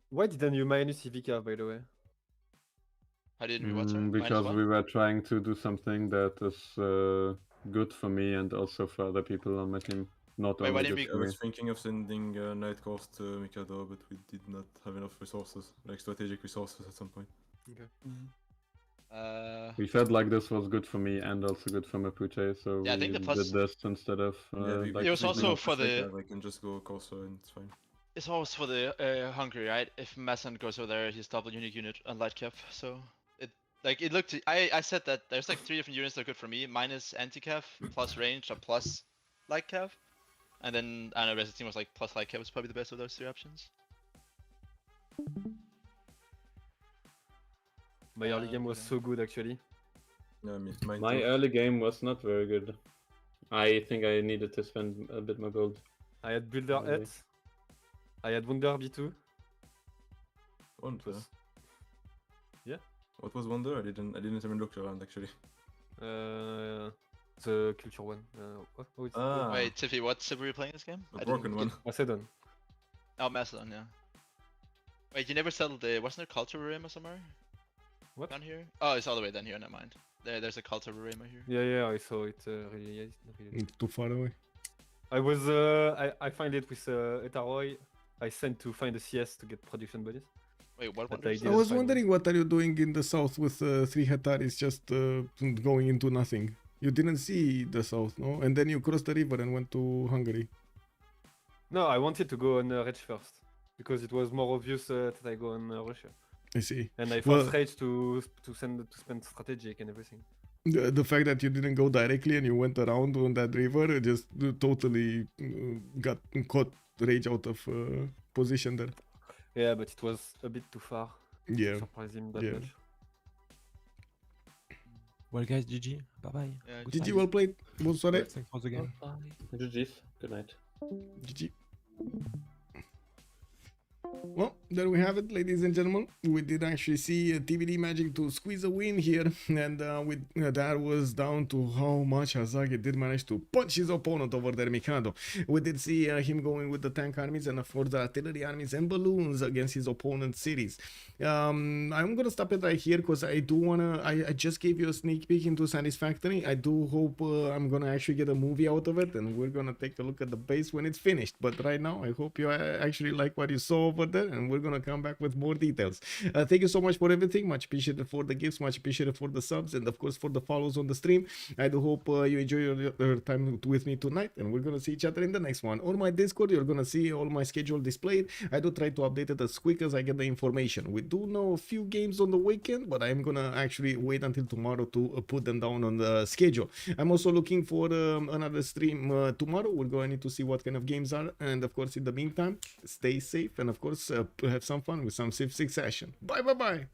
Why didn't you minus Civica, by the way? How didn't we what? Sorry? Because we were trying to do something that is good for me and also for other people on my team. Not Wait, why only didn't good we- I for me. was thinking of sending Night Course to Mikado, but we did not have enough resources, like strategic resources at some point. Okay. We felt like this was good for me and also good for Mapuche, so Yeah, I we think the did plus- this instead of like It was also for the- I can just go Corso and it's fine. It's always for the Hungary, right? If Macedon goes over there, he's double unique unit on light cap. So it looked. I said that there's like 3 different units that are good for me: minus anti-cav, plus range, or plus light cav. And then I don't know, the rest of the team was like plus light cav was probably the best of those 3 options. My early game was so good actually. Yeah, my early game was not very good. I think I needed to spend a bit more gold. I had Builder Maybe. 8. I had Wonder B2. Wonder. Yeah. What was Wonder? I didn't even look around actually. The culture one. What? Oh, it's Wait, Xiffy, what Civ were you playing this game? The I didn't broken get- one. Macedon. Oh, Macedon, yeah. Wait, you never settled the... Wasn't there Culture Rima somewhere? What? Down here? Oh, it's all the way down here, never mind. There's a Culture Rima here. Yeah, I saw it. Really. It's too far away. I was. I find it with Etaroy. I sent to find a CS to get production bodies. Wait, what? But I I didn't was find wondering what are you doing in the south with 3 Hataris just going into nothing. You didn't see the south, no? And then you crossed the river and went to Hungary. No, I wanted to go on Rage first because it was more obvious that I go on Russia. I see. And I Well- forced Rage to spend strategic and everything. The fact that you didn't go directly and you went around on that river just totally got caught Rage out of position there. Yeah, but it was a bit too far. Yeah. To surprise him that Yeah. much. Well, guys, GG. Bye bye. Yeah, GG, well played. Bonsoir. Thanks for the game. GG's. Good night. GG. Well, there we have it, ladies and gentlemen. We did actually see TBD Magic to squeeze a win here, and that was down to how much Hazaggi did manage to punch his opponent over there, Mikado. We did see him going with the tank armies and of course the artillery armies and balloons against his opponent's cities. I'm gonna stop it right here because I do wanna. I just gave you a sneak peek into Satisfactory. I do hope I'm gonna actually get a movie out of it, and we're gonna take a look at the base when it's finished. But right now, I hope you actually like what you saw over there, and we're gonna come back with more details. Thank you so much for everything. Much appreciated for the gifts, much appreciated for the subs, and of course for the follows on the stream. I do hope you enjoy your time with me tonight, and we're gonna see each other in the next one. On my Discord, you're gonna see all my schedule displayed. I do try to update it as quick as I get the information. We do know a few games on the weekend, but I'm gonna actually wait until tomorrow to put them down on the schedule. I'm also looking for another stream tomorrow. We're going to see what kind of games are, and of course in the meantime, stay safe, and of course have some fun with some Civ6 action. Bye.